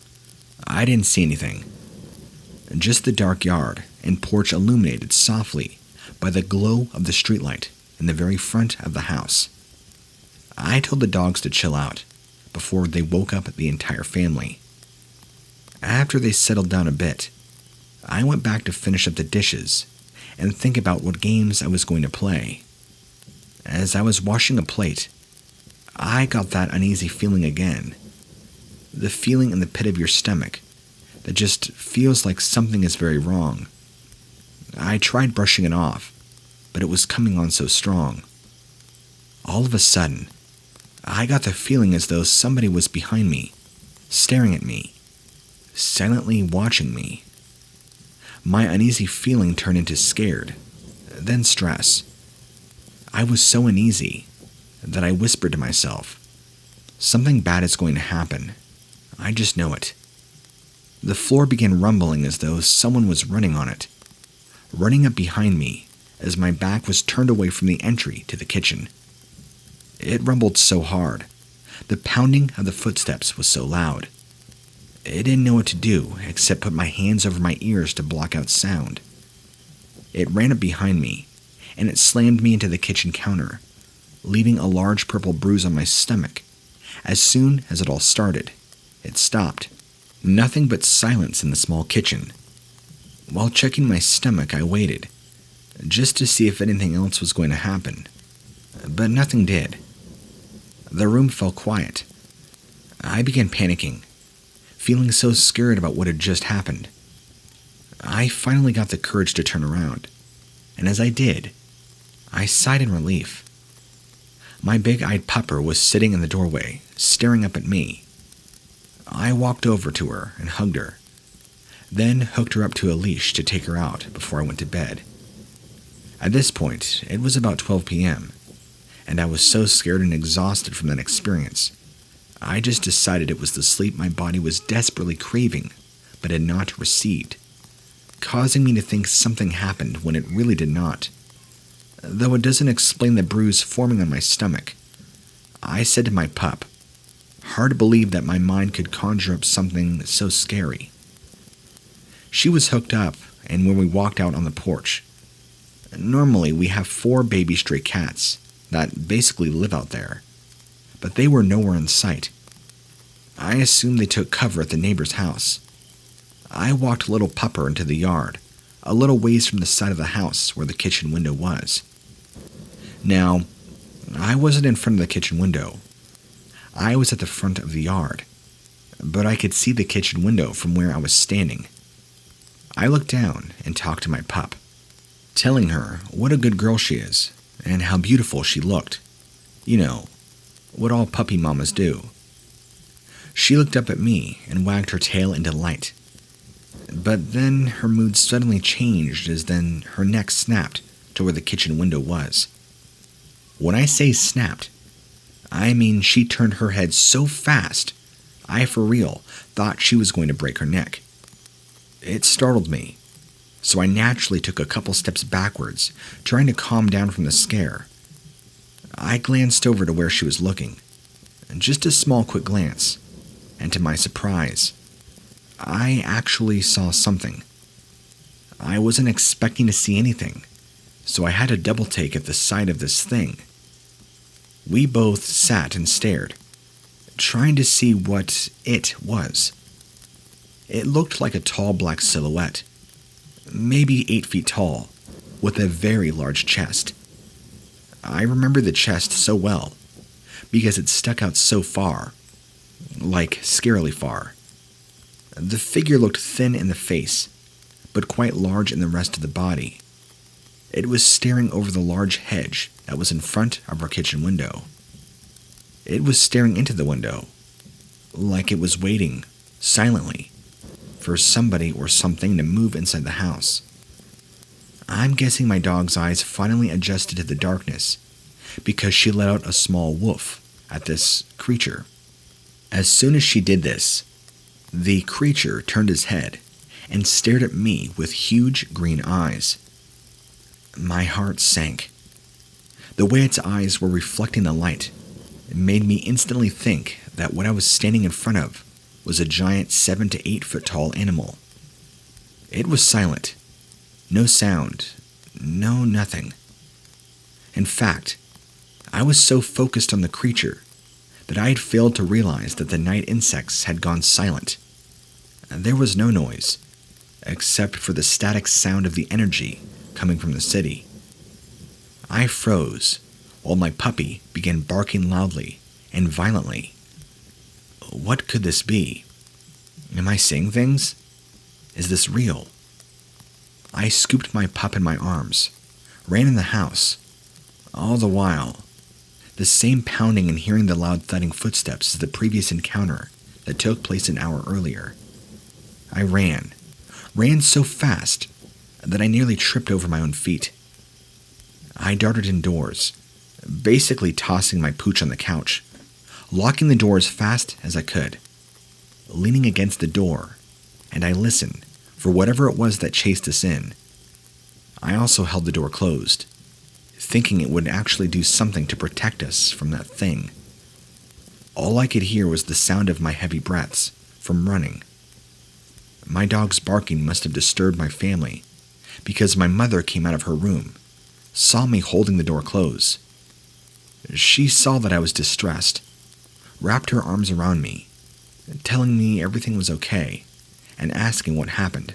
I didn't see anything. Just the dark yard and porch illuminated softly by the glow of the streetlight in the very front of the house. I told the dogs to chill out before they woke up the entire family. After they settled down a bit, I went back to finish up the dishes and think about what games I was going to play. As I was washing a plate, I got that uneasy feeling again. The feeling in the pit of your stomach that just feels like something is very wrong. I tried brushing it off, but it was coming on so strong. All of a sudden, I got the feeling as though somebody was behind me, staring at me, silently watching me. My uneasy feeling turned into scared, then stress. I was so uneasy that I whispered to myself, "Something bad is going to happen. I just know it." The floor began rumbling as though someone was running on it, running up behind me as my back was turned away from the entry to the kitchen. It rumbled so hard. The pounding of the footsteps was so loud. I didn't know what to do except put my hands over my ears to block out sound. It ran up behind me, and it slammed me into the kitchen counter, leaving a large purple bruise on my stomach. As soon as it all started, it stopped. Nothing but silence in the small kitchen. While checking my stomach, I waited, just to see if anything else was going to happen. But nothing did. The room fell quiet. I began panicking, feeling so scared about what had just happened. I finally got the courage to turn around, and as I did, I sighed in relief. My big-eyed pupper was sitting in the doorway, staring up at me. I walked over to her and hugged her, then hooked her up to a leash to take her out before I went to bed. At this point, it was about 12 p.m., and I was so scared and exhausted from that experience, I just decided it was the sleep my body was desperately craving but had not received, causing me to think something happened when it really did not. Though it doesn't explain the bruise forming on my stomach, I said to my pup, hard to believe that my mind could conjure up something so scary. She was hooked up, and when we walked out on the porch, normally we have 4 baby stray cats that basically live out there, but they were nowhere in sight. I assumed they took cover at the neighbor's house. I walked little Pupper into the yard, a little ways from the side of the house where the kitchen window was. Now, I wasn't in front of the kitchen window. I was at the front of the yard, but I could see the kitchen window from where I was standing. I looked down and talked to my pup, telling her what a good girl she is and how beautiful she looked. You know, what all puppy mamas do. She looked up at me and wagged her tail in delight. But then her mood suddenly changed as then her neck snapped to where the kitchen window was. When I say snapped, I mean she turned her head so fast, I for real thought she was going to break her neck. It startled me, so I naturally took a couple steps backwards, trying to calm down from the scare. I glanced over to where she was looking, just a small quick glance, and to my surprise, I actually saw something. I wasn't expecting to see anything, so I had a double take at the sight of this thing. We both sat and stared, trying to see what it was. It looked like a tall black silhouette, maybe 8 feet tall, with a very large chest. I remember the chest so well, because it stuck out so far, like scarily far. The figure looked thin in the face, but quite large in the rest of the body. It was staring over the large hedge that was in front of our kitchen window. It was staring into the window, like it was waiting, silently, for somebody or something to move inside the house. I'm guessing my dog's eyes finally adjusted to the darkness, because she let out a small woof at this creature. As soon as she did this, the creature turned his head and stared at me with huge green eyes. My heart sank. The way its eyes were reflecting the light made me instantly think that what I was standing in front of was a giant 7 to 8 foot tall animal. It was silent. No sound. No nothing. In fact, I was so focused on the creature that I had failed to realize that the night insects had gone silent. There was no noise, except for the static sound of the energy coming from the city. I froze, while my puppy began barking loudly and violently. What could this be? Am I seeing things? Is this real? I scooped my pup in my arms, ran in the house. All the while, the same pounding and hearing the loud thudding footsteps as the previous encounter that took place an hour earlier. I ran so fast that I nearly tripped over my own feet. I darted indoors, basically tossing my pooch on the couch, locking the door as fast as I could, leaning against the door, and I listened for whatever it was that chased us in. I also held the door closed, thinking it would actually do something to protect us from that thing. All I could hear was the sound of my heavy breaths from running. My dog's barking must have disturbed my family, because my mother came out of her room, saw me holding the door closed. She saw that I was distressed, wrapped her arms around me, telling me everything was okay, and asking what happened.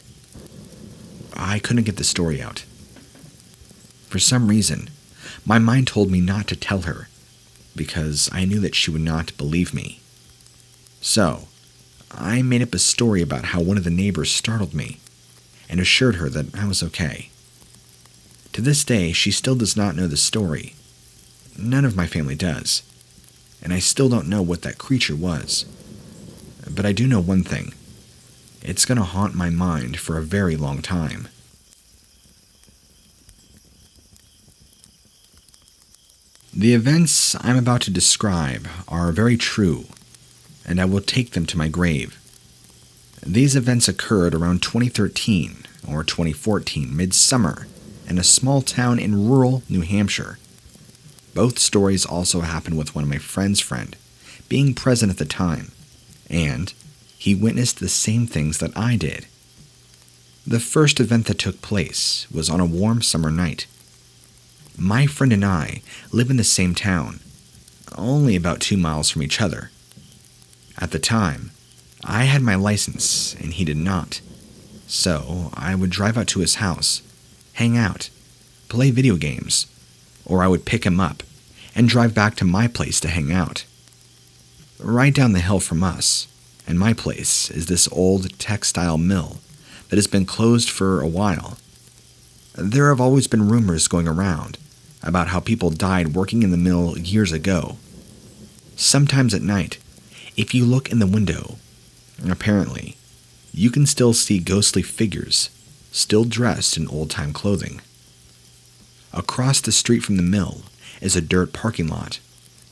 I couldn't get the story out. For some reason, my mind told me not to tell her, because I knew that she would not believe me. So, I made up a story about how one of the neighbors startled me, and assured her that I was okay. To this day, she still does not know the story. None of my family does, and I still don't know what that creature was. But I do know one thing. It's going to haunt my mind for a very long time. The events I'm about to describe are very true, and I will take them to my grave. These events occurred around 2013 or 2014 midsummer in a small town in rural New Hampshire. Both stories also happened with one of my friend's friend being present at the time, and he witnessed the same things that I did. The first event that took place was on a warm summer night. My friend and I live in the same town, only about 2 miles from each other. At the time, I had my license and he did not, So I would drive out to his house, hang out, play video games, or I would pick him up and drive back to my place to hang out. Right down the hill from us and my place is this old textile mill that has been closed for a while. There have always been rumors going around about how people died working in the mill years ago. Sometimes at night, if you look in the window, apparently, you can still see ghostly figures, still dressed in old-time clothing. Across the street from the mill is a dirt parking lot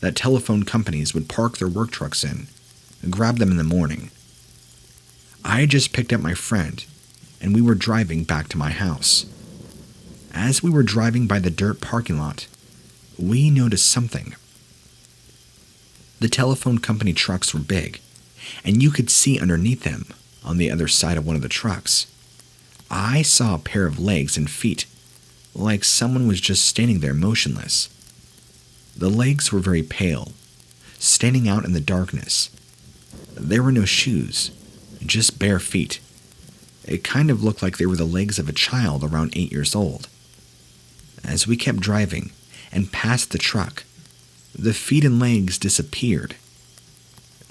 that telephone companies would park their work trucks in and grab them in the morning. I just picked up my friend, and we were driving back to my house. As we were driving by the dirt parking lot, we noticed something. The telephone company trucks were big, and you could see underneath them on the other side of one of the trucks. I saw a pair of legs and feet, like someone was just standing there motionless. The legs were very pale, standing out in the darkness. There were no shoes, just bare feet. It kind of looked like they were the legs of a child around 8 years old. As we kept driving and passed the truck, the feet and legs disappeared.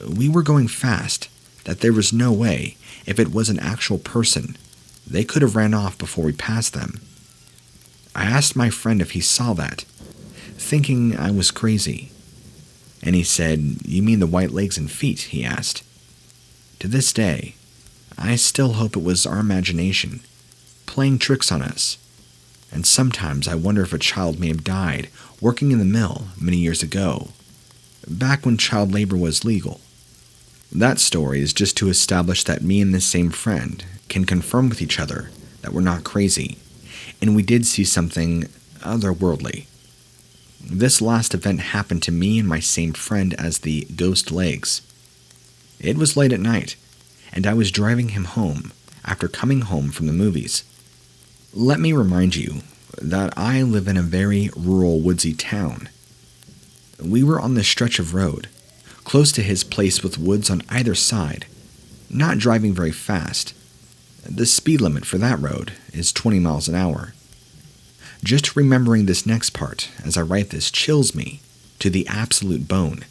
We were going fast that there was no way, if it was an actual person, they could have ran off before we passed them. I asked my friend if he saw that, thinking I was crazy. And he said, "You mean the white legs and feet?" he asked. To this day, I still hope it was our imagination, playing tricks on us. And sometimes I wonder if a child may have died working in the mill many years ago, back when child labor was legal. That story is just to establish that me and this same friend can confirm with each other that we're not crazy, and we did see something otherworldly. This last event happened to me and my same friend as the ghost legs. It was late at night, and I was driving him home after coming home from the movies. Let me remind you that I live in a very rural, woodsy town. We were on this stretch of road, close to his place with woods on either side, not driving very fast. The speed limit for that road is 20 miles an hour. Just remembering this next part as I write this chills me to the absolute bone.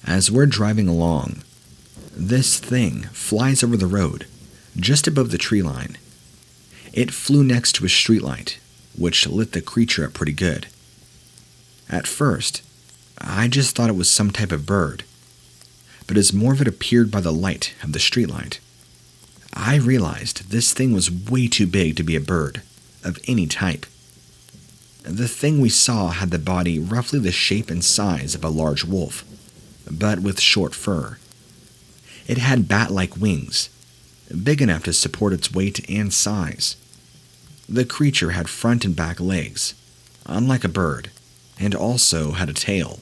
As we're driving along, this thing flies over the road, just above the tree line. It flew next to a streetlight, which lit the creature up pretty good. At first, I just thought it was some type of bird, but as more of it appeared by the light of the streetlight, I realized this thing was way too big to be a bird of any type. The thing we saw had the body roughly the shape and size of a large wolf, but with short fur. It had bat-like wings, big enough to support its weight and size. The creature had front and back legs, unlike a bird, and also had a tail.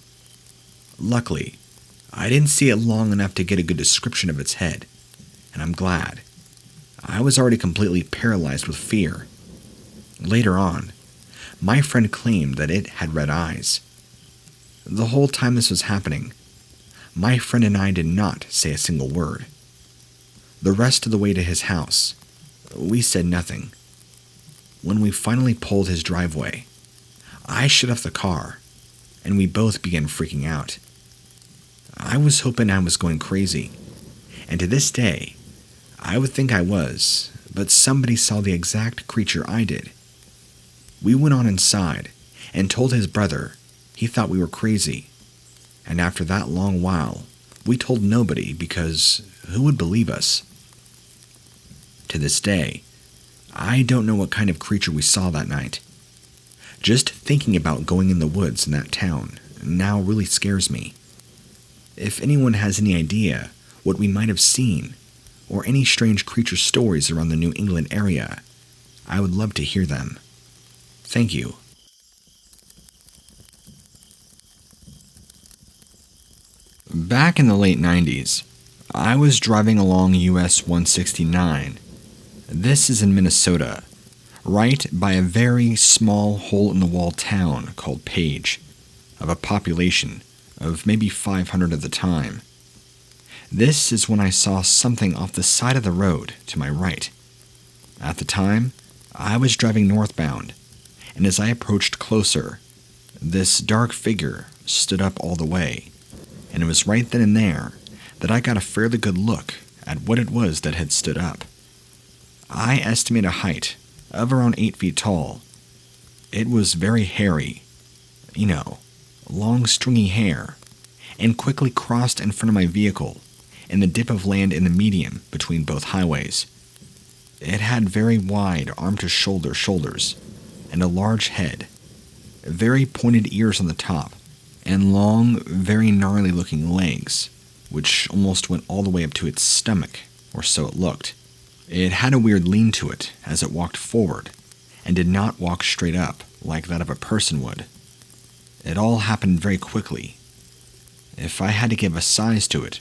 Luckily, I didn't see it long enough to get a good description of its head, and I'm glad. I was already completely paralyzed with fear. Later on, my friend claimed that it had red eyes. The whole time this was happening, my friend and I did not say a single word. The rest of the way to his house, we said nothing. When we finally pulled his driveway, I shut off the car, and we both began freaking out. I was hoping I was going crazy, and to this day, I would think I was, but somebody saw the exact creature I did. We went on inside and told his brother he thought we were crazy, and after that long while, we told nobody because who would believe us? To this day, I don't know what kind of creature we saw that night. Just thinking about going in the woods in that town now really scares me. If anyone has any idea what we might have seen, or any strange creature stories around the New England area, I would love to hear them. Thank you. Back in the late 90s, I was driving along US 169. This is in Minnesota, right by a very small hole-in-the-wall town called Page, of a population of maybe 500 at the time. This is when I saw something off the side of the road to my right, At the time, I was driving northbound, and as I approached closer, this dark figure stood up all the way, and it was right then and there that I got a fairly good look at what it was that had stood up. I estimate a height of around 8 feet tall. It was very hairy, long stringy hair, and quickly crossed in front of my vehicle in the dip of land in the median between both highways. It had very wide arm-to-shoulder shoulders and a large head, very pointed ears on the top, and long, very gnarly-looking legs, which almost went all the way up to its stomach, or so it looked. It had a weird lean to it as it walked forward, and did not walk straight up like that of a person would. It all happened very quickly. If I had to give a size to it,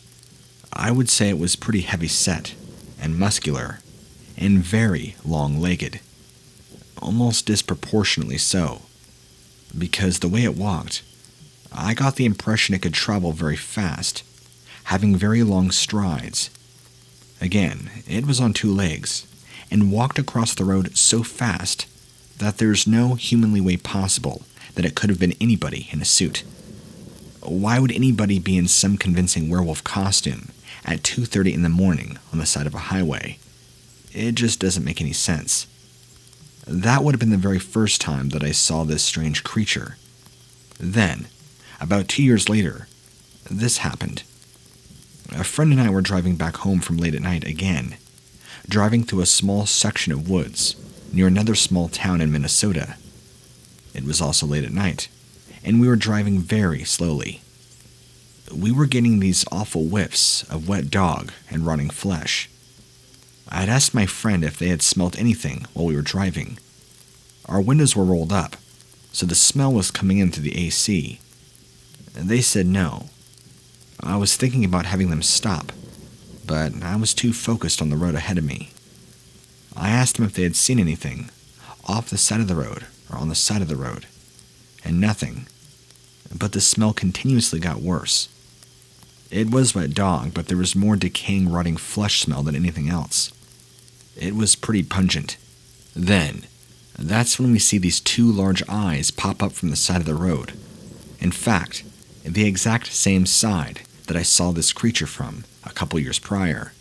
I would say it was pretty heavy set and muscular and very long-legged, almost disproportionately so, because the way it walked, I got the impression it could travel very fast, having very long strides. Again, it was on 2 legs and walked across the road so fast that there's no humanly way possible that it could have been anybody in a suit. Why would anybody be in some convincing werewolf costume at 2:30 in the morning on the side of a highway? It just doesn't make any sense. That would have been the very first time that I saw this strange creature. Then, about 2 years later, this happened. A friend and I were driving back home from late at night again, driving through a small section of woods near another small town in Minnesota. It was also late at night, and we were driving very slowly. We were getting these awful whiffs of wet dog and rotting flesh. I had asked my friend if they had smelt anything while we were driving. Our windows were rolled up, so the smell was coming in through the AC. They said no. I was thinking about having them stop, but I was too focused on the road ahead of me. I asked them if they had seen anything, off the side of the road or on the side of the road, and nothing. But the smell continuously got worse. It was wet dog, but there was more decaying, rotting flesh smell than anything else. It was pretty pungent. Then, that's when we see these 2 large eyes pop up from the side of the road. In fact, the exact same side that I saw this creature from a couple years prior.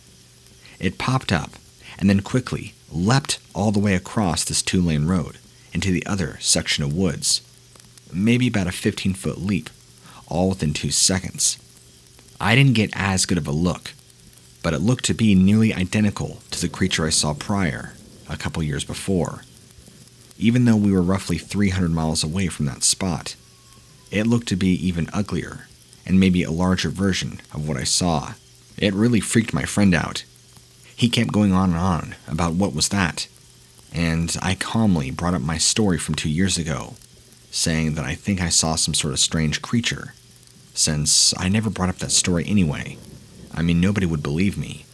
It popped up, and then quickly leapt all the way across this 2-lane road into the other section of woods. Maybe about a 15-foot leap, all within 2 seconds. I didn't get as good of a look, but it looked to be nearly identical to the creature I saw prior, a couple years before. Even though we were roughly 300 miles away from that spot, it looked to be even uglier, and maybe a larger version of what I saw. It really freaked my friend out. He kept going on and on about what was that, and I calmly brought up my story from 2 years ago, saying that I think I saw some sort of strange creature, since I never brought up that story anyway. I mean, nobody would believe me.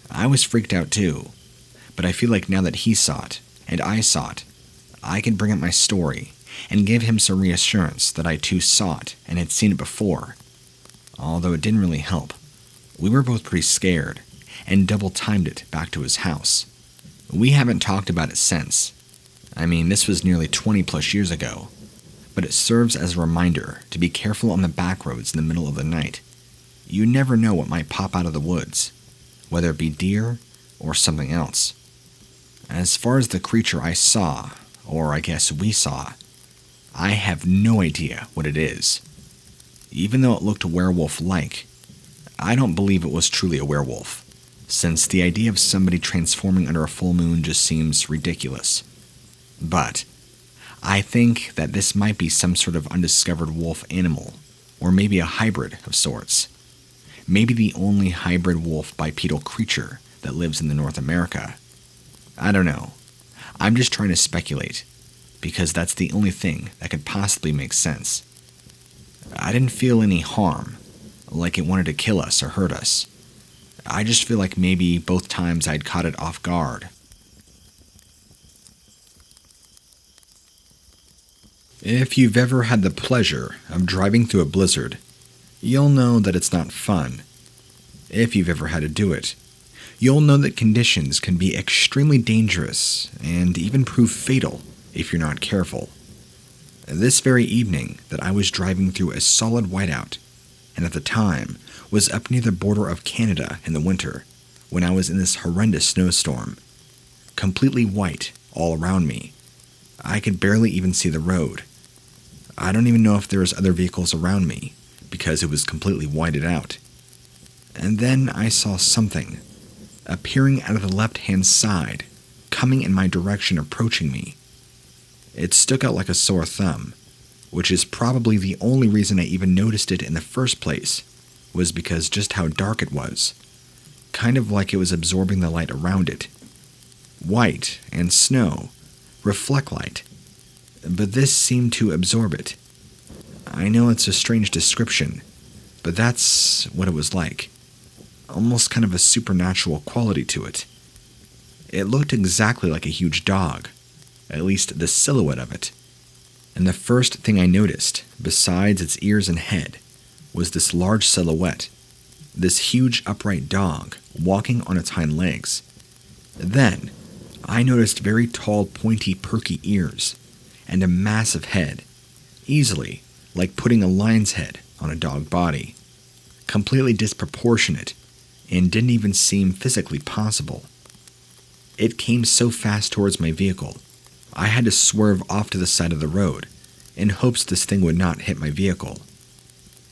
I was freaked out too, but I feel like now that he saw it, and I saw it, I can bring up my story and give him some reassurance that I too saw it and had seen it before. Although it didn't really help. We were both pretty scared, and double-timed it back to his house. We haven't talked about it since. I mean, this was nearly 20-plus years ago, but it serves as a reminder to be careful on the back roads in the middle of the night. You never know what might pop out of the woods, whether it be deer or something else. As far as the creature I saw, or I guess we saw, I have no idea what it is. Even though it looked werewolf-like, I don't believe it was truly a werewolf, since the idea of somebody transforming under a full moon just seems ridiculous. But I think that this might be some sort of undiscovered wolf animal, or maybe a hybrid of sorts. Maybe the only hybrid wolf bipedal creature that lives in North America. I don't know. I'm just trying to speculate, because that's the only thing that could possibly make sense. I didn't feel any harm, like it wanted to kill us or hurt us. I just feel like maybe both times I'd caught it off guard. If you've ever had the pleasure of driving through a blizzard, you'll know that it's not fun. If you've ever had to do it, you'll know that conditions can be extremely dangerous and even prove fatal if you're not careful. This very evening that I was driving through a solid whiteout, and at the time was up near the border of Canada in the winter, when I was in this horrendous snowstorm. Completely white all around me. I could barely even see the road. I don't even know if there was other vehicles around me, because it was completely whited out. And then I saw something, appearing out of the left-hand side, coming in my direction, approaching me. It stuck out like a sore thumb, which is probably the only reason I even noticed it in the first place, was because just how dark it was, kind of like it was absorbing the light around it. White and snow reflect light, but this seemed to absorb it. I know it's a strange description, but that's what it was like. Almost kind of a supernatural quality to it. It looked exactly like a huge dog, at least the silhouette of it. And the first thing I noticed, besides its ears and head, was this large silhouette, this huge upright dog walking on its hind legs. Then, I noticed very tall, pointy, perky ears, and a massive head, easily like putting a lion's head on a dog body, completely disproportionate, and didn't even seem physically possible. It came so fast towards my vehicle, I had to swerve off to the side of the road, in hopes this thing would not hit my vehicle.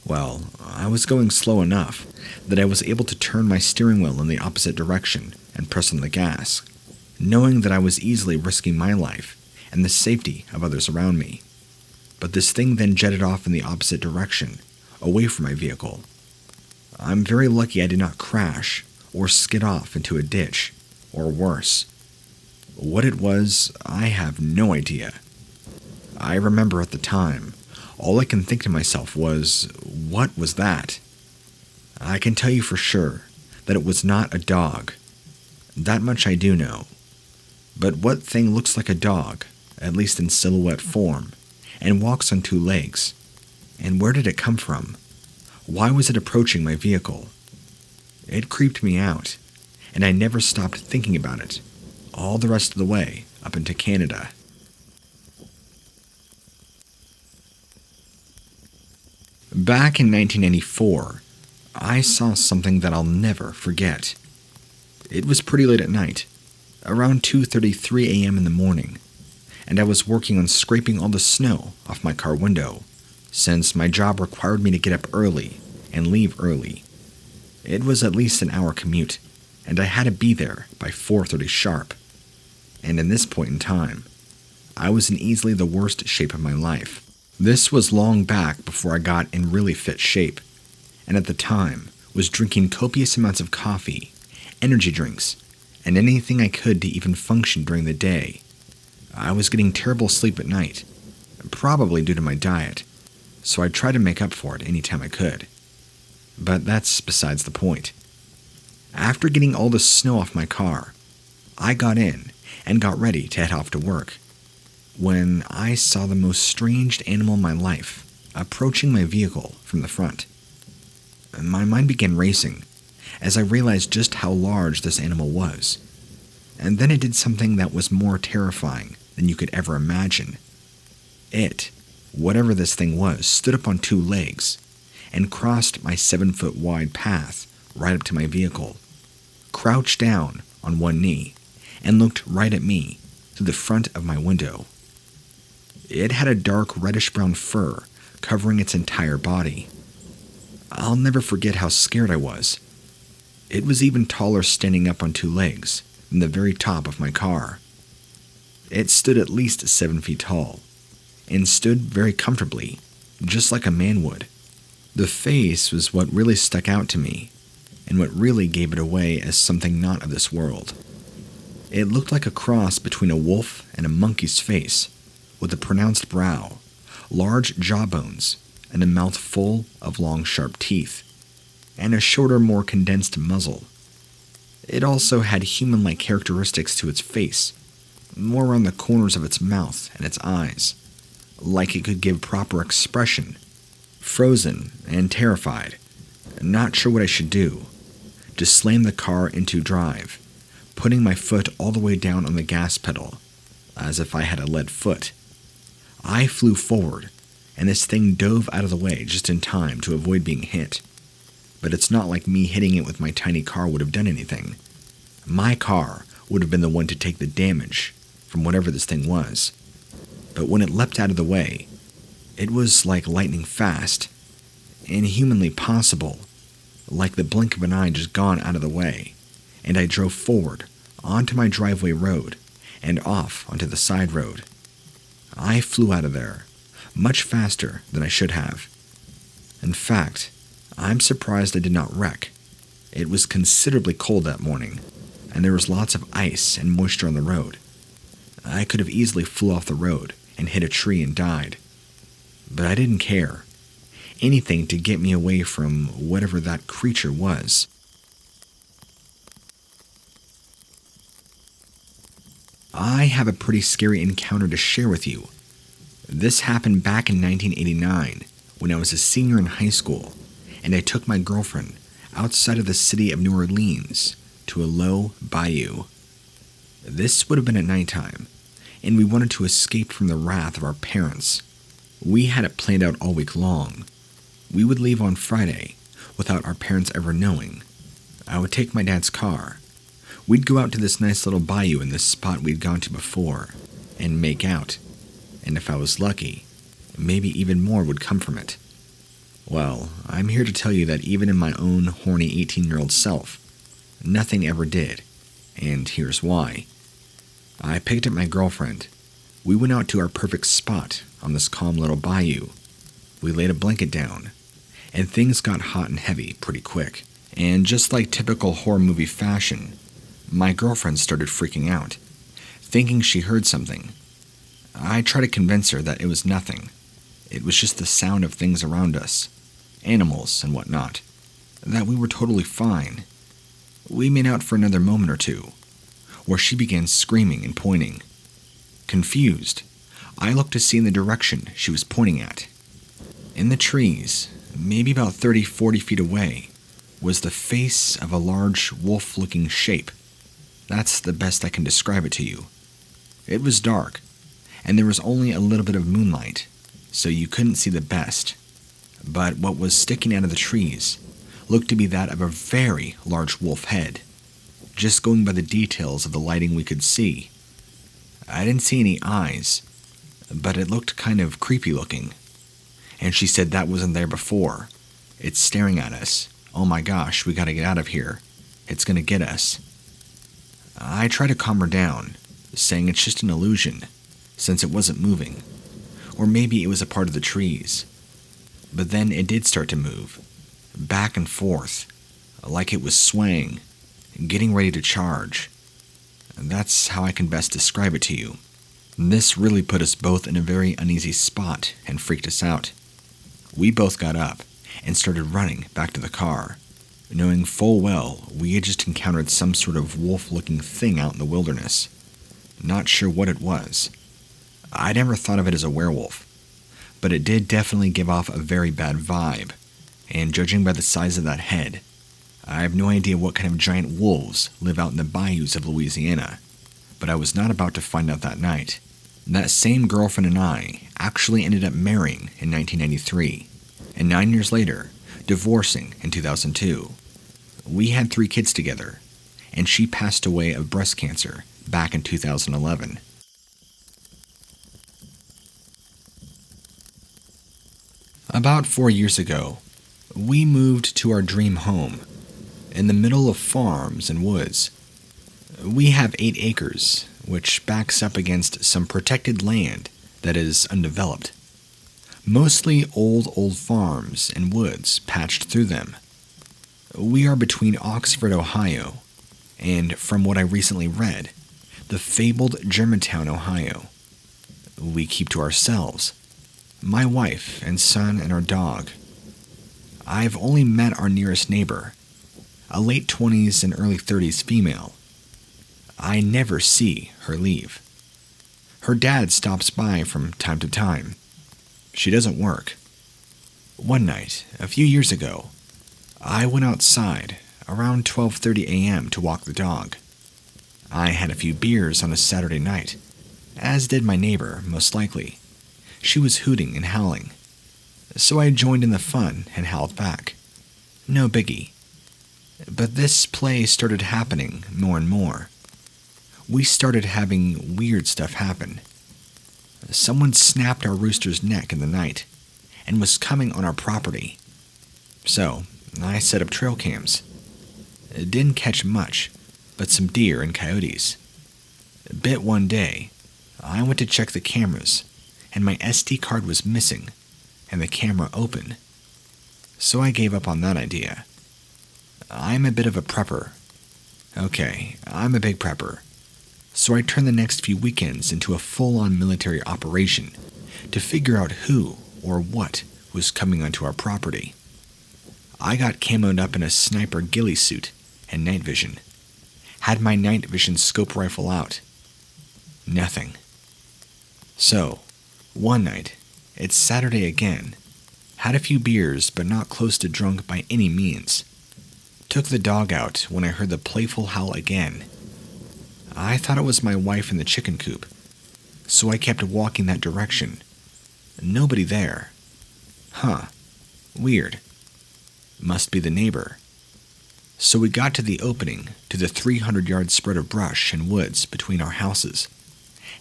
Well, I was going slow enough that I was able to turn my steering wheel in the opposite direction and press on the gas, knowing that I was easily risking my life and the safety of others around me. But this thing then jetted off in the opposite direction, away from my vehicle. I'm very lucky I did not crash or skid off into a ditch, or worse. What it was, I have no idea. I remember at the time, all I can think to myself was, what was that? I can tell you for sure that it was not a dog. That much I do know. But what thing looks like a dog, at least in silhouette form, and walks on two legs? And where did it come from? Why was it approaching my vehicle? It creeped me out, and I never stopped thinking about it, all the rest of the way up into Canada. Back in 1994, I saw something that I'll never forget. It was pretty late at night, around 2:33 a.m. in the morning, and I was working on scraping all the snow off my car window, since my job required me to get up early and leave early. It was at least an hour commute, and I had to be there by 4:30 sharp. And in this point in time, I was in easily the worst shape of my life. This was long back before I got in really fit shape, and at the time was drinking copious amounts of coffee, energy drinks, and anything I could to even function during the day. I was getting terrible sleep at night, probably due to my diet, so I tried to make up for it any time I could. But that's besides the point. After getting all the snow off my car, I got in and got ready to head off to work, when I saw the most strange animal in my life approaching my vehicle from the front. My mind began racing as I realized just how large this animal was, and then it did something that was more terrifying than you could ever imagine. It, whatever this thing was, stood up on two legs and crossed my 7-foot wide path right up to my vehicle, crouched down on one knee, and looked right at me through the front of my window. It had a dark reddish-brown fur covering its entire body. I'll never forget how scared I was. It was even taller standing up on two legs than the very top of my car. It stood at least 7 feet tall, and stood very comfortably, just like a man would. The face was what really stuck out to me, and what really gave it away as something not of this world. It looked like a cross between a wolf and a monkey's face, with a pronounced brow, large jawbones, and a mouth full of long sharp teeth, and a shorter, more condensed muzzle. It also had human-like characteristics to its face, more around the corners of its mouth and its eyes, like it could give proper expression, frozen and terrified, not sure what I should do, to slam the car into drive, putting my foot all the way down on the gas pedal, as if I had a lead foot. I flew forward, and this thing dove out of the way just in time to avoid being hit. But it's not like me hitting it with my tiny car would have done anything. My car would have been the one to take the damage from whatever this thing was. But when it leapt out of the way, it was like lightning fast, inhumanly possible, like the blink of an eye just gone out of the way, and I drove forward onto my driveway road and off onto the side road. I flew out of there much faster than I should have. In fact, I'm surprised I did not wreck. It was considerably cold that morning, and there was lots of ice and moisture on the road. I could have easily flew off the road and hit a tree and died. But I didn't care. Anything to get me away from whatever that creature was. I have a pretty scary encounter to share with you. This happened back in 1989 when I was a senior in high school, and I took my girlfriend outside of the city of New Orleans to a low bayou. This would have been at nighttime, and we wanted to escape from the wrath of our parents. We had it planned out all week long. We would leave on Friday without our parents ever knowing. I would take my dad's car. We'd go out to this nice little bayou in this spot we'd gone to before and make out. And if I was lucky, maybe even more would come from it. Well, I'm here to tell you that even in my own horny 18-year-old self, nothing ever did, and here's why. I picked up my girlfriend. We went out to our perfect spot on this calm little bayou. We laid a blanket down, and things got hot and heavy pretty quick. And just like typical horror movie fashion, my girlfriend started freaking out, thinking she heard something. I tried to convince her that it was nothing. It was just the sound of things around us, animals and whatnot, that we were totally fine. We made out for another moment or two, where she began screaming and pointing. Confused, I looked to see in the direction she was pointing at. In the trees, maybe about 30-40 feet away, was the face of a large wolf-looking shape. That's the best I can describe it to you. It was dark, and there was only a little bit of moonlight, so you couldn't see the best. But what was sticking out of the trees looked to be that of a very large wolf head, just going by the details of the lighting we could see. I didn't see any eyes, but it looked kind of creepy looking. And she said that wasn't there before. It's staring at us. Oh my gosh, we gotta get out of here. It's gonna get us. I tried to calm her down, saying it's just an illusion, since it wasn't moving. Or maybe it was a part of the trees. But then it did start to move, back and forth, like it was swaying, getting ready to charge. That's how I can best describe it to you. This really put us both in a very uneasy spot and freaked us out. We both got up and started running back to the car, knowing full well we had just encountered some sort of wolf-looking thing out in the wilderness. Not sure what it was. I never thought of it as a werewolf, but it did definitely give off a very bad vibe, and judging by the size of that head, I have no idea what kind of giant wolves live out in the bayous of Louisiana, but I was not about to find out that night. That same girlfriend and I actually ended up marrying in 1993, and 9 years later, divorcing in 2002. We had 3 kids together, and she passed away of breast cancer back in 2011. About 4 years ago, we moved to our dream home, in the middle of farms and woods. We have 8 acres, which backs up against some protected land that is undeveloped. Mostly old farms and woods patched through them. We are between Oxford, Ohio, and from what I recently read, the fabled Germantown, Ohio. We keep to ourselves. My wife and son and our dog. I've only met our nearest neighbor, a late 20s and early 30s female. I never see her leave. Her dad stops by from time to time. She doesn't work. One night, a few years ago, I went outside around 12:30 a.m. to walk the dog. I had a few beers on a Saturday night, as did my neighbor, most likely. She was hooting and howling, so I joined in the fun and howled back. No biggie. But this play started happening more and more. We started having weird stuff happen. Someone snapped our rooster's neck in the night and was coming on our property. So I set up trail cams. It didn't catch much, but some deer and coyotes. Bit one day, I went to check the cameras, and my SD card was missing, and the camera open. So I gave up on that idea. I'm a bit of a prepper. Okay, I'm a big prepper. So I turned the next few weekends into a full-on military operation to figure out who or what was coming onto our property. I got camoed up in a sniper ghillie suit and night vision. Had my night vision scope rifle out. Nothing. So, one night, it's Saturday again. Had a few beers, but not close to drunk by any means. Took the dog out when I heard the playful howl again. I thought it was my wife in the chicken coop, so I kept walking that direction. Nobody there. Huh. Weird. Must be the neighbor. So we got to the opening, to the 300-yard spread of brush and woods between our houses,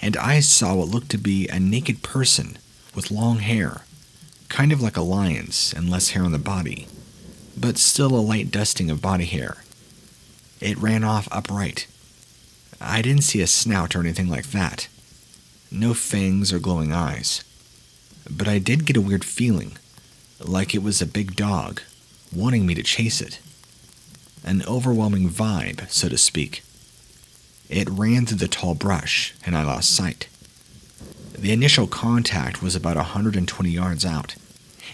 and I saw what looked to be a naked person with long hair, kind of like a lion's and less hair on the body, but still a light dusting of body hair. It ran off upright. I didn't see a snout or anything like that. No fangs or glowing eyes. But I did get a weird feeling, like it was a big dog, wanting me to chase it. An overwhelming vibe, so to speak. It ran through the tall brush, and I lost sight. The initial contact was about 120 yards out,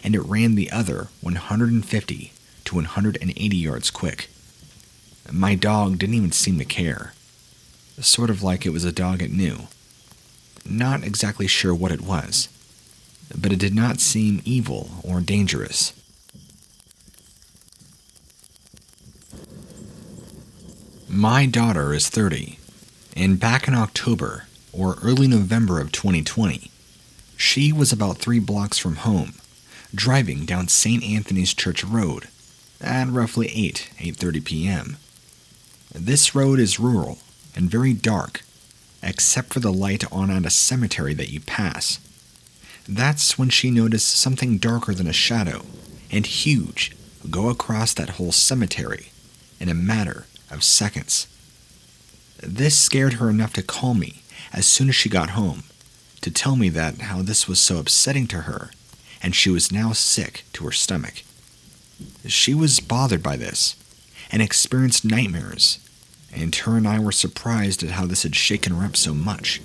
and it ran the other 150 to 180 yards quick. My dog didn't even seem to care. Sort of like it was a dog it knew. Not exactly sure what it was, but it did not seem evil or dangerous. My daughter is 30, and back in October or early November of 2020, she was about 3 blocks from home, driving down St. Anthony's Church Road at roughly 8:30 p.m. This road is rural and very dark, except for the light on at a cemetery that you pass. That's when she noticed something darker than a shadow and huge go across that whole cemetery in a matter of seconds. This scared her enough to call me as soon as she got home to tell me that how this was so upsetting to her and she was now sick to her stomach. She was bothered by this and experienced nightmares, and her and I were surprised at how this had shaken her up so much.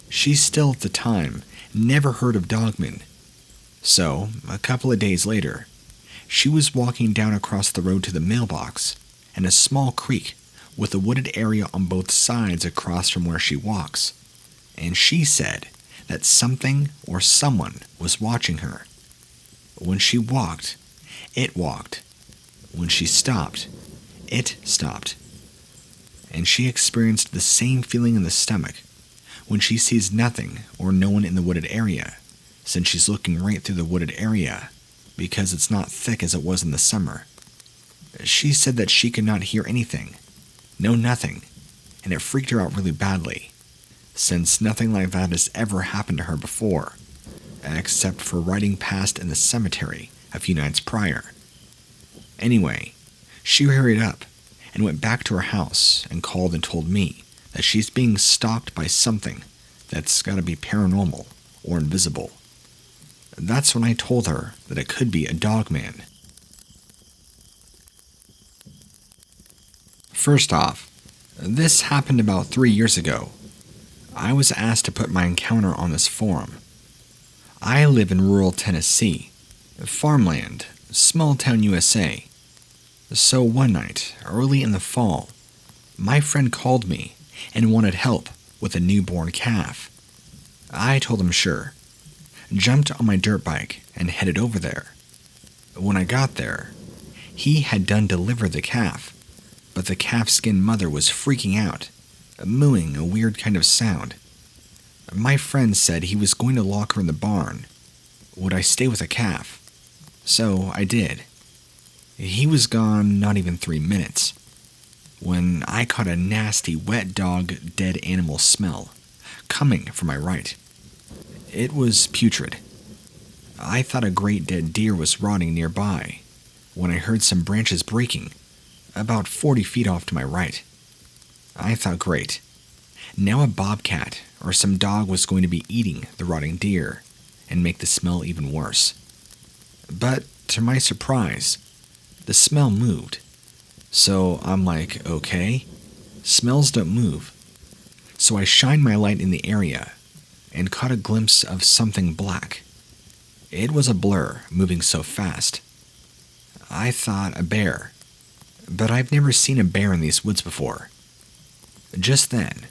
She still at the time never heard of Dogman. So, a couple of days later, she was walking down across the road to the mailbox and a small creek with a wooded area on both sides across from where she walks, and she said that something or someone was watching her. When she walked, it walked. When she stopped, it stopped. And she experienced the same feeling in the stomach when she sees nothing or no one in the wooded area, since she's looking right through the wooded area because it's not thick as it was in the summer. She said that she could not hear anything, no nothing, and it freaked her out really badly, since nothing like that has ever happened to her before, except for riding past in the cemetery a few nights prior. Anyway, she hurried up and went back to her house and called and told me that she's being stalked by something that's gotta be paranormal or invisible. That's when I told her that it could be a Dogman. First off, this happened about 3 years ago. I was asked to put my encounter on this forum. I live in rural Tennessee, farmland, small town USA. So one night, early in the fall, my friend called me and wanted help with a newborn calf. I told him sure, jumped on my dirt bike and headed over there. When I got there, He had done delivered the calf, but the calf-skin mother was freaking out, mooing a weird kind of sound. My friend said he was going to lock her in the barn. Would I stay with the calf? So I did. He was gone not even 3 minutes, when I caught a nasty wet dog dead animal smell coming from my right. It was putrid. I thought a great dead deer was rotting nearby when I heard some branches breaking about 40 feet off to my right. I thought, great. Now a bobcat or some dog was going to be eating the rotting deer and make the smell even worse. But to my surprise, the smell moved. So I'm like, okay, smells don't move. So I shined my light in the area and caught a glimpse of something black. It was a blur moving so fast. I thought a bear, but I've never seen a bear in these woods before. Just then,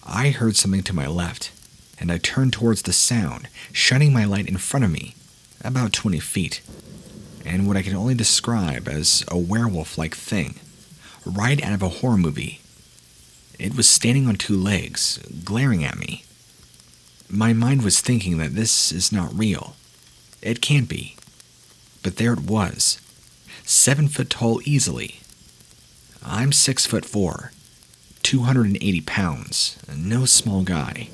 I heard something to my left, and I turned towards the sound, shining my light in front of me, about 20 feet, and what I can only describe as a werewolf-like thing, right out of a horror movie. It was standing on 2 legs, glaring at me. My mind was thinking that this is not real. It can't be. But there it was, 7 foot tall easily. I'm 6'4", 280 pounds, no small guy.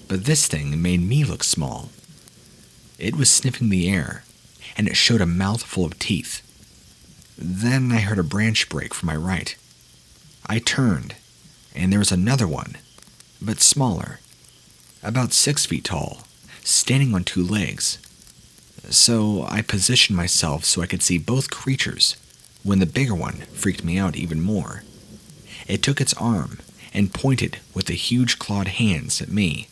But this thing made me look small. It was sniffing the air, and it showed a mouth full of teeth. Then I heard a branch break from my right. I turned, and there was another one, but smaller, about 6 feet tall, standing on 2 legs. So I positioned myself so I could see both creatures, when the bigger one freaked me out even more. It took its arm and pointed with the huge clawed hands at me.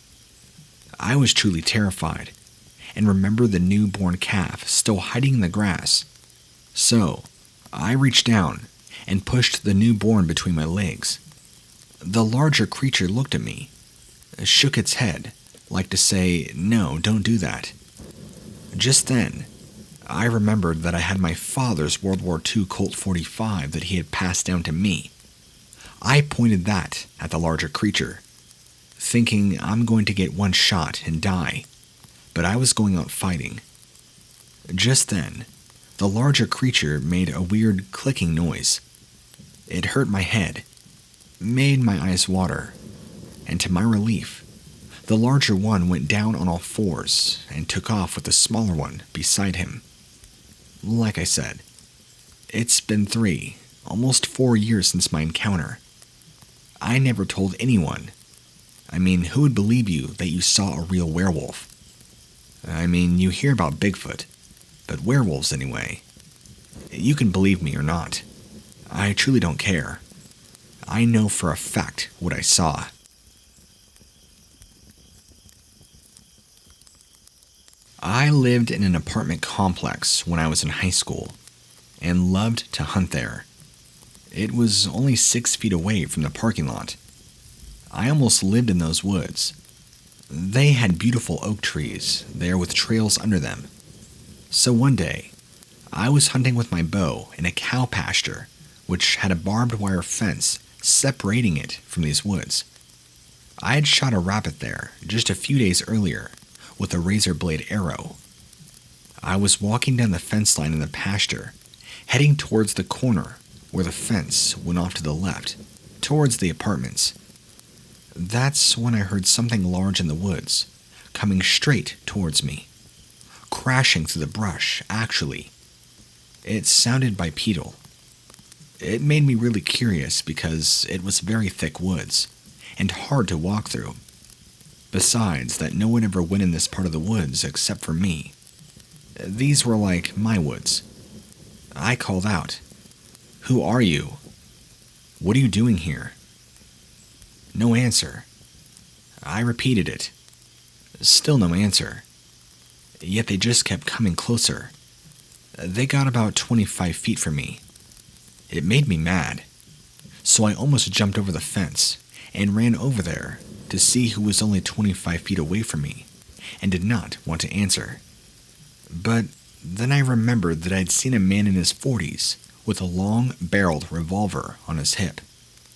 I was truly terrified, and remembered the newborn calf still hiding in the grass. So I reached down and pushed the newborn between my legs. The larger creature looked at me, shook its head, like to say, no, don't do that. Just then, I remembered that I had my father's World War II Colt 45 that he had passed down to me. I pointed that at the larger creature, thinking I'm going to get one shot and die, but I was going out fighting. Just then, the larger creature made a weird clicking noise. It hurt my head, made my eyes water, and to my relief, the larger one went down on all fours and took off with the smaller one beside him. Like I said, it's been 3, almost 4 years since my encounter. I never told anyone. I mean, who would believe you that you saw a real werewolf? I mean, you hear about Bigfoot, but werewolves anyway. You can believe me or not. I truly don't care. I know for a fact what I saw. I lived in an apartment complex when I was in high school, and loved to hunt there. It was only 6 feet away from the parking lot. I almost lived in those woods. They had beautiful oak trees there with trails under them. So one day, I was hunting with my bow in a cow pasture, which had a barbed wire fence separating it from these woods. I had shot a rabbit there just a few days earlier with a razor blade arrow. I was walking down the fence line in the pasture, heading towards the corner where the fence went off to the left, towards the apartments. That's when I heard something large in the woods, coming straight towards me. Crashing through the brush, actually. It sounded bipedal. It made me really curious because it was very thick woods, and hard to walk through. Besides that no one ever went in this part of the woods except for me. These were like my woods. I called out, "Who are you? What are you doing here?" No answer. I repeated it. Still no answer. Yet they just kept coming closer. They got about 25 feet from me. It made me mad. So I almost jumped over the fence and ran over there to see who was only 25 feet away from me and did not want to answer. But Then I remembered that I'd seen a man in his 40s with a long-barreled revolver on his hip,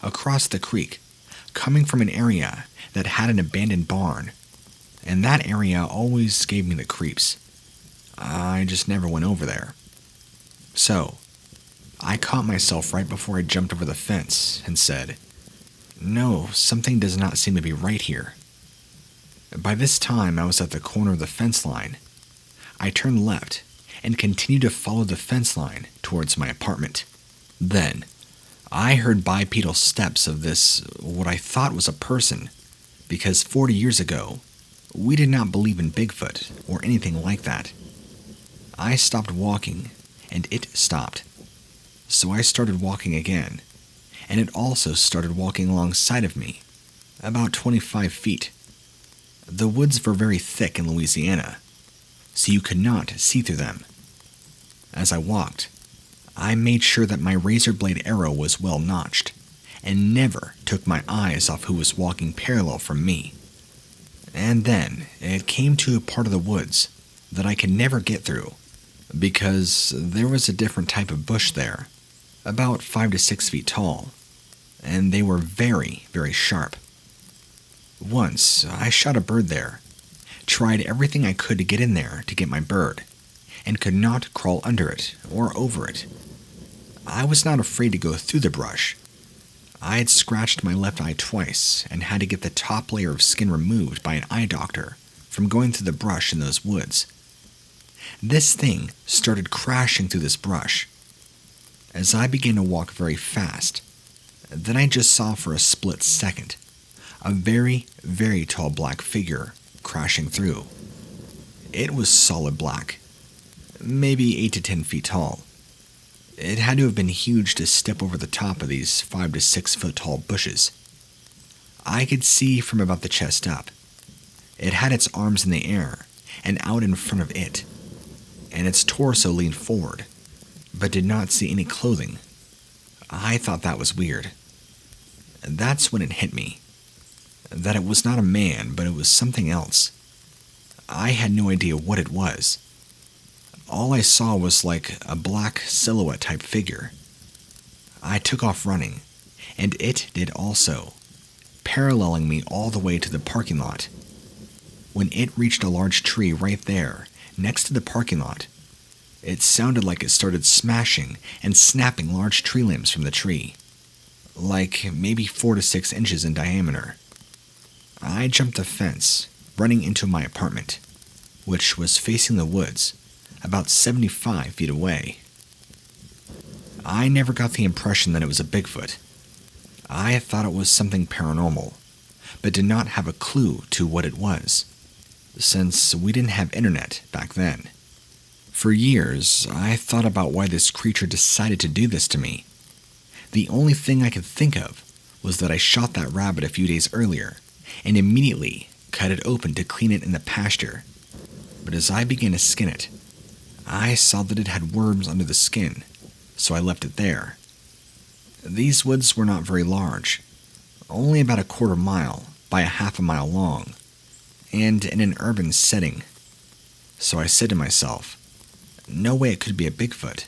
across the creek, coming from an area that had an abandoned barn, and that area always gave me the creeps. I just never went over there. So, I caught myself right before I jumped over the fence and said, "No, something does not seem to be right here." By this time, I was at the corner of the fence line. I turned left and continued to follow the fence line towards my apartment. Then, I heard bipedal steps of this, what I thought was a person, because 40 years ago, we did not believe in Bigfoot or anything like that. I stopped walking, and it stopped. So I started walking again, and it also started walking alongside of me, about 25 feet. The woods were very thick in Louisiana, so you could not see through them. As I walked, I made sure that my razor blade arrow was well notched, and never took my eyes off who was walking parallel from me. And then it came to a part of the woods that I could never get through, because there was a different type of bush there, about 5 to 6 feet tall, and they were very, very sharp. Once, I shot a bird there, tried everything I could to get in there to get my bird, and could not crawl under it or over it. I was not afraid to go through the brush. I had scratched my left eye twice and had to get the top layer of skin removed by an eye doctor from going through the brush in those woods. This thing started crashing through this brush. As I began to walk very fast, then I just saw for a split second a very, very tall black figure crashing through. It was solid black, maybe 8 to 10 feet tall. It had to have been huge to step over the top of these 5 to 6 foot tall bushes. I could see from about the chest up. It had its arms in the air and out in front of it, and its torso leaned forward, but did not see any clothing. I thought that was weird. That's when it hit me, that it was not a man, but it was something else. I had no idea what it was. All I saw was like a black silhouette type figure. I took off running, and it did also, paralleling me all the way to the parking lot. When it reached a large tree right there, next to the parking lot, it sounded like it started smashing and snapping large tree limbs from the tree, like maybe 4 to 6 inches in diameter. I jumped the fence, running into my apartment, which was facing the woods, about 75 feet away. I never got the impression that it was a Bigfoot. I thought it was something paranormal, but did not have a clue to what it was, since we didn't have internet back then. For years, I thought about why this creature decided to do this to me. The only thing I could think of was that I shot that rabbit a few days earlier, and immediately cut it open to clean it in the pasture. But as I began to skin it, I saw that it had worms under the skin, so I left it there. These woods were not very large, only about a quarter mile by a half a mile long, and in an urban setting. So I said to myself, no way it could be a Bigfoot.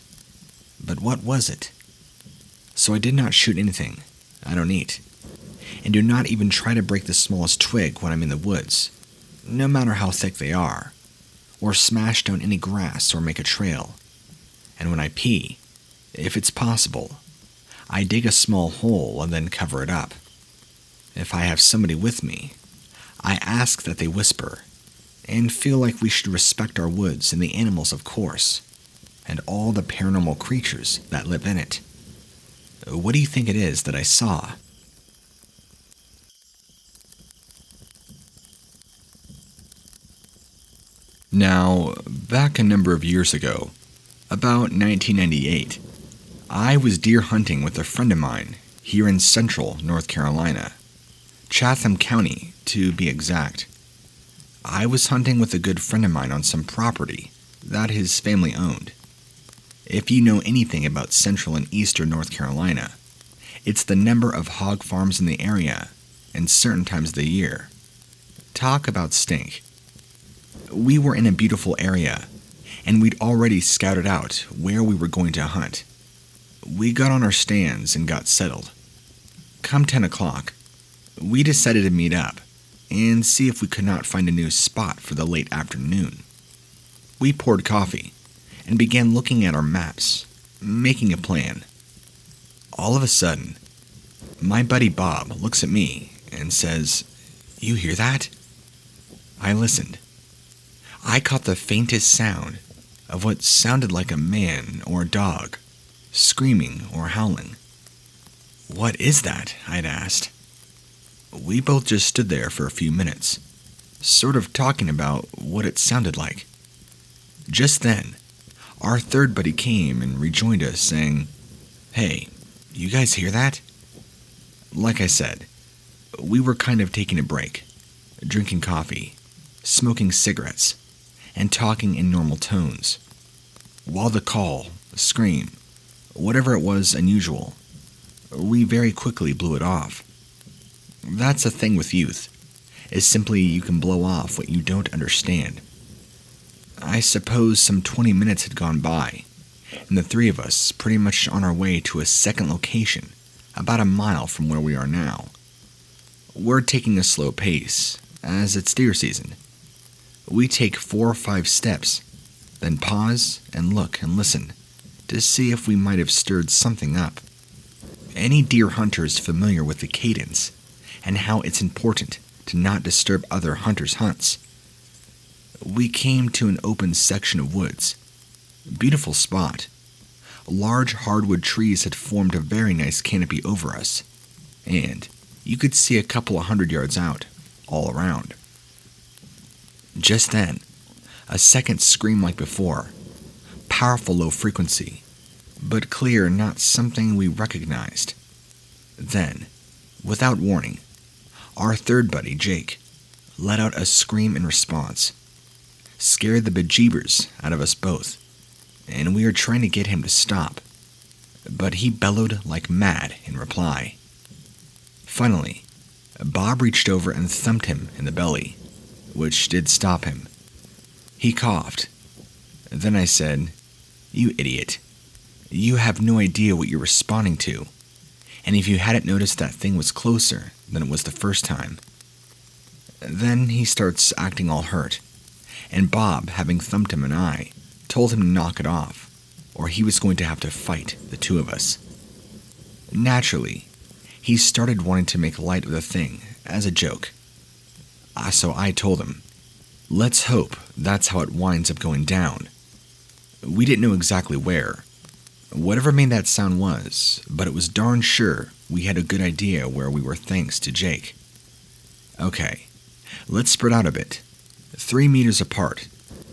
But what was it? So I did not shoot anything. I don't eat. And do not even try to break the smallest twig when I'm in the woods, no matter how thick they are, or smash down any grass or make a trail. And when I pee, if it's possible, I dig a small hole and then cover it up. If I have somebody with me, I ask that they whisper, and feel like we should respect our woods and the animals, of course, and all the paranormal creatures that live in it. What do you think it is that I saw? Now, back a number of years ago, about 1998, I was deer hunting with a friend of mine here in central North Carolina, Chatham County to be exact. I was hunting with a good friend of mine on some property that his family owned. If you know anything about central and eastern North Carolina, it's the number of hog farms in the area and certain times of the year. Talk about stink. We were in a beautiful area, and we'd already scouted out where we were going to hunt. We got on our stands and got settled. Come 10 o'clock, we decided to meet up and see if we could not find a new spot for the late afternoon. We poured coffee and began looking at our maps, making a plan. All of a sudden, my buddy Bob looks at me and says, "You hear that?" I listened. I caught the faintest sound of what sounded like a man or a dog, screaming or howling. "What is that?" I'd asked. We both just stood there for a few minutes, sort of talking about what it sounded like. Just then, our third buddy came and rejoined us, saying, "Hey, you guys hear that?" Like I said, we were kind of taking a break, drinking coffee, smoking cigarettes, and talking in normal tones, while the call, scream, whatever it was unusual, we very quickly blew it off. That's the thing with youth, is simply you can blow off what you don't understand. I suppose some 20 minutes had gone by, and the three of us pretty much on our way to a second location, about a mile from where we are now. We're taking a slow pace, as it's deer season. We take 4 or 5 steps, then pause and look and listen to see if we might have stirred something up. Any deer hunter is familiar with the cadence and how it's important to not disturb other hunters' hunts. We came to an open section of woods. Beautiful spot. Large hardwood trees had formed a very nice canopy over us, and you could see a couple of 100 yards out, all around. Just then, a second scream like before. Powerful low frequency, but clear, not something we recognized. Then, without warning, our third buddy, Jake, let out a scream in response. Scared the bejeebers out of us both, and we were trying to get him to stop, but he bellowed like mad in reply. Finally, Bob reached over and thumped him in the belly, which did stop him. He coughed. Then I said, "You idiot. You have no idea what you're responding to, and if you hadn't noticed that thing was closer than it was the first time." Then he starts acting all hurt, and Bob, having thumped him in the eye, told him to knock it off, or he was going to have to fight the two of us. Naturally, he started wanting to make light of the thing as a joke. So I told him, "Let's hope that's how it winds up going down." We didn't know exactly where. Whatever made that sound was, but it was darn sure we had a good idea where we were thanks to Jake. "Okay, let's spread out a bit, 3 meters apart,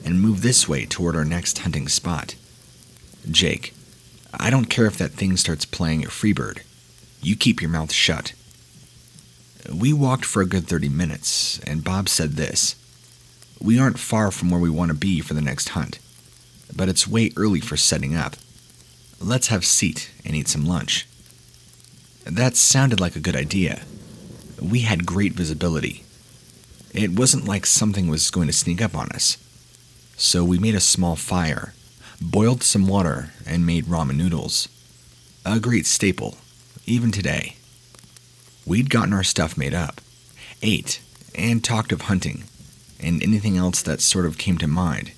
and move this way toward our next hunting spot. Jake, I don't care if that thing starts playing at Freebird. You keep your mouth shut." We walked for a good 30 minutes, and Bob said this: "We aren't far from where we want to be for the next hunt, but it's way early for setting up. Let's have a seat and eat some lunch." That sounded like a good idea. We had great visibility. It wasn't like something was going to sneak up on us. So we made a small fire, boiled some water, and made ramen noodles. A great staple, even today. We'd gotten our stuff made up, ate, and talked of hunting, and anything else that sort of came to mind,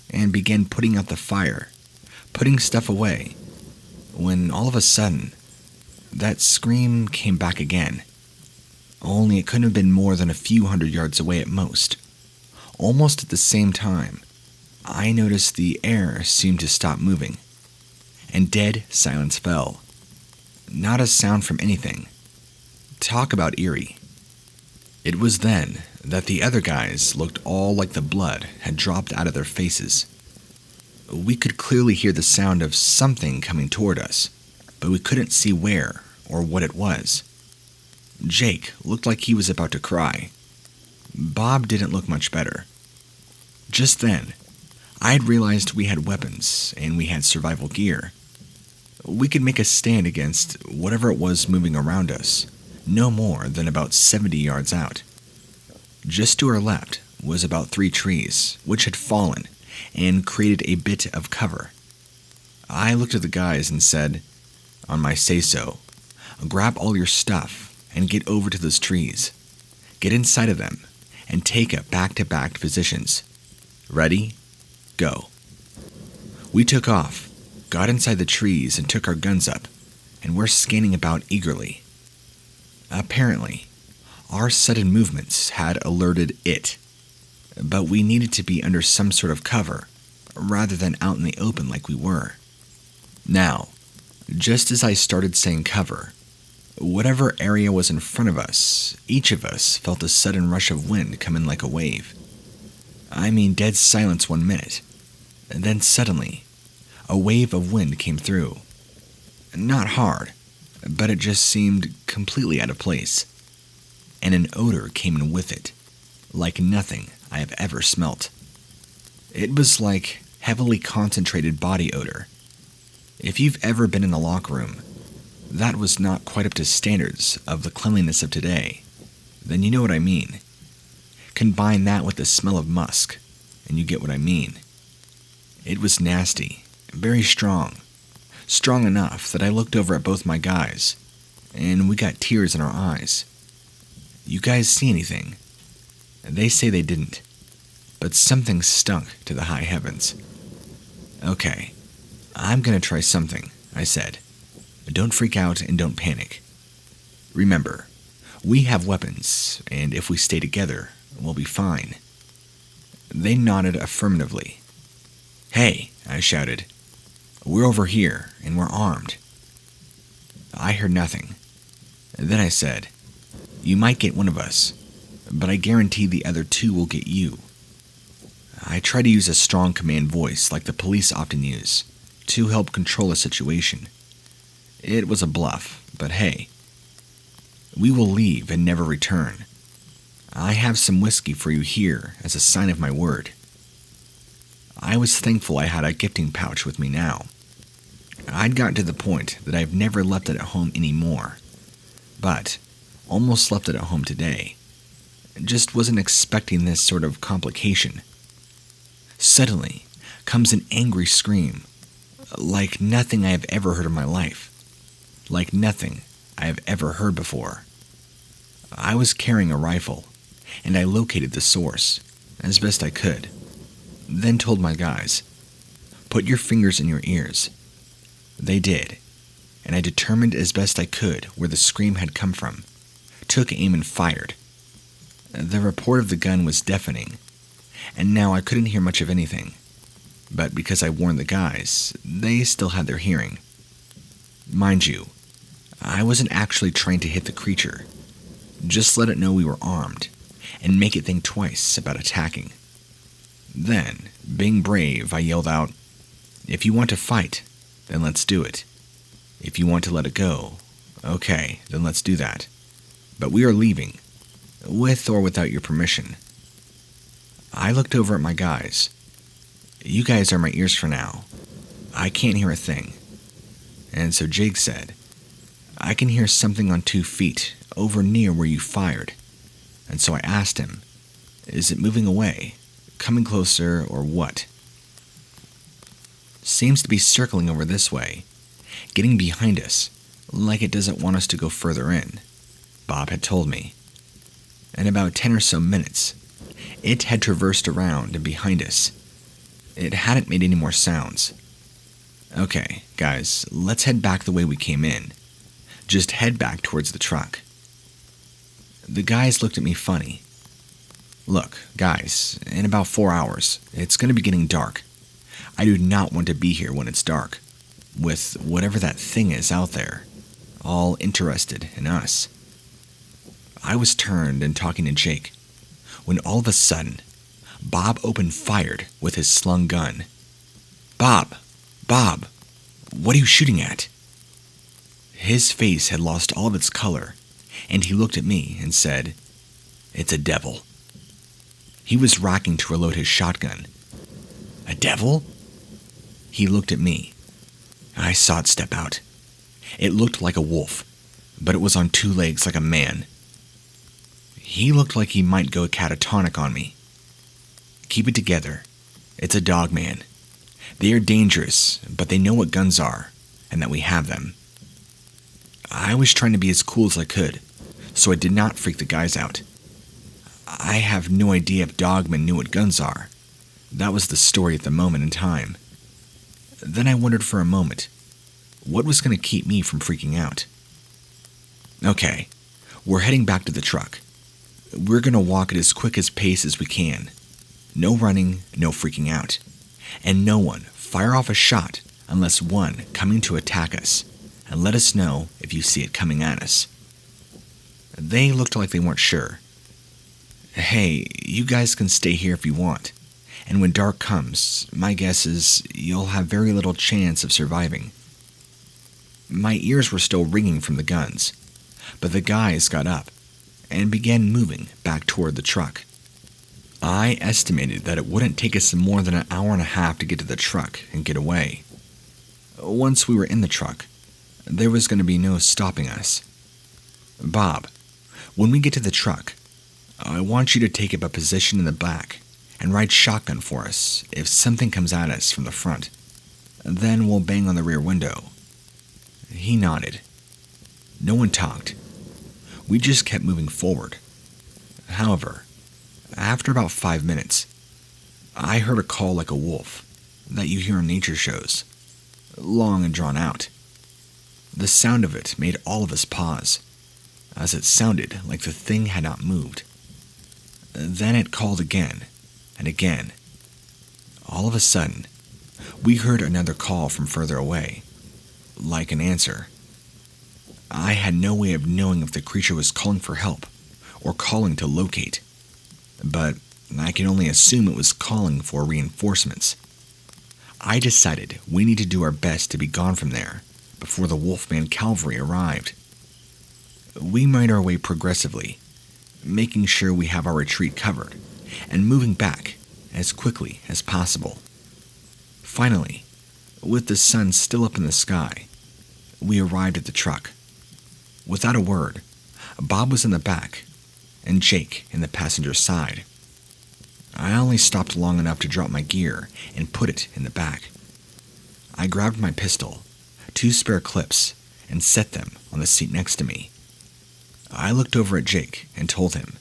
and began putting out the fire, putting stuff away, when all of a sudden, that scream came back again. Only it couldn't have been more than a few 100 yards away at most. Almost at the same time, I noticed the air seemed to stop moving, and dead silence fell. Not a sound from anything. Talk about eerie. It was then that the other guys looked all like the blood had dropped out of their faces. We could clearly hear the sound of something coming toward us, but we couldn't see where or what it was. Jake looked like he was about to cry. Bob didn't look much better. Just then, I'd realized we had weapons and we had survival gear. We could make a stand against whatever it was moving around us, no more than about 70 yards out. Just to our left was about 3 trees, which had fallen and created a bit of cover. I looked at the guys and said, on my say-so, grab all your stuff and get over to those trees. Get inside of them and take up back-to-back positions. Ready? Go. We took off, got inside the trees and took our guns up, and we're scanning about eagerly. Apparently, our sudden movements had alerted it, but we needed to be under some sort of cover, rather than out in the open like we were. Now, just as I started saying cover, whatever area was in front of us, each of us felt a sudden rush of wind come in like a wave. I mean dead silence 1 minute, and then suddenly, a wave of wind came through. Not hard, but it just seemed completely out of place. And an odor came in with it, like nothing I have ever smelt. It was like heavily concentrated body odor. If you've ever been in the locker room, that was not quite up to standards of the cleanliness of today, then you know what I mean. Combine that with the smell of musk, and you get what I mean. It was nasty, very strong enough that I looked over at both my guys, and we got tears in our eyes. You guys see anything? They say they didn't, but something stunk to the high heavens. Okay, I'm gonna try something, I said. Don't freak out and don't panic. Remember, we have weapons, and if we stay together, we'll be fine. They nodded affirmatively. Hey, I shouted. We're over here, and we're armed. I heard nothing. Then I said, you might get one of us, but I guarantee the other two will get you. I tried to use a strong command voice like the police often use to help control a situation. It was a bluff, but hey, we will leave and never return. I have some whiskey for you here as a sign of my word. I was thankful I had a gifting pouch with me now. I'd gotten to the point that I've never left it at home anymore, but almost left it at home today. Just wasn't expecting this sort of complication. Suddenly comes an angry scream, like nothing I have ever heard in my life, like nothing I have ever heard before. I was carrying a rifle, and I located the source, as best I could, then told my guys, put your fingers in your ears. They did, and I determined as best I could where the scream had come from, took aim and fired. The report of the gun was deafening, and now I couldn't hear much of anything, but because I warned the guys, they still had their hearing. Mind you, I wasn't actually trying to hit the creature, just let it know we were armed, and make it think twice about attacking. Then, being brave, I yelled out, if you want to fight, then let's do it. If you want to let it go, okay, then let's do that. But we are leaving, with or without your permission. I looked over at my guys. You guys are my ears for now. I can't hear a thing. And so Jake said, I can hear something on 2 feet over near where you fired. And so I asked him, is it moving away, coming closer, or what? Seems to be circling over this way, getting behind us, like it doesn't want us to go further in, Bob had told me. In about 10 or so minutes, it had traversed around and behind us. It hadn't made any more sounds. Okay, guys, let's head back the way we came in. Just head back towards the truck. The guys looked at me funny. Look, guys, in about 4 hours, it's going to be getting dark. I do not want to be here when it's dark, with whatever that thing is out there, all interested in us. I was turned and talking to Jake, when all of a sudden, Bob opened fire with his slung gun. Bob, what are you shooting at? His face had lost all of its color, and he looked at me and said, it's a devil. He was racking to reload his shotgun. A devil? He looked at me. I saw it step out. It looked like a wolf, but it was on 2 legs like a man. He looked like he might go catatonic on me. Keep it together. It's a Dogman. They are dangerous, but they know what guns are, and that we have them. I was trying to be as cool as I could, so I did not freak the guys out. I have no idea if Dogman knew what guns are. That was the story at the moment in time. Then I wondered for a moment, what was going to keep me from freaking out? Okay, we're heading back to the truck. We're going to walk at as quick a pace as we can. No running, no freaking out. And no one fire off a shot unless one coming to attack us, and let us know if you see it coming at us. They looked like they weren't sure. Hey, you guys can stay here if you want, and when dark comes, my guess is you'll have very little chance of surviving. My ears were still ringing from the guns, but the guys got up and began moving back toward the truck. I estimated that it wouldn't take us more than an hour and a half to get to the truck and get away. Once we were in the truck, there was going to be no stopping us. Bob, when we get to the truck, I want you to take up a position in the back and ride shotgun for us if something comes at us from the front. Then we'll bang on the rear window. He nodded. No one talked. We just kept moving forward. However, after about 5 minutes, I heard a call like a wolf that you hear in nature shows, long and drawn out. The sound of it made all of us pause, as it sounded like the thing had not moved. Then it called again and again. All of a sudden, we heard another call from further away, like an answer. I had no way of knowing if the creature was calling for help or calling to locate, but I can only assume it was calling for reinforcements. I decided we need to do our best to be gone from there before the Wolfman cavalry arrived. We made our way progressively, making sure we have our retreat covered and moving back as quickly as possible. Finally, with the sun still up in the sky, we arrived at the truck. Without a word, Bob was in the back and Jake in the passenger side. I only stopped long enough to drop my gear and put it in the back. I grabbed my pistol, 2 spare clips, and set them on the seat next to me. I looked over at Jake and told him,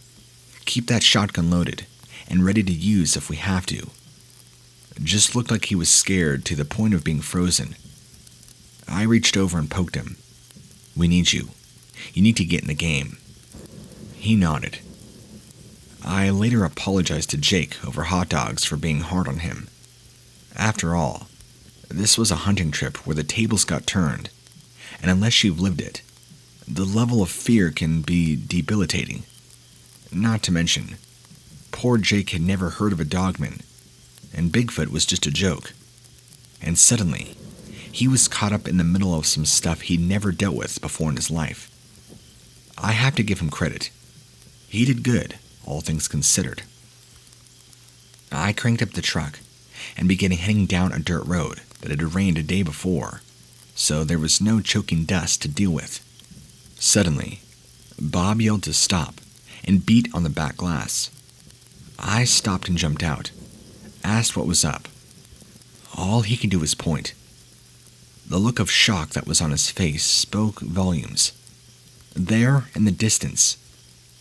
keep that shotgun loaded and ready to use if we have to. Just looked like he was scared to the point of being frozen. I reached over and poked him. We need you. You need to get in the game. He nodded. I later apologized to Jake over hot dogs for being hard on him. After all, this was a hunting trip where the tables got turned, and unless you've lived it, the level of fear can be debilitating. Not to mention, poor Jake had never heard of a Dogman, and Bigfoot was just a joke. And suddenly, he was caught up in the middle of some stuff he'd never dealt with before in his life. I have to give him credit. He did good, all things considered. I cranked up the truck and began heading down a dirt road that had rained a day before, so there was no choking dust to deal with. Suddenly, Bob yelled to stop and beat on the back glass. I stopped and jumped out, asked what was up. All he could do was point. The look of shock that was on his face spoke volumes. There, in the distance,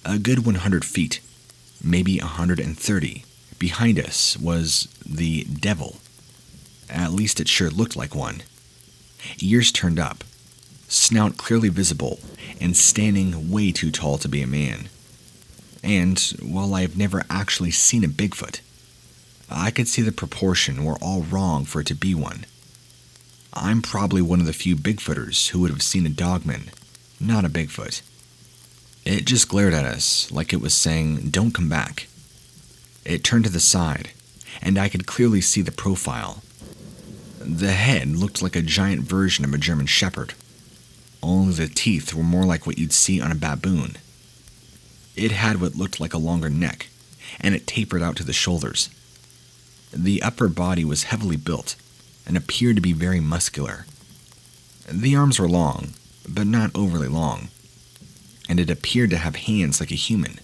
a good 100 feet, maybe 130, behind us was the devil. At least it sure looked like one. Ears turned up, snout clearly visible, and standing way too tall to be a man. And while I have never actually seen a Bigfoot, I could see the proportion were all wrong for it to be one. I'm probably one of the few Bigfooters who would have seen a Dogman, not a Bigfoot. It just glared at us like it was saying, "Don't come back." It turned to the side, and I could clearly see the profile. The head looked like a giant version of a German Shepherd, only the teeth were more like what you'd see on a baboon. It had what looked like a longer neck, and it tapered out to the shoulders. The upper body was heavily built and appeared to be very muscular. The arms were long, but not overly long, and it appeared to have hands like a human.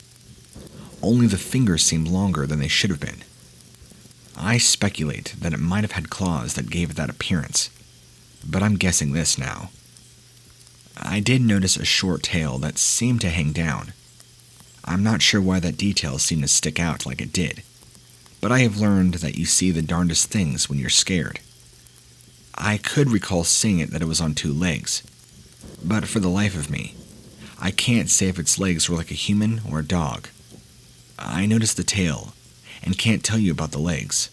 Only the fingers seemed longer than they should have been. I speculate that it might have had claws that gave it that appearance, but I'm guessing this now. I did notice a short tail that seemed to hang down. I'm not sure why that detail seemed to stick out like it did, but I have learned that you see the darndest things when you're scared. I could recall seeing it that it was on 2 legs, but for the life of me, I can't say if its legs were like a human or a dog. I noticed the tail and can't tell you about the legs,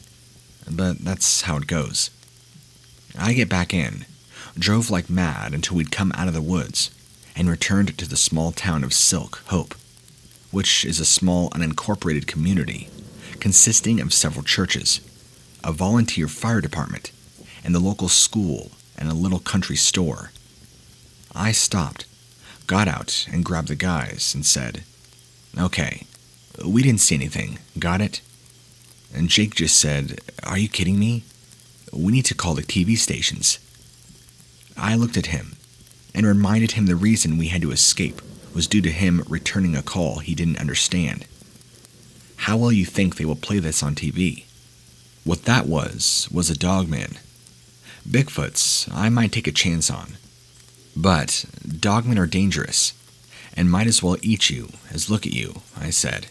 but that's how it goes. I get back in, drove like mad until we'd come out of the woods, and returned to the small town of Silk Hope, which is a small unincorporated community consisting of several churches, a volunteer fire department, and the local school and a little country store. I stopped, got out, and grabbed the guys and said, "Okay, we didn't see anything, got it?" And Jake just said, "Are you kidding me? We need to call the TV stations." I looked at him and reminded him the reason we had to escape was due to him returning a call he didn't understand. How will you think they will play this on TV? What that was a Dogman. Bigfoots I might take a chance on, but Dogmen are dangerous and might as well eat you as look at you, I said.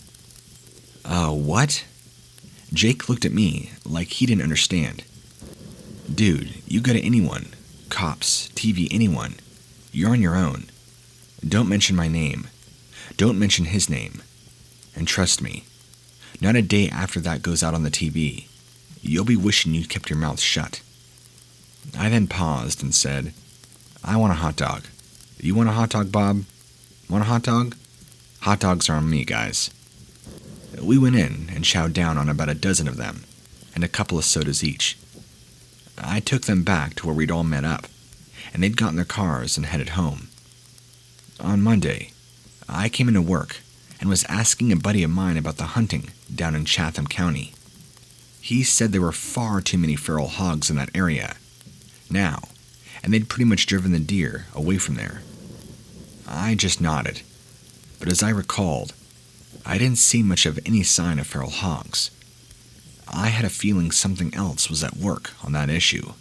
What? Jake looked at me like he didn't understand. Dude, you go to anyone, cops, TV, anyone. You're on your own. Don't mention my name. Don't mention his name. And trust me, not a day after that goes out on the TV, you'll be wishing you'd kept your mouth shut. I then paused and said, "I want a hot dog. You want a hot dog, Bob? Want a hot dog? Hot dogs are on me, guys." We went in and chowed down on about a dozen of them, and a couple of sodas each. I took them back to where we'd all met up, and they'd gotten their cars and headed home. On Monday, I came into work and was asking a buddy of mine about the hunting down in Chatham County. He said there were far too many feral hogs in that area now, and they'd pretty much driven the deer away from there. I just nodded, but as I recalled, I didn't see much of any sign of feral hogs. I had a feeling something else was at work on that issue.